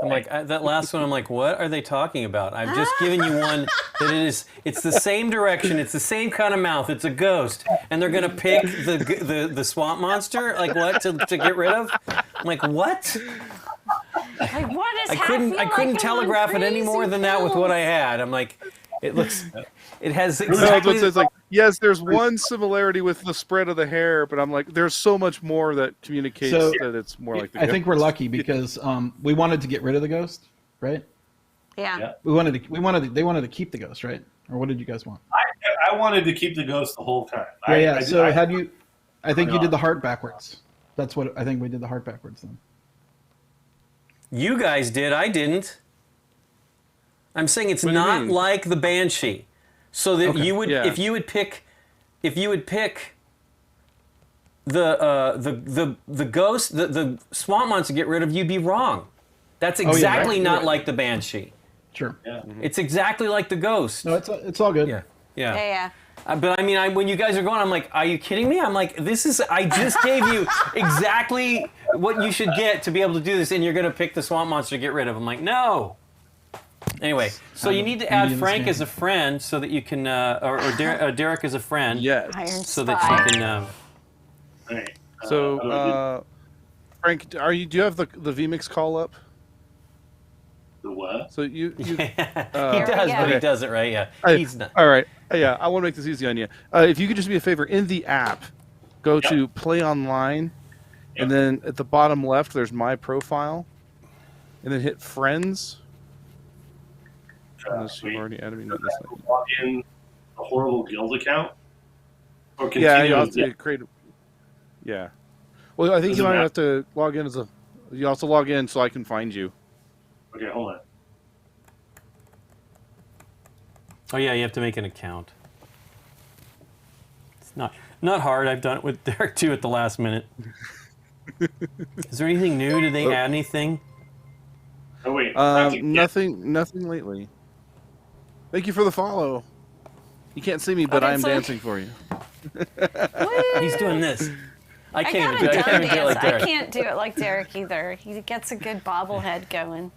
I'm like, that last one, I'm like, what are they talking about? I've just given you one that it's the same direction, it's the same kind of mouth, it's a ghost, and they're gonna pick the swamp monster? Like what, to get rid of? I'm like, what? Like, what is I happening? couldn't telegraph it any more than that with what I had. I'm like, it has No, exactly... it's like, yes, there's one similarity with the spread of the hair, but I'm like, there's so much more that communicates So, that it's more like the I think we're ghost. lucky because we wanted to get rid of the ghost, right? Yeah. Yeah. They wanted to keep the ghost, right? Or what did you guys want? I wanted to keep the ghost the whole time. I think you did the heart backwards. That's what I think we did the heart backwards then. You guys did, I didn't. I'm saying it's What do you not mean? like the banshee. So that Okay. you would, Yeah. if you would pick the ghost, the swamp monster to get rid of, you'd be wrong. That's yeah, exactly right. not like the banshee. Sure. Yeah. It's exactly like the ghost. No, it's all good. Yeah. Yeah. But I mean, when you guys are going, I'm like, are you kidding me? I'm like, I just gave you exactly what you should get to be able to do this, and you're going to pick the swamp monster to get rid of. I'm like, no. Anyway, so you need to add Frank as a friend so that you can, or Derek as a friend. Yes. Iron So Spy. that you can. All right. So, Frank, do you have the vMix call up? the what? So you he There we does, but he go. doesn't, right? Yeah. He's not. All right. Yeah, I want to make this easy on you. If you could just do me a favor, in the app, go to Play Online, and then at the bottom left, there's My Profile, and then hit Friends. Unless you've Wait, already added me. does No, that that's not- log in a horrible guild account? Or Yeah, continue you have as to create. Yeah. Well, I think Does you it might matter? have to log in as a. You also log in so I can find you. Okay, hold on. Oh yeah, you have to make an account. It's not hard. I've done it with Derek too at the last minute. Is there anything new? Did they add anything? Oh wait. not to get- Nothing lately. Thank you for the follow. You can't see me, but I am that's okay. dancing for you. He's doing this. I I can't got even do a it. I dumb can't even do it dance. like I Derek. can't do it like Derek either. He gets a good bobblehead going.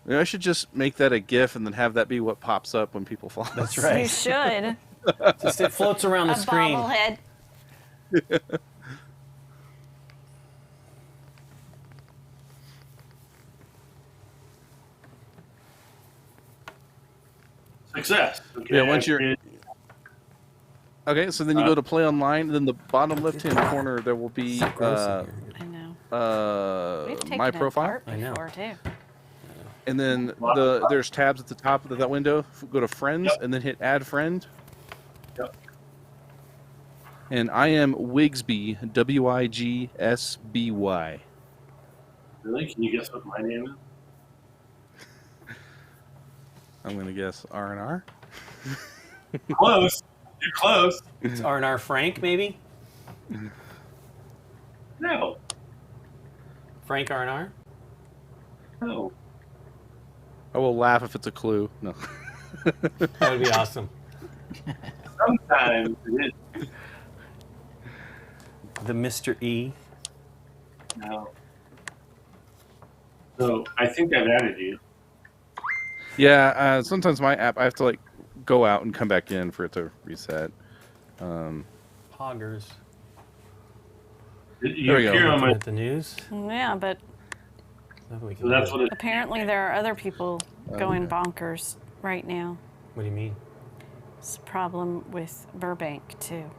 I should just make that a GIF and then have that be what pops up when people fall. That's You right. should. Just it floats around the A screen. bobblehead. Success. Okay, Yeah, once you're- I- Yeah, once you're- Okay, so then you go to Play Online, then the bottom left-hand corner there will be It's gross in here. I know. We've taken My it Profile, apart I know. before too. and then there's tabs at the top of that window. Go to Friends, Yep. and then hit Add Friend. Yep. And I am Wigsby, WIGSBY. Really? Can you guess what my name is? I'm gonna guess R&R. Close. You're close. It's R&R Frank, maybe? No. Frank R&R? No. I will laugh if it's a clue. No. That would be awesome. Sometimes it is. The Mr. E. No. So I think I've added you. Yeah, sometimes my app, I have to like go out and come back in for it to reset. Poggers. You There we go. appear on my. At the news. Yeah, but Nothing we can So that's do. what it. apparently there are other people going bonkers right now. What do you mean? It's a problem with Burbank too.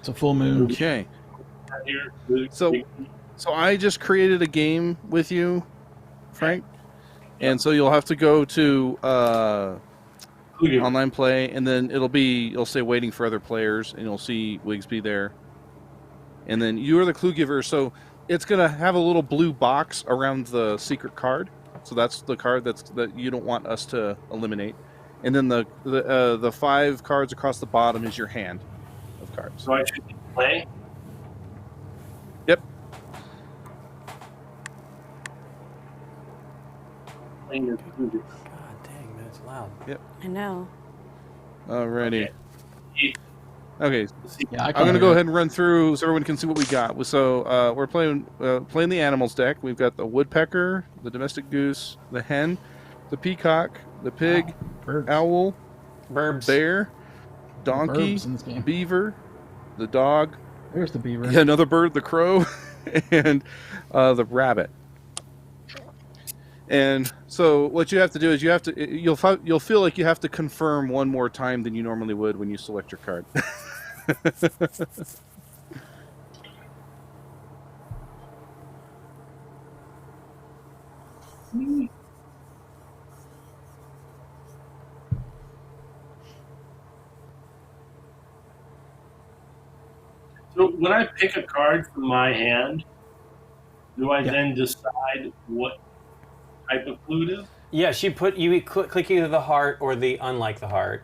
a full moon. Okay. Here, So I just created a game with you, Frank, and so you'll have to go to online play, and then you'll say waiting for other players, and you'll see Wigsby there, and then you are the clue giver. So it's gonna have a little blue box around the secret card. So that's the card that you don't want us to eliminate, and then the 5 cards across the bottom is your hand of cards. So I should play. Yep. Playing your clue giver. God dang, man, it's loud. Yep. I know. Alrighty. Okay. Okay. Yeah, I I'm going to hear go it. ahead and run through so everyone can see what we got. So we're playing the animals deck. We've got the woodpecker, the domestic goose, the hen, the peacock, the pig, Birds. owl, Burbs. bear, donkey, Burbs in this game. beaver, the dog, There's the beaver. another bird, the crow, and the rabbit. And so what you have to do is you'll feel like you have to confirm one more time than you normally would when you select your card. So when I pick a card from my hand, do I Yeah. then decide what type of clue it is? Yeah, you click either the heart or the unlike the heart,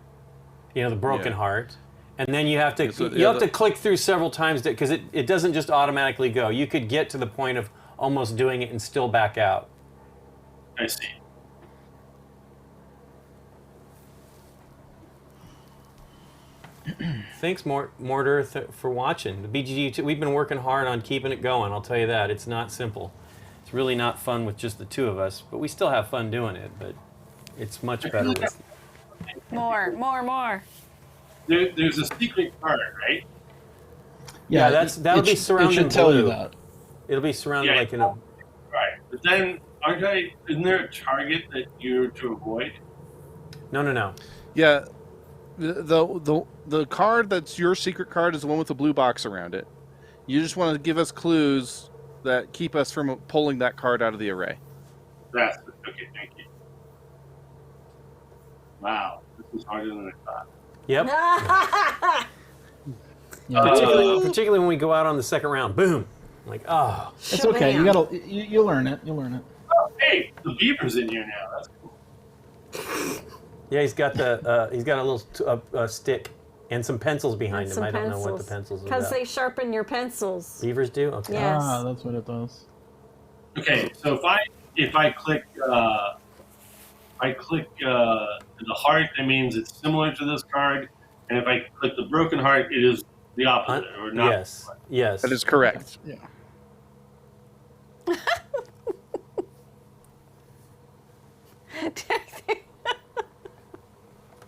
the broken Yeah. heart, and then you have to So, you have to click through several times because it doesn't just automatically go. You could get to the point of almost doing it and still back out. I see. Thanks, Mortar, for watching. The BGG, we've been working hard on keeping it going, I'll tell you that. It's not simple. It's really not fun with just the 2 of us, but we still have fun doing it, but it's much better with... More. There's a secret card, right? Yeah, that'll be surrounded It should in tell you blue. that. It'll be surrounded Yeah. like in a... Right. But then, isn't there a target that you're to avoid? No. Yeah, the card that's your secret card is the one with the blue box around it. You just want to give us clues that keep us from pulling that card out of the array. That's okay. Thank you. Wow, this is harder than I thought. Yep. Yeah, Particularly when we go out on the second round. Boom. Like, oh. it's okay. You learn it. You'll learn it. Oh, hey, the beaver's in here now. That's cool. Yeah, he's got a little stick and some pencils behind him. I don't know what the pencils are Because about. they sharpen your pencils. Beavers do? Okay. Yeah. Yes. Ah, that's what it does. Okay, so if I click the heart, that means it's similar to this card, and if I click the broken heart, it is the opposite or not. Yes. That is correct. Yeah.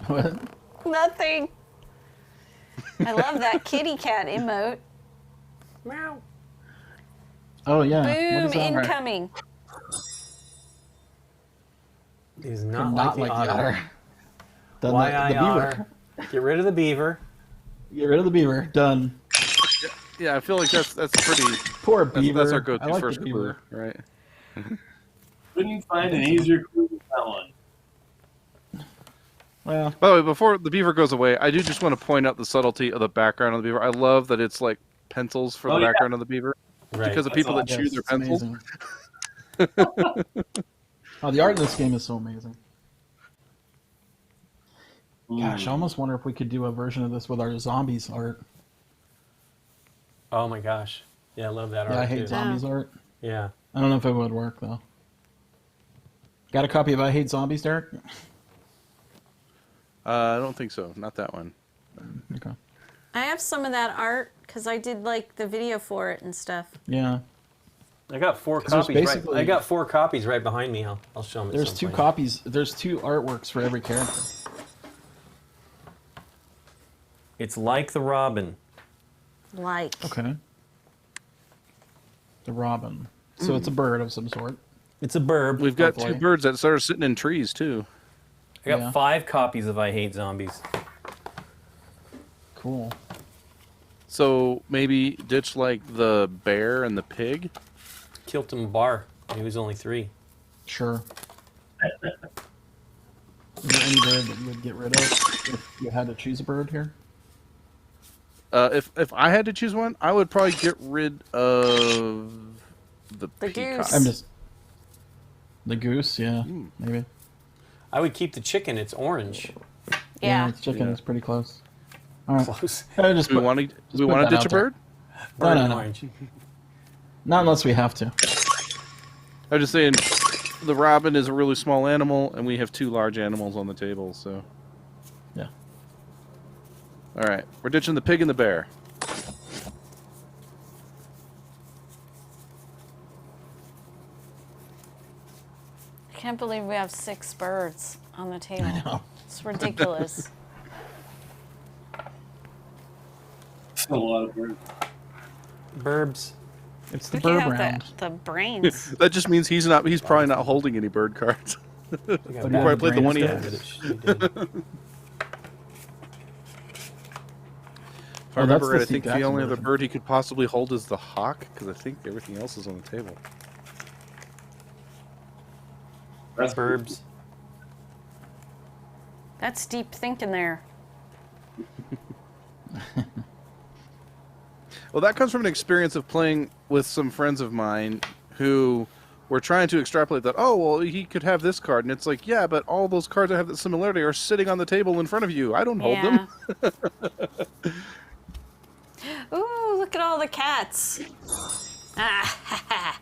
What? Nothing. I love that kitty cat emote. Meow. Oh yeah. What Boom, is that? incoming. He's not, Not like like the the otter. otter. The Y-I-R. beaver. Get rid of the beaver. Get rid of the beaver. Done. Yeah, I feel like that's pretty. Poor That's, beaver. that's our I go-to like first the clue, beaver. right? Couldn't find an easier clue than that one. Well, By the way, before the beaver goes away, I do just want to point out the subtlety of the background of the beaver. I love that it's like pencils for the Oh, yeah. background of the beaver Right. because of people that yes, chew their it's pencils. amazing. Oh, the art in this game is so amazing. Gosh, I almost wonder if we could do a version of this with our zombies art. Oh my gosh. Yeah, I love that Yeah, art I hate too. zombies art. Yeah. I don't know if it would work though. Got a copy of I Hate Zombies, Derek? I don't think so. Not that one. Okay. I have some of that art because I did like the video for it and stuff. Yeah. I got 4 'Cause there's copies. Right, basically- I got 4 copies right behind me. I'll show them. There's 2 copies. There's 2 artworks for every character. It's like the robin. Like. Okay. The robin. So it's a bird of some sort. It's a burb. We've got Hopefully. 2 birds that started sitting in trees too. I got Yeah. 5 copies of I Hate Zombies. Cool. So maybe ditch like the bear and the pig. Kilton Bar. He was only 3. Sure. Is there any bird that you would get rid of if you had to choose a bird here? If I had to choose one, I would probably get rid of the peacock. goose. I'm just the goose. Yeah, maybe. I would keep the chicken. It's orange. Yeah. It's chicken Yeah. is pretty close. All right. Close. Just Do we put- want to put ditch that a out there. bird? Bird No, and no. orange. Not unless we have to. I'm just saying, the robin is a really small animal, and we have 2 large animals on the table. So, Yeah. all right, we're ditching the pig and the bear. I can't believe we have 6 birds on the table. I know. It's ridiculous. It's a lot of birds. Burbs. It's the Look at bird how round. the brains. That just means he's probably not holding any bird cards. We got But Before yeah, I played the one he brain had. is If She did. I Well, remember that's right, the I Steve think the Jackson only other version. bird he could possibly hold is the hawk, because I think everything else is on the table. That's Burbs. That's deep thinking there. Well, that comes from an experience of playing with some friends of mine who were trying to extrapolate that, oh, well, he could have this card. And it's like, yeah, but all those cards that have that similarity are sitting on the table in front of you. I don't hold them. Ooh, look at all the cats. Ah, ha, ha.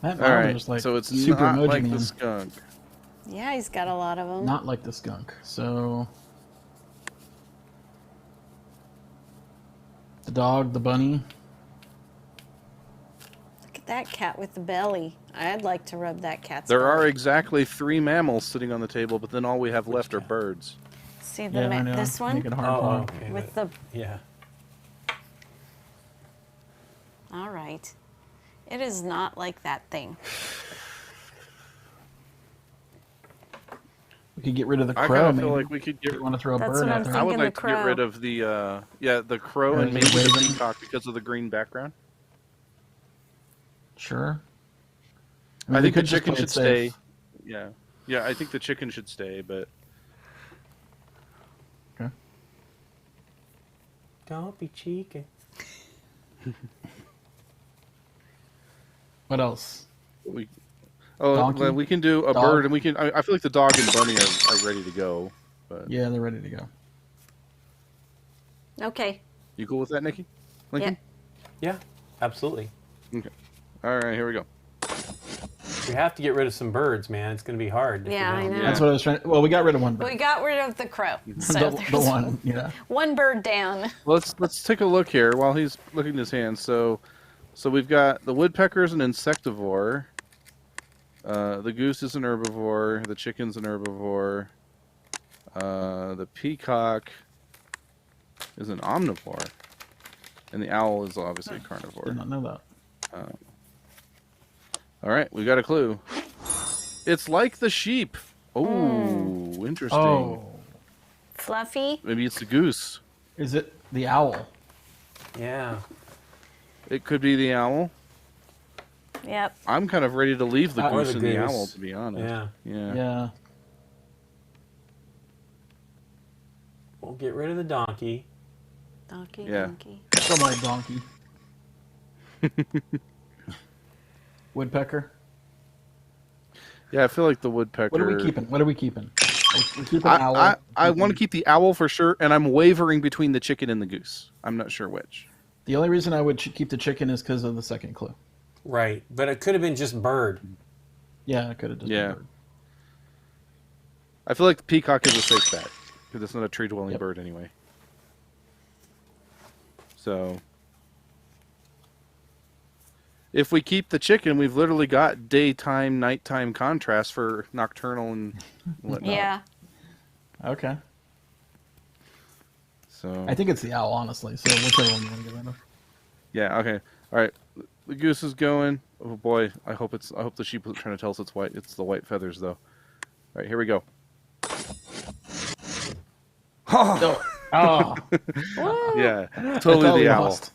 That All Marvin right, was like so it's super not emoji like man. the skunk. Yeah, he's got a lot of them. Not like the skunk. So the dog, the bunny. Look at that cat with the belly. I'd like to rub that cat's There are belly. exactly 3 mammals sitting on the table, but then all we have left are birds. See the Yeah, I know. this one Make it hard Oh, for him. okay. with the. Yeah. All right. It is not like that thing. We could get rid of the I crow. kind of maybe. feel like we could get. You want to throw a That's bird what out I'm there? I would thinking, like the to get rid crow. of the crow Or and the maybe the raven. peacock because of the green background. Sure. I we think the could just chicken play it should stay. safe. Yeah, I think the chicken should stay, but Okay. Don't be cheeky. What else? we Donkey? well, we can do a Dog? bird, and we can. I feel like the dog and bunny are ready to go. But Yeah, they're ready to go. Okay. you cool with that, Nikki? Lincoln? Yeah, absolutely. Okay. All right, here we go. We have to get rid of some birds, man. It's going to be hard. if we Yeah, I don't. know. That's what I was trying. Well, we got rid of one bird. We got rid of the crow. So the there's one. Yeah. one bird down. Let's take a look here while he's looking at his hands. So we've got the woodpecker is an insectivore. The goose is an herbivore. The chicken's an herbivore. The peacock is an omnivore, and the owl is obviously a carnivore. Did not know that. All right, we got a clue. It's like the sheep. Oh, interesting. Oh, Fluffy. Maybe it's the goose. is it the owl? Yeah. It could be the owl. Yep. I'm kind of ready to leave the Or goose the and the goose. owl, to be honest. Yeah. Yeah. Yeah. We'll get rid of the donkey. Donkey, Yeah. donkey. Some old donkey. Woodpecker. Yeah, I feel like the woodpecker. What are we keeping? What are we keeping? We're keeping owl. I want to keep the owl for sure, and I'm wavering between the chicken and the goose. I'm not sure which. The only reason I would keep the chicken is because of the second clue. Right. But it could have been just bird. Yeah, I could have just. Yeah. been bird. I feel like the peacock is a safe bet because it's not a tree-dwelling Yep. bird anyway. So, if we keep the chicken, we've literally got daytime, nighttime contrast for nocturnal and whatnot. Yeah. Okay. So I think it's the owl, honestly. So whichever one you want to get rid of. yeah. Okay. All right. The goose is going. Oh boy. I hope the sheep is trying to tell us it's white. It's the white feathers though. All right. Here we go. No. Oh, Yeah, I totally thought we the owl. lost.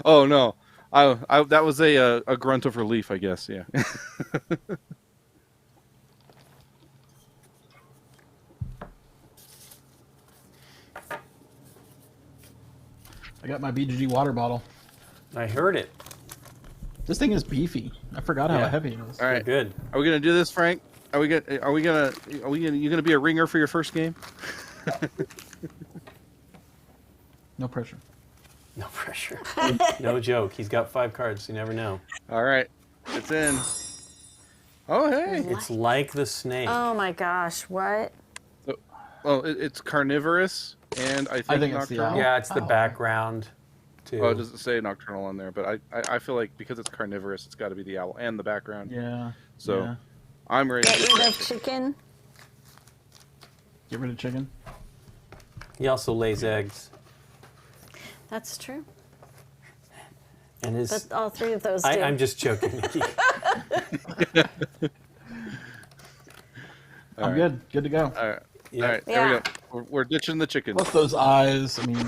Oh no, I that was a grunt of relief, I guess. Yeah. I got my BGG water bottle. I heard it. This thing is beefy. I forgot how Yeah. heavy it is. All right, Good. are we gonna do this, Frank? You gonna be a ringer for your first game? No pressure. No pressure. No joke. He's got 5 cards. You never know. All right, it's in. Oh hey. It's like the snake. Oh my gosh, what? Well, it's carnivorous, and I think it's the nocturnal. owl. Yeah, it's the Oh. background too. Oh, it doesn't say nocturnal on there, but I feel like because it's carnivorous, it's got to be the owl and the background. Yeah. So yeah. I'm ready. Get rid of chicken. Get rid of chicken. He also lays eggs, That's true. and his. But all 3 of those do. I'm just joking, Nikki. I'm good. Good to go. All right. Yeah. All right, there we Yeah. go. We're ditching the chicken. Plus those eyes. I mean,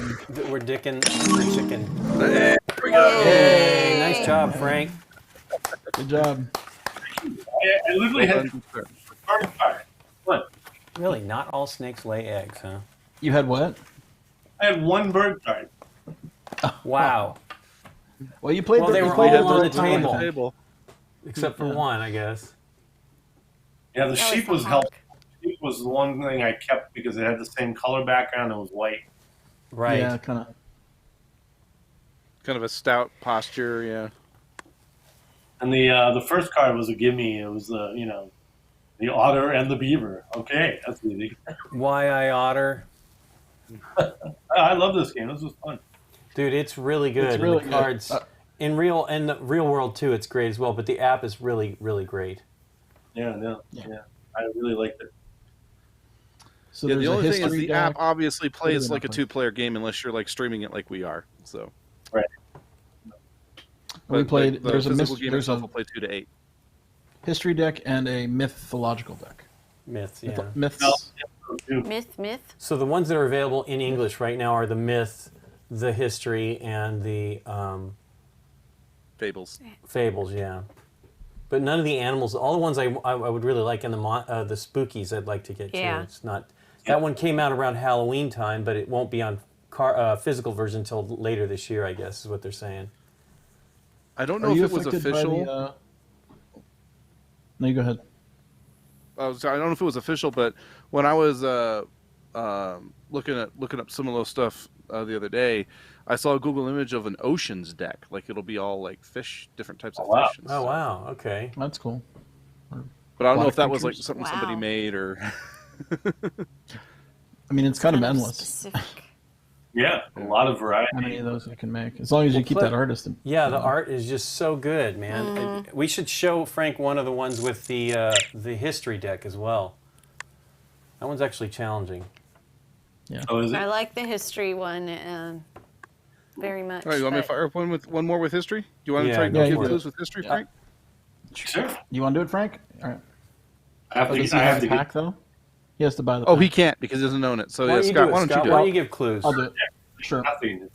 We're dicking for chicken. There we go. Hey, nice job, Frank. good job. I literally had card. What? Really, not all snakes lay eggs, huh? You had what? I had 1 bird card. Wow. Well, you played. Well, they you were played all it on the time. table. Table. Except for Yeah. one, I guess. Yeah, the That sheep the was hawk. helpful. The sheep was the one thing I kept because it had the same color background. It was white. Right. Yeah, kind of. Kind of a stout posture, yeah. And the first card was a gimme. It was the otter and the beaver. Okay, that's easy. Why I otter. I love this game. This was fun. Dude, it's really good. It's really and the good. cards in the real world too, it's great as well, but the app is really, really great. Yeah. I really liked it. So Yeah, there's the a only thing is history the deck. app obviously plays than like a that play? 2-player game unless you're like streaming it like we are. So Right. We played. the There's a physical game there's itself a will play 2 to 8. history deck and a mythological deck. Myths, yeah. Myths. No, Myth. So the ones that are available in English right now are the myth, the history, and the Fables. fables. Yeah, but none of the animals. All the ones I would really like, and the spookies I'd like to get Yeah. too. It's not that one came out around Halloween time, but it won't be on physical version until later this year. I guess is what they're saying. I don't Are know if you it was affected by official. the, No, you go ahead. I don't know if it was official, but when I was looking up Similo stuff the other day, I saw a Google image of an oceans deck. Like it'll be all like fish, different types of Oh, wow. fish. and Oh stuff. wow, okay. That's cool. But I don't know Aquatic if that was like creatures. something Wow. somebody made or. I mean, it's kind of endless. Specific. yeah, a lot of variety. How many of those you can make, as long as you keep play- that artist. In, Yeah, the art is just so good, man. We should show Frank one of the ones with the history deck as well. That one's actually challenging. Oh, is I it? like the history one very much. All right, you want me to but- fire up one more with history? Do you want to Yeah, try go to give for it. clues with history, Yeah. Frank? Sure. You want to do it, Frank? All right. I have Oh, to. does he I have have the to pack though? He has to buy the. Oh, pack. he can't because he doesn't own it. So Why yeah, don't you Scott, do it, why don't Scott? you do Why it? don't you give clues? I'll do it. Sure. Nothing.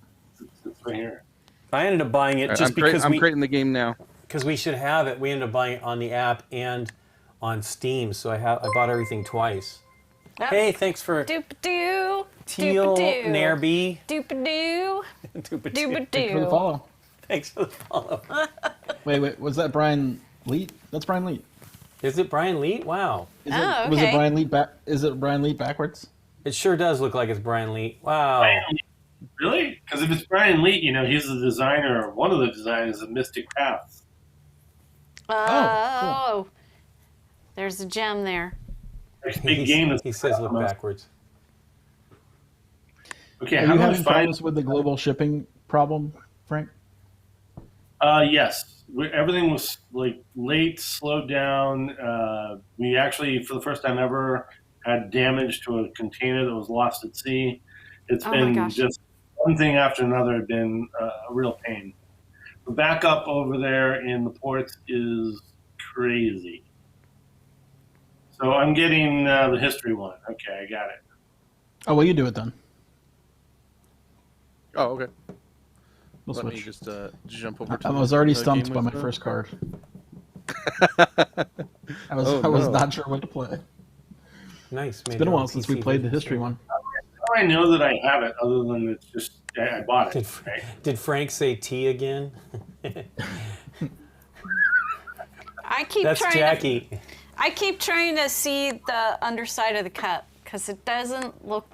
It's right here. I ended up buying it All right, just because I'm creating the game now. we should have it. We ended up buying it on the app and on Steam, so I bought everything twice. Oh, Hey, thanks for Doop-a-doo. Teal Doop-a-doo. Nairby. Doop-a-doo. Thanks for the Doop-a-doo. follow. Thanks for the follow. Wait. Was that Brian Leet? That's Brian Leet. Is it Brian Leet? Wow. Is Oh, it, Was it okay. Brian Leet back? Is it Brian Leet backwards? It sure does look like it's Brian Leet. Wow. Brian Lee. Really? Because if it's Brian Lee, he's the designer, one of the designers of Mystic Paths. Oh, there's a gem there. There's a big game. That's He says look backwards. Okay, Are how you do I having find? problems with the global shipping problem, Frank? Yes. Everything was like late, slowed down. We actually, for the first time ever, had damage to a container that was lost at sea. It's Oh my been gosh. just one thing after another. Had been a real pain. The backup over there in the ports is crazy. So I'm getting the history one. Okay, I got it. Oh, well, you do it then. Oh, okay. We'll Let me switch. just jump over to I was already the stumped game by my with first card. I Oh, was no. not sure what to play. Nice. It's been a while since we played the history one. How do I know that I have it other than it's just I bought it? Right? Did Frank say T again? I keep That's trying Jackie. I keep trying to see the underside of the cup because it doesn't look.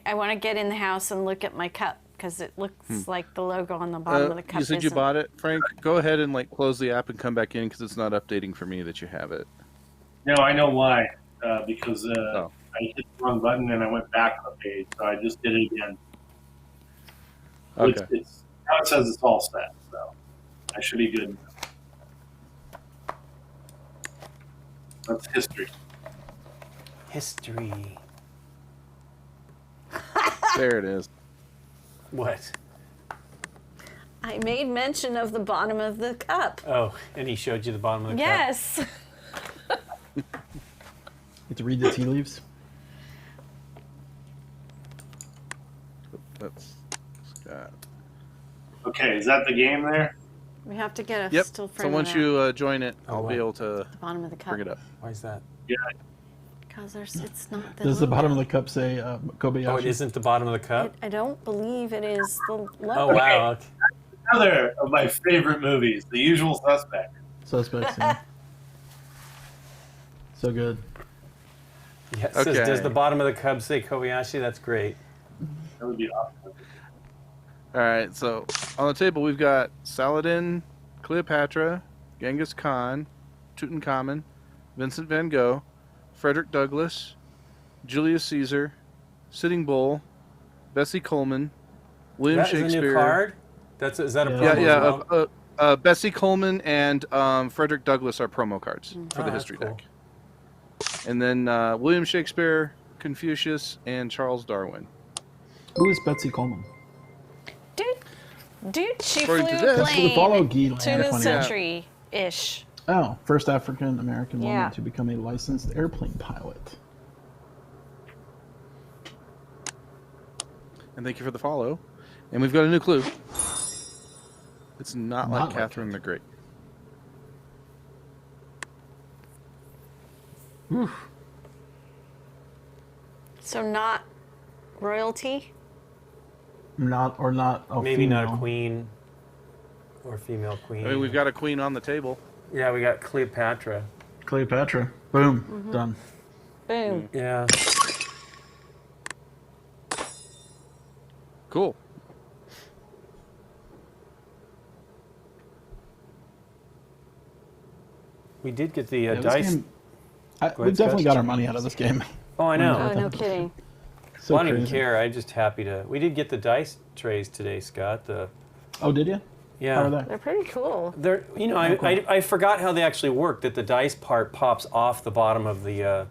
I want to get in the house and look at my cup because it looks like the logo on the bottom of the cup. You said you isn't. bought it, Frank. Go ahead and close the app and come back in because it's not updating for me that you have it. No, I know why. Because Oh. I hit the wrong button and I went back on the page, so I just did it again. Okay. Now it says it's all set, so I should be good. That's history. History. There it is. What? I made mention of the bottom of the cup. Oh, and he showed you the bottom of the cup. Yes. Get to read the tea leaves. That's Scott. Okay, is that the game there? We have to get a Yep. still frame So once of you join it, Oh, I'll wow. be able to the bottom of the cup. bring it up. Why is that? Yeah. Because it's not the Does the logo. bottom of the cup say Kobayashi? Oh, it isn't the bottom of the cup? I don't believe it is the logo. Oh, wow. Okay. Another of my favorite movies, The Usual Suspect. Suspects. Yeah. So good. Yeah, it says, Okay. does the bottom of the cup say Kobayashi? That's great. That would be awesome. All right. So on the table we've got Saladin, Cleopatra, Genghis Khan, Tutankhamun, Vincent van Gogh, Frederick Douglass, Julius Caesar, Sitting Bull, Bessie Coleman, William That is a Shakespeare. new card? Is that a Yeah. promo Yeah, as well? Bessie Coleman and Frederick Douglass are promo cards for the Oh, that's history cool. deck. And then William Shakespeare, Confucius, and Charles Darwin. Who is Betsy Coleman? Dude, she flew According to a this- That's for the plane follow Guy to the Land 20. century-ish. Oh, first African American woman Yeah. to become a licensed airplane pilot. And thank you for the follow. And we've got a new clue. It's not like Not like Catherine the Great. So not royalty. Not a Maybe not a female. queen or female queen. I mean, we've got a queen on the table. Yeah, we got Cleopatra. Cleopatra. Boom. Done. Boom. Yeah. Cool. We did get the Yeah, this dice. game- Go ahead, we definitely Scott. got our money out of this game. Oh, I know. Oh, no kidding. So Well, I don't even crazy. care. I'm just happy to. We did get the dice trays today, Scott. Oh, did you? Yeah. How are they? They're pretty cool. They're, you know, I forgot how they actually work. That the dice part pops off the bottom of the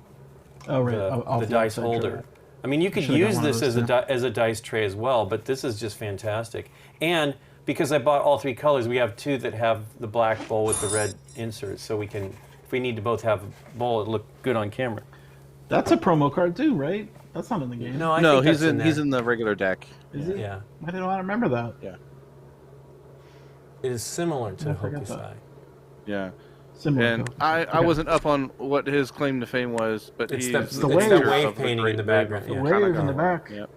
Oh, right. Off the dice outside holder. tray. I mean, you could Should've got use one of this those as too. as a dice tray as well, but this is just fantastic. And because I bought all three colors, we have two that have the black bowl with the red inserts, so we can, if we need to both have a bowl, it look good on camera. That's a promo card too, right? That's not in the game. No, I No, think he's that's in there. he's in the regular deck. Is it? Yeah, I didn't remember that. Yeah. it is similar to I forgot Hokusai. that. Yeah. Similar. And to- I Okay. wasn't up on what his claim to fame was, but It's he's the- it's the picture wave of the painting in great the wave background, of yeah. The wave in the Kanagawa. back. Yep.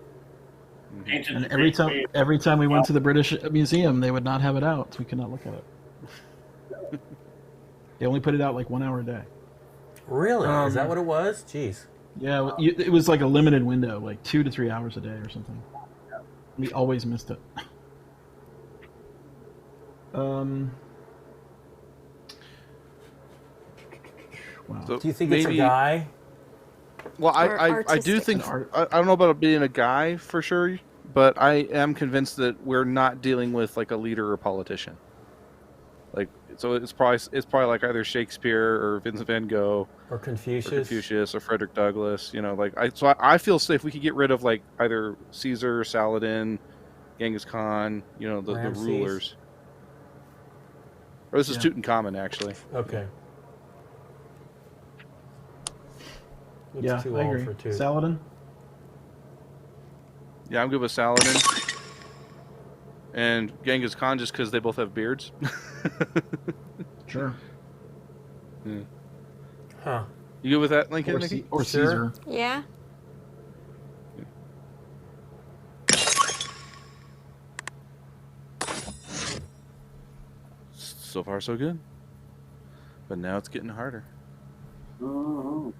Ancient And Greek wave. every time we went to the British Museum, they would not have it out, so we could not look at it. They only put it out like 1 hour a day. Really? Is that what it was? Jeez. Yeah, it was like a limited window, like 2 to 3 hours a day or something. We always missed it. Wow. So Do you think it's a maybe- guy? Well, Or I do artistic. think An art- I don't know about it being a guy for sure, but I am convinced that we're not dealing with like a leader or politician. Like, so it's probably like either Shakespeare or Vincent van Gogh Or or Confucius? Confucius or Frederick Douglass. You know, like I feel safe we could get rid of like either Caesar, Saladin, Genghis Khan. You know, the Ramses. rulers. Or this is Yeah. Tutankhamun actually. Okay. Looks Yeah, too I old agree. for two. Saladin? Yeah, I'm good with Saladin. And Genghis Khan just because they both have beards. Sure. Yeah. Huh. You good with that, Lincoln? Or, Nikki? or Sure. Caesar. Yeah. So far, so good. But now it's getting harder. Ooh.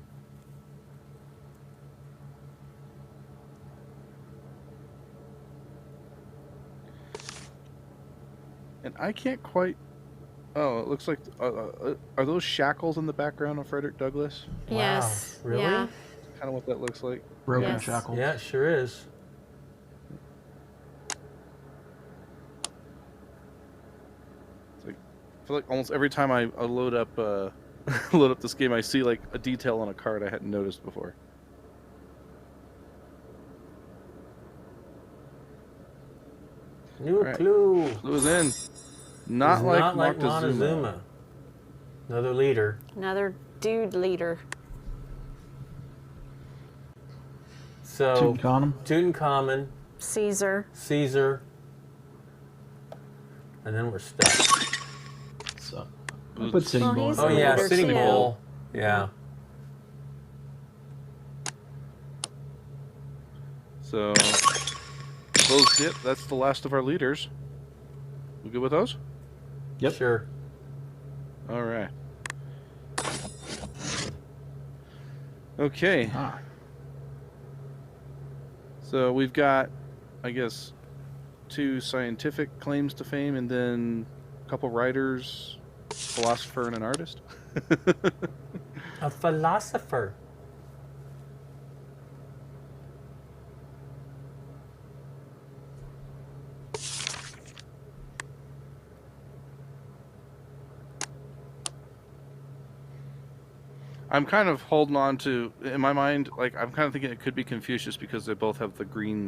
And I can't quite... Oh, it looks like... are those shackles in the background of Frederick Douglass? Wow. Yes. Really? Yeah. Kind of what that looks like. Broken Yes. shackles. Yeah, it sure is. It's like, I feel like almost every time I load up load up this game, I see like a detail on a card I hadn't noticed before. New All right. clue. Clue is in. Not It's like not like Moctezuma. Montezuma. Another leader. Another dude leader. So Tutankhamun. Tutankhamun, Caesar. Caesar, and then we're stuck. So, I put Sitting Well, Bull. he's Oh the yeah, leader, Sitting too. Bull. Yeah. So those hit. That's the last of our leaders. We good with those? Yep. Sure. All right. Okay. Ah, So we've got, I guess, 2 scientific claims to fame, and then a couple writers, philosopher, and an artist. A philosopher. I'm kind of holding on to, in my mind, like I'm kind of thinking it could be Confucius because they both have the green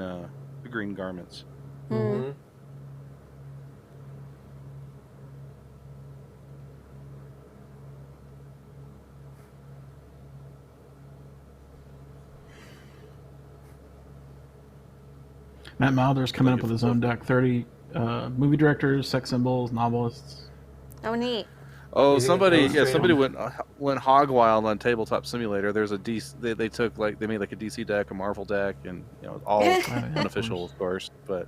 garments. Mm-hmm. Matt Malder's coming up with his own deck. 30 movie directors, sex symbols, novelists. Oh, neat. Oh, You think somebody, it goes somebody straight went hog wild on Tabletop Simulator. There's a DC, they took like they made like a DC deck, a Marvel deck, and all unofficial, of course. But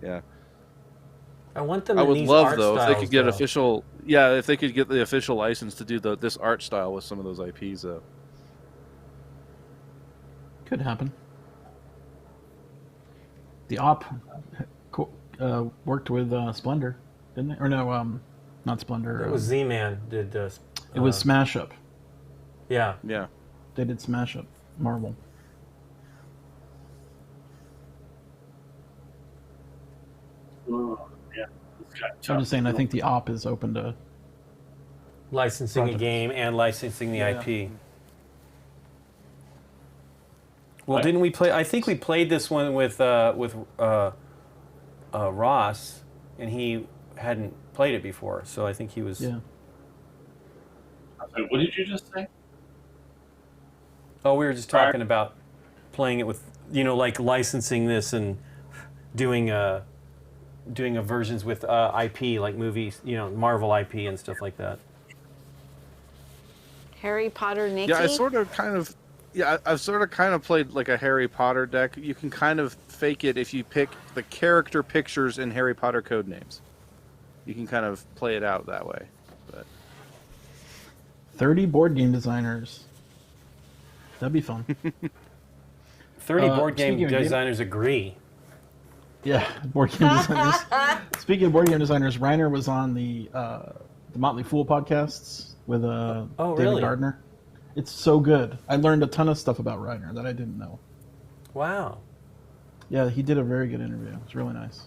yeah, I want them. I in would these love art though if they styles, could get though. official. Yeah, if they could get the official license to do this art style with some of those IPs though. Could happen. The Op worked with Splendor, didn't they? Or no, not Splendor. It was Z-Man did this. It was Smash Up. Yeah. Yeah. They did Smash Up. Marvel. Ooh, yeah. It's got I'm tough. just saying, I think the Op is open to. Licensing a Projects. game and licensing the Yeah. IP. Well, Right. didn't we play? I think we played this one with Ross, and he hadn't played it before, so I think he was. Yeah. So what did you just say? Oh, we were just talking about playing it with, like licensing this and doing versions with IP, like movies, Marvel IP and stuff like that. Harry Potter Nikki. Yeah, I've sort of kind of played like a Harry Potter deck. You can kind of fake it if you pick the character pictures in Harry Potter code names. You can kind of play it out that way. But 30 board game designers. That'd be fun. 30 board game speaking of game- designers agree. Yeah, board game designers. Speaking of board game designers, Reiner was on the Motley Fool podcasts with Oh, David really? Gardner. It's so good. I learned a ton of stuff about Reiner that I didn't know. Wow. Yeah, he did a very good interview. It was really nice.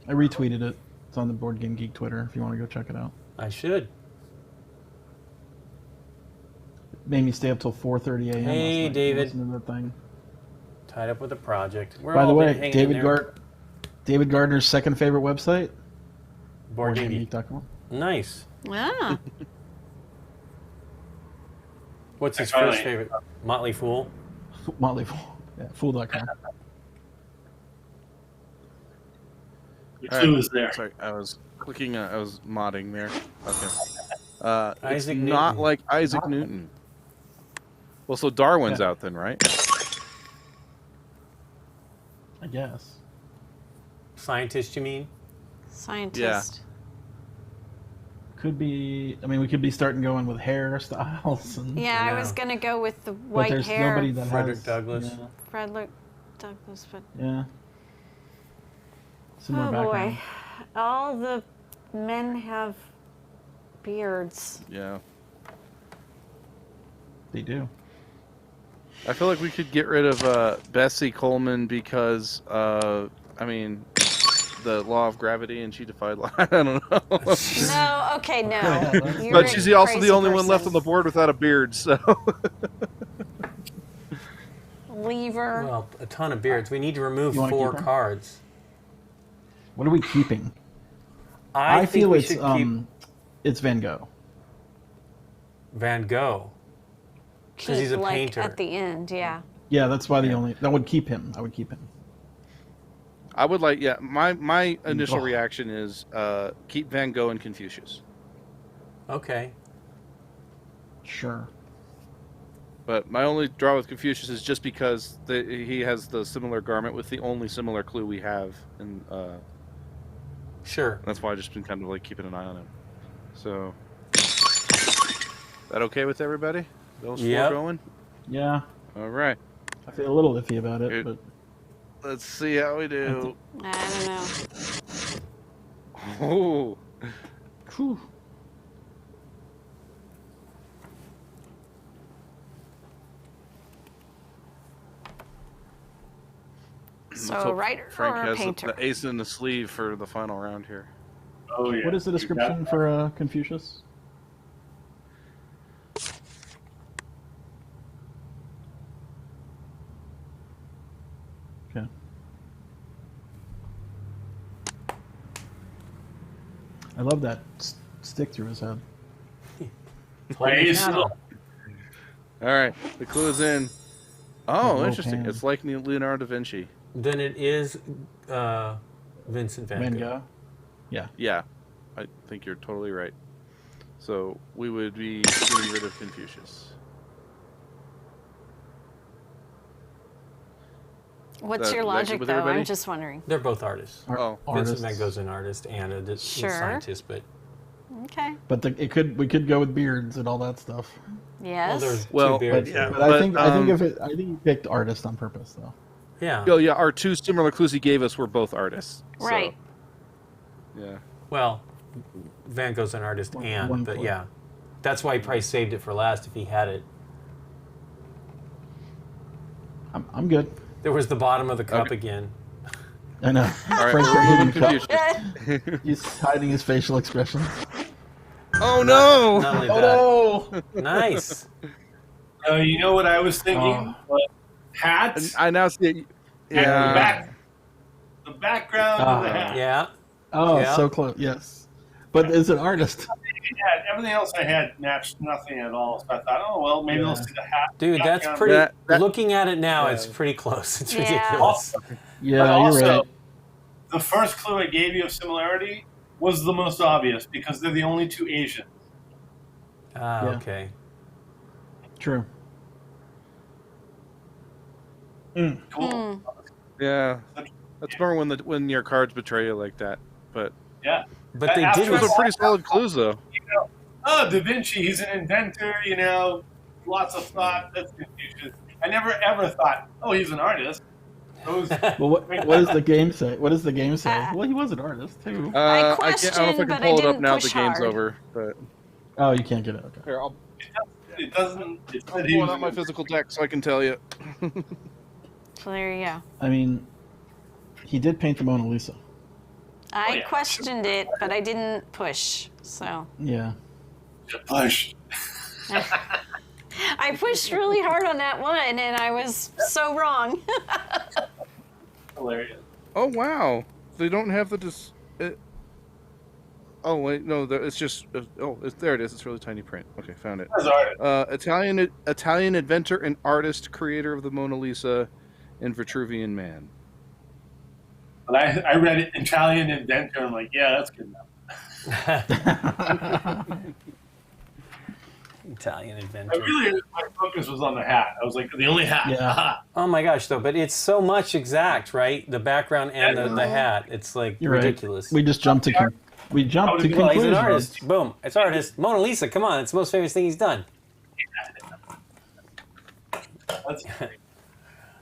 I retweeted it. It's on the Board Game Geek Twitter if you want to go check it out. I should. It made me stay up till 4:30 a.m. Hey, last night David. listening to the thing. Tied up with a project. We're By the all been way, hanging in there. David Gardner's second favorite website, Board Game Geek. BoardGameGeek.com. Nice. Ah. What's his I first finally- favorite? Motley Fool. Motley Fool. Yeah, fool.com. The All clue right. is there. Sorry, I was clicking. I was modding there. Okay. It's Isaac not Newton. like Isaac Newton. Well, so Darwin's Yeah. out then, right? I guess. Scientist, you mean? Scientist. Could be. I mean, we could be starting going with hairstyles. And, Yeah, I I was know. gonna go with the but white there's hair. nobody that Frederick has. Douglass. Yeah. Frederick Douglass, but Yeah. Similar oh background. boy, all the men have beards. Yeah. They do. I feel like we could get rid of Bessie Coleman because, I mean, the law of gravity and she defied law. I don't know. No, okay, no. You're But a she's also crazy the only one left person. on the board without a beard, so. Lever. Well, a ton of beards. We need to remove You wanna 4 keep them? cards. What are we keeping? I think feel we it's should keep it's Van Gogh. Van Gogh. 'cause he's a like painter. at the end, yeah. Yeah, that's why that would keep him. I would keep him. I would like, yeah, my initial Oh. reaction is keep Van Gogh and Confucius. Okay. Sure. But my only draw with Confucius is just because he has the similar garment with the only similar clue we have, and Sure. that's why I've just been kind of like keeping an eye on him. So, that okay with everybody? Those 4 Yep. going? Yeah. All right. I feel a little iffy about it, Good. but Let's see how we do. I don't know. Oh, whew. let's So hope writer Frank or has painter? the ace in the sleeve for the final round here. Oh yeah. What is the description for Confucius? Okay. I love that stick through his head. Praise the Holy Lord. All right, the clue is in. That Oh, little interesting. can. It's like Leonardo da Vinci. Then it is Vincent Van Van Gogh. Gogh. Yeah. Yeah, I think you're totally right. So we would be getting rid of Confucius. What's That- your that logic, good with though? everybody? I'm just wondering. They're both artists. Oh, Vincent Artists. Van Gogh's an artist and a Sure. scientist, but Okay. But we could go with beards and all that stuff. Yes. well, there's Well, two beards. But, yeah, there. but I think but, I think he picked artist on purpose though. Yeah. Oh, yeah, our 2 similar clues he gave us were both artists. so, Right. yeah. Well, Van Gogh's an artist One but clue. yeah. That's why he probably saved it for last if he had it. I'm good. There was the bottom of the cup Okay. again. I know. All right, Frank's we're removing removing Confucius. He's hiding his facial expressions. Oh no! Not only Oh that. no! Nice. You know what I was thinking? Hats. I now see it. The, Yeah. the background of the hat. Yeah. Oh, Yeah. so close. Yes, but it's an artist. Yeah, everything else I had matched nothing at all. So I thought, oh well, maybe Yeah. I'll see the hat. Dude, that's background. pretty. That- looking at it now, Yeah. it's pretty close. It's Yeah. ridiculous. Also, Yeah, but you're also, right. the first clue I gave you of similarity was the most obvious because they're the only 2 Asians. Ah, Yeah. okay. True. Cool. Yeah. That's bummer when your cards betray you like that. But Yeah. But they After did. those all- are pretty solid clues, though. Oh, Da Vinci, he's an inventor, lots of thought. That's Confucius. I never ever thought, oh, he's an artist. Those, Well, what does the game say? What does the game say? Well, he was an artist too. I don't know if I questioned, can but I pull it up didn't now. The push game's hard. over. But Oh, you can't get it. Okay. here, I'll it doesn't. It said he pull was out my an- physical deck so I can tell you. So there you go. I mean, he did paint the Mona Lisa. I yeah. questioned it, but I didn't push. So Yeah. push. I pushed really hard on that one, and I was so wrong. Hilarious. Oh wow, they don't have the Oh wait, no, it's just. There it is. It's really tiny print. Okay, found it. That's all right. Italian inventor and artist, creator of the Mona Lisa and Vitruvian Man. But I read it Italian inventor. I'm like, yeah, that's good enough. Italian I inventor. really, my focus was on the hat. I was like, the only hat. Yeah. Aha. Oh my gosh, though, but it's so much exact, right? The background and the hat. It's like You're ridiculous. Right. We just jumped to Well, he's an conclusions. artist. Boom. It's artist. Mona Lisa, come on. It's the most famous thing he's done. That's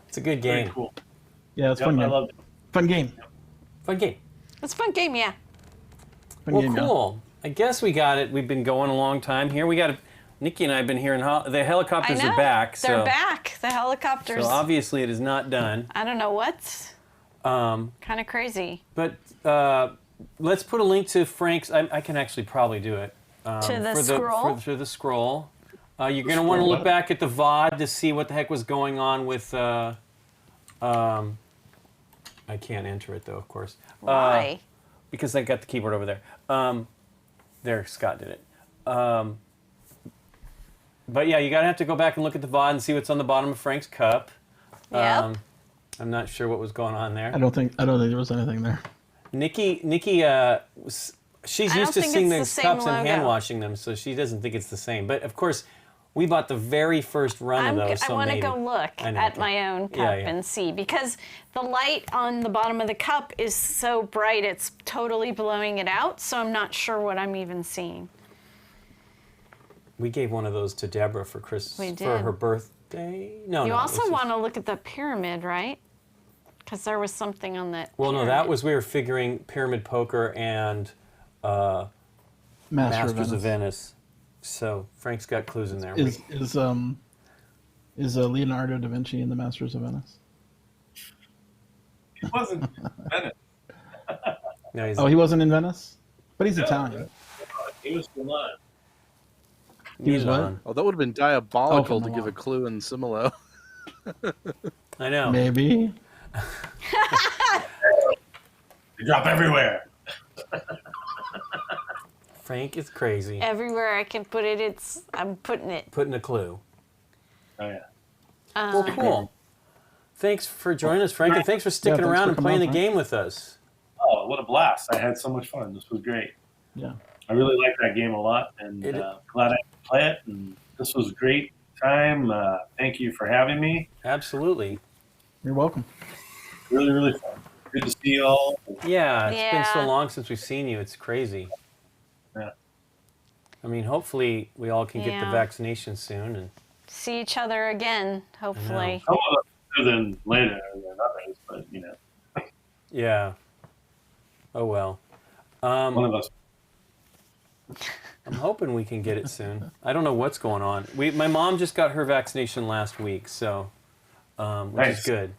It's a good very game. cool. Yeah, it's Yep, fun I game. loved it. Fun game. Fun game. It's a fun game, yeah. Fun Well, game, yeah. cool. I guess we got it. We've been going a long time here. Nikki and I have been hearing the helicopters I know. are back. They're back. The helicopters. So obviously it is not done. I don't know what's kind of crazy. But let's put a link to Frank's. I can actually probably do it. To the scroll? For the scroll. You're going to want to look back at the VOD to see what the heck was going on with. I can't enter it though, of course. Why? Because I got the keyboard over there. There, Scott did it. But yeah, you're gonna have to go back and look at the VOD and see what's on the bottom of Frank's cup. Yep. I'm not sure what was going on there. I don't think there was anything there. Nikki, she's I used don't to think seeing it's the those same cups and logo. hand washing them, so she doesn't think it's the same. But of course, we bought the very first run of those. I So want to maybe. go look I know, at okay. my own cup Yeah, yeah. and see, because the light on the bottom of the cup is so bright it's totally blowing it out, so I'm not sure what I'm even seeing. We gave one of those to Deborah for We for did. her birthday. No, You no. it also was just- want to look at the pyramid, right? Because there was something on that. Well, no, pyramid. that was we were figuring Pyramid Poker and Masters of Venice. So Frank's got clues in there. Is Leonardo da Vinci in the Masters of Venice? It wasn't Venice. No, he's, Oh, he wasn't in Venice, but he's Italian. He was Milan. He was what? Milan. Oh, that would have been diabolical from to give Milan. a clue in Similo. I know. Maybe. They drop everywhere. Frank is crazy. Everywhere I can put it, I'm putting it. Putting a clue. Oh yeah. Well, cool. Thanks for joining us, Frank, and thanks for sticking thanks around for and coming playing on, the Frank. game with us. Oh, what a blast! I had so much fun. This was great. Yeah. I really liked that game a lot, and It- glad I could play it. And this was a great time. Thank you for having me. Absolutely. You're welcome. Really, really fun. Good to see you all. Yeah, it's been so Yeah. long since we've seen you. It's crazy. Yeah. I mean, hopefully we all can get the Yeah. vaccination soon. And See each other again, hopefully. Some of us sooner than later than others, but you know, yeah. Oh well. one of us. I'm hoping we can get it soon. I don't know what's going on. My mom just got her vaccination last week, so which Nice. is good.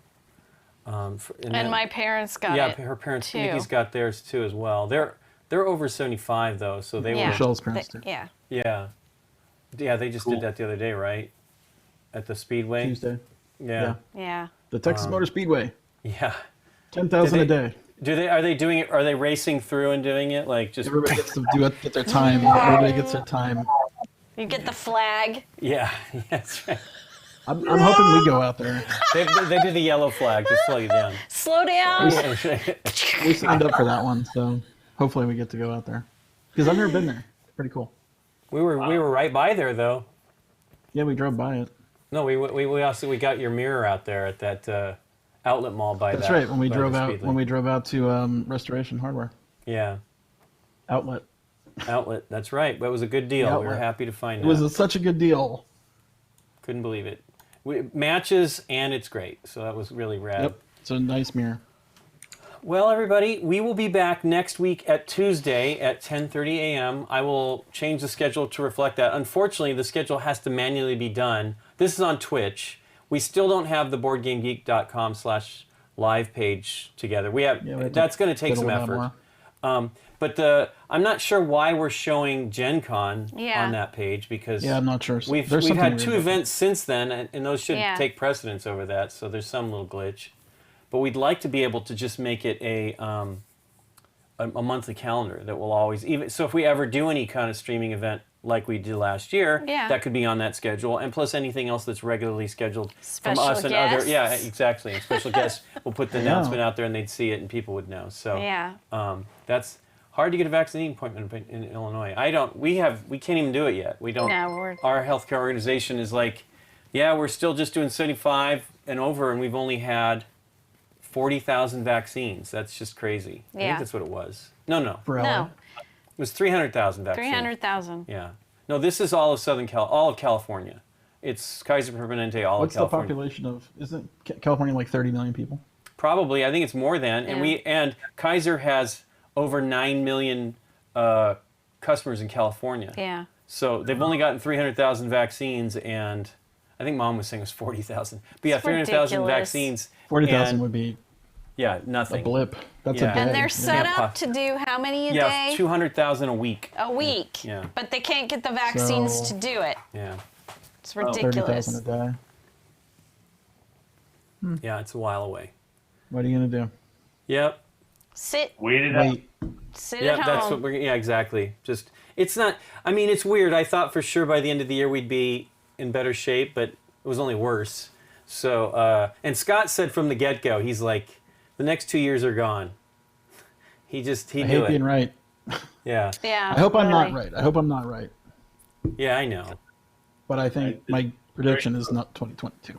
And then- my parents got yeah, it. her parents. too. Nikki's got theirs too as well. They're over 75 though, so they Yeah. were. Michelle's parents They- too. yeah. Yeah, they just Cool. did that the other day, right? At the Speedway. Tuesday. Yeah. Yeah. The Texas Motor Speedway. Yeah. 10,000 a Did day. Are they doing it? Are they racing through and doing it like just? Everybody gets to get their time. Everybody gets their time. You get the flag. Yeah. That's right. I'm hoping we go out there. They do the yellow flag to slow you down. Slow down. We signed up for that one, so hopefully we get to go out there. Because I've never been there. It's pretty cool. We were right by there though. Yeah, we drove by it. No, we also got your mirror out there at that outlet mall by That's that. right. When we by drove the out, Speedway. when we drove out to Restoration Hardware Yeah, Outlet. outlet. That's right. That was a good deal. The We were outlet. happy to find It was out. such a good deal. Couldn't believe it. Matches and it's great. So that was really rad. Yep. It's a nice mirror. Well, everybody, we will be back next week at Tuesday at 10:30 a.m. I will change the schedule to reflect that. Unfortunately, the schedule has to manually be done. This is on Twitch. We still don't have the BoardGameGeek.com/live page together. We have that's going to take some fiddle with that effort. But I'm not sure why we're showing Gen Con Yeah. on that page because Yeah, I'm not sure. we've There's something had weird two about events since then, and those should Yeah. take precedence over that. So there's some little glitch. But we'd like to be able to just make it a a monthly calendar that will always even. So if we ever do any kind of streaming event like we did last year, Yeah. that could be on that schedule, and plus anything else that's regularly scheduled Special from us and other. guests. Yeah, exactly. And special guests will put the announcement out there, and they'd see it, and people would know. So Yeah. that's hard to get a vaccine appointment in Illinois. We can't even do it yet. We don't. No, Our healthcare organization is like, yeah, we're still just doing 75 and over, and we've only had 40,000 vaccines. That's just crazy. I Yeah. think that's what it was. No. For LA. No, It was 300,000 vaccines. 300,000. Yeah. No, this is all of all of California. It's Kaiser Permanente, all What's of the California. population of? Isn't California like 30 million people? Probably, I think it's more than. And Kaiser has over 9 million customers in California. Yeah. So they've only gotten 300,000 vaccines, and I think Mom was saying it was 40,000. But yeah, It's 300,000 ridiculous. vaccines. 40,000 and- would be Yeah, a nothing. blip. That's Yeah. a day. And they're set Yeah. up to do how many a Yeah, day? 200,000 a week. A week. Yeah. But they can't get the vaccines So- to do it. Yeah. It's 30,000 ridiculous. a day. Yeah, it's a while away. What are you gonna do? Yep. Wait it out. Wait. Sit Yeah, at that's home. what we're. Yeah, exactly. Just it's not. I mean, it's weird. I thought for sure by the end of the year we'd be in better shape, but it was only worse. So, and Scott said from the get-go, he's like, the next 2 years are gone. He I knew hate it. being right. Yeah, Yeah. I hope I'm not really. right. I hope I'm not right. yeah, I know. But I think my prediction is not 2022.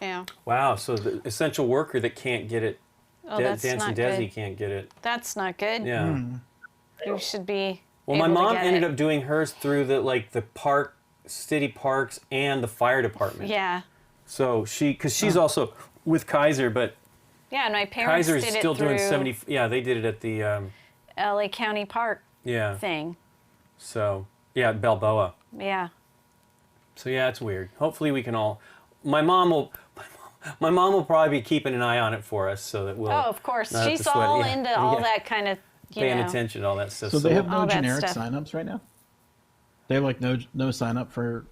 Yeah. Wow. So the essential worker that can't get it, Oh, that's Dancing not Desi good. can't get it. That's not good. Yeah. You should be. Well, my able to mom get ended it. up doing hers through the park, city parks, and the fire department. Yeah. So because she's also with Kaiser, but Yeah, and my parents Kaiser's did it still through doing 70. Yeah, they did it at the. LA County Park Yeah. thing. So yeah, Balboa. Yeah. So yeah, it's weird. Hopefully we can all. My mom will probably be keeping an eye on it for us, so that we'll. Oh, of course. not have She's to sweat. all Yeah. into all Yeah. that kind of, Paying attention to all that stuff. So they have all no that generic stuff. signups right now. They have like no sign up for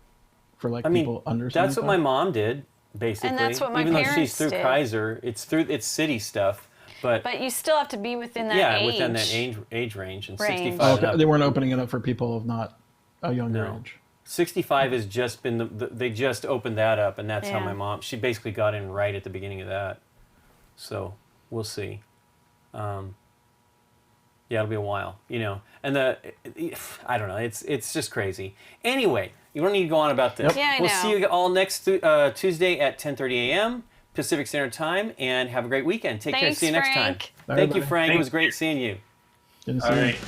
like I mean, people under. that's what 75? my mom did, basically. And that's what my Even though she's parents through did. Kaiser, it's city stuff, But you still have to be within that yeah, age. within that age range, and Range. 65 Oh, and okay. up. They weren't opening it up for people of not a younger No. age. 65 has just been they just opened that up, and that's how Yeah. my mom. She basically got in right at the beginning of that. So we'll see. Yeah, it'll be a while, and I don't know. It's just crazy. Anyway, you don't need to go on about this. Yep. Yeah, I We'll know. see you all next Tuesday at 10:30 a.m. Pacific Standard Time, and have a great weekend. Take care. Thanks, See you next time. Frank. Bye, Thank you, everybody. Frank. It Thanks. was great seeing you. Good to see All you. right.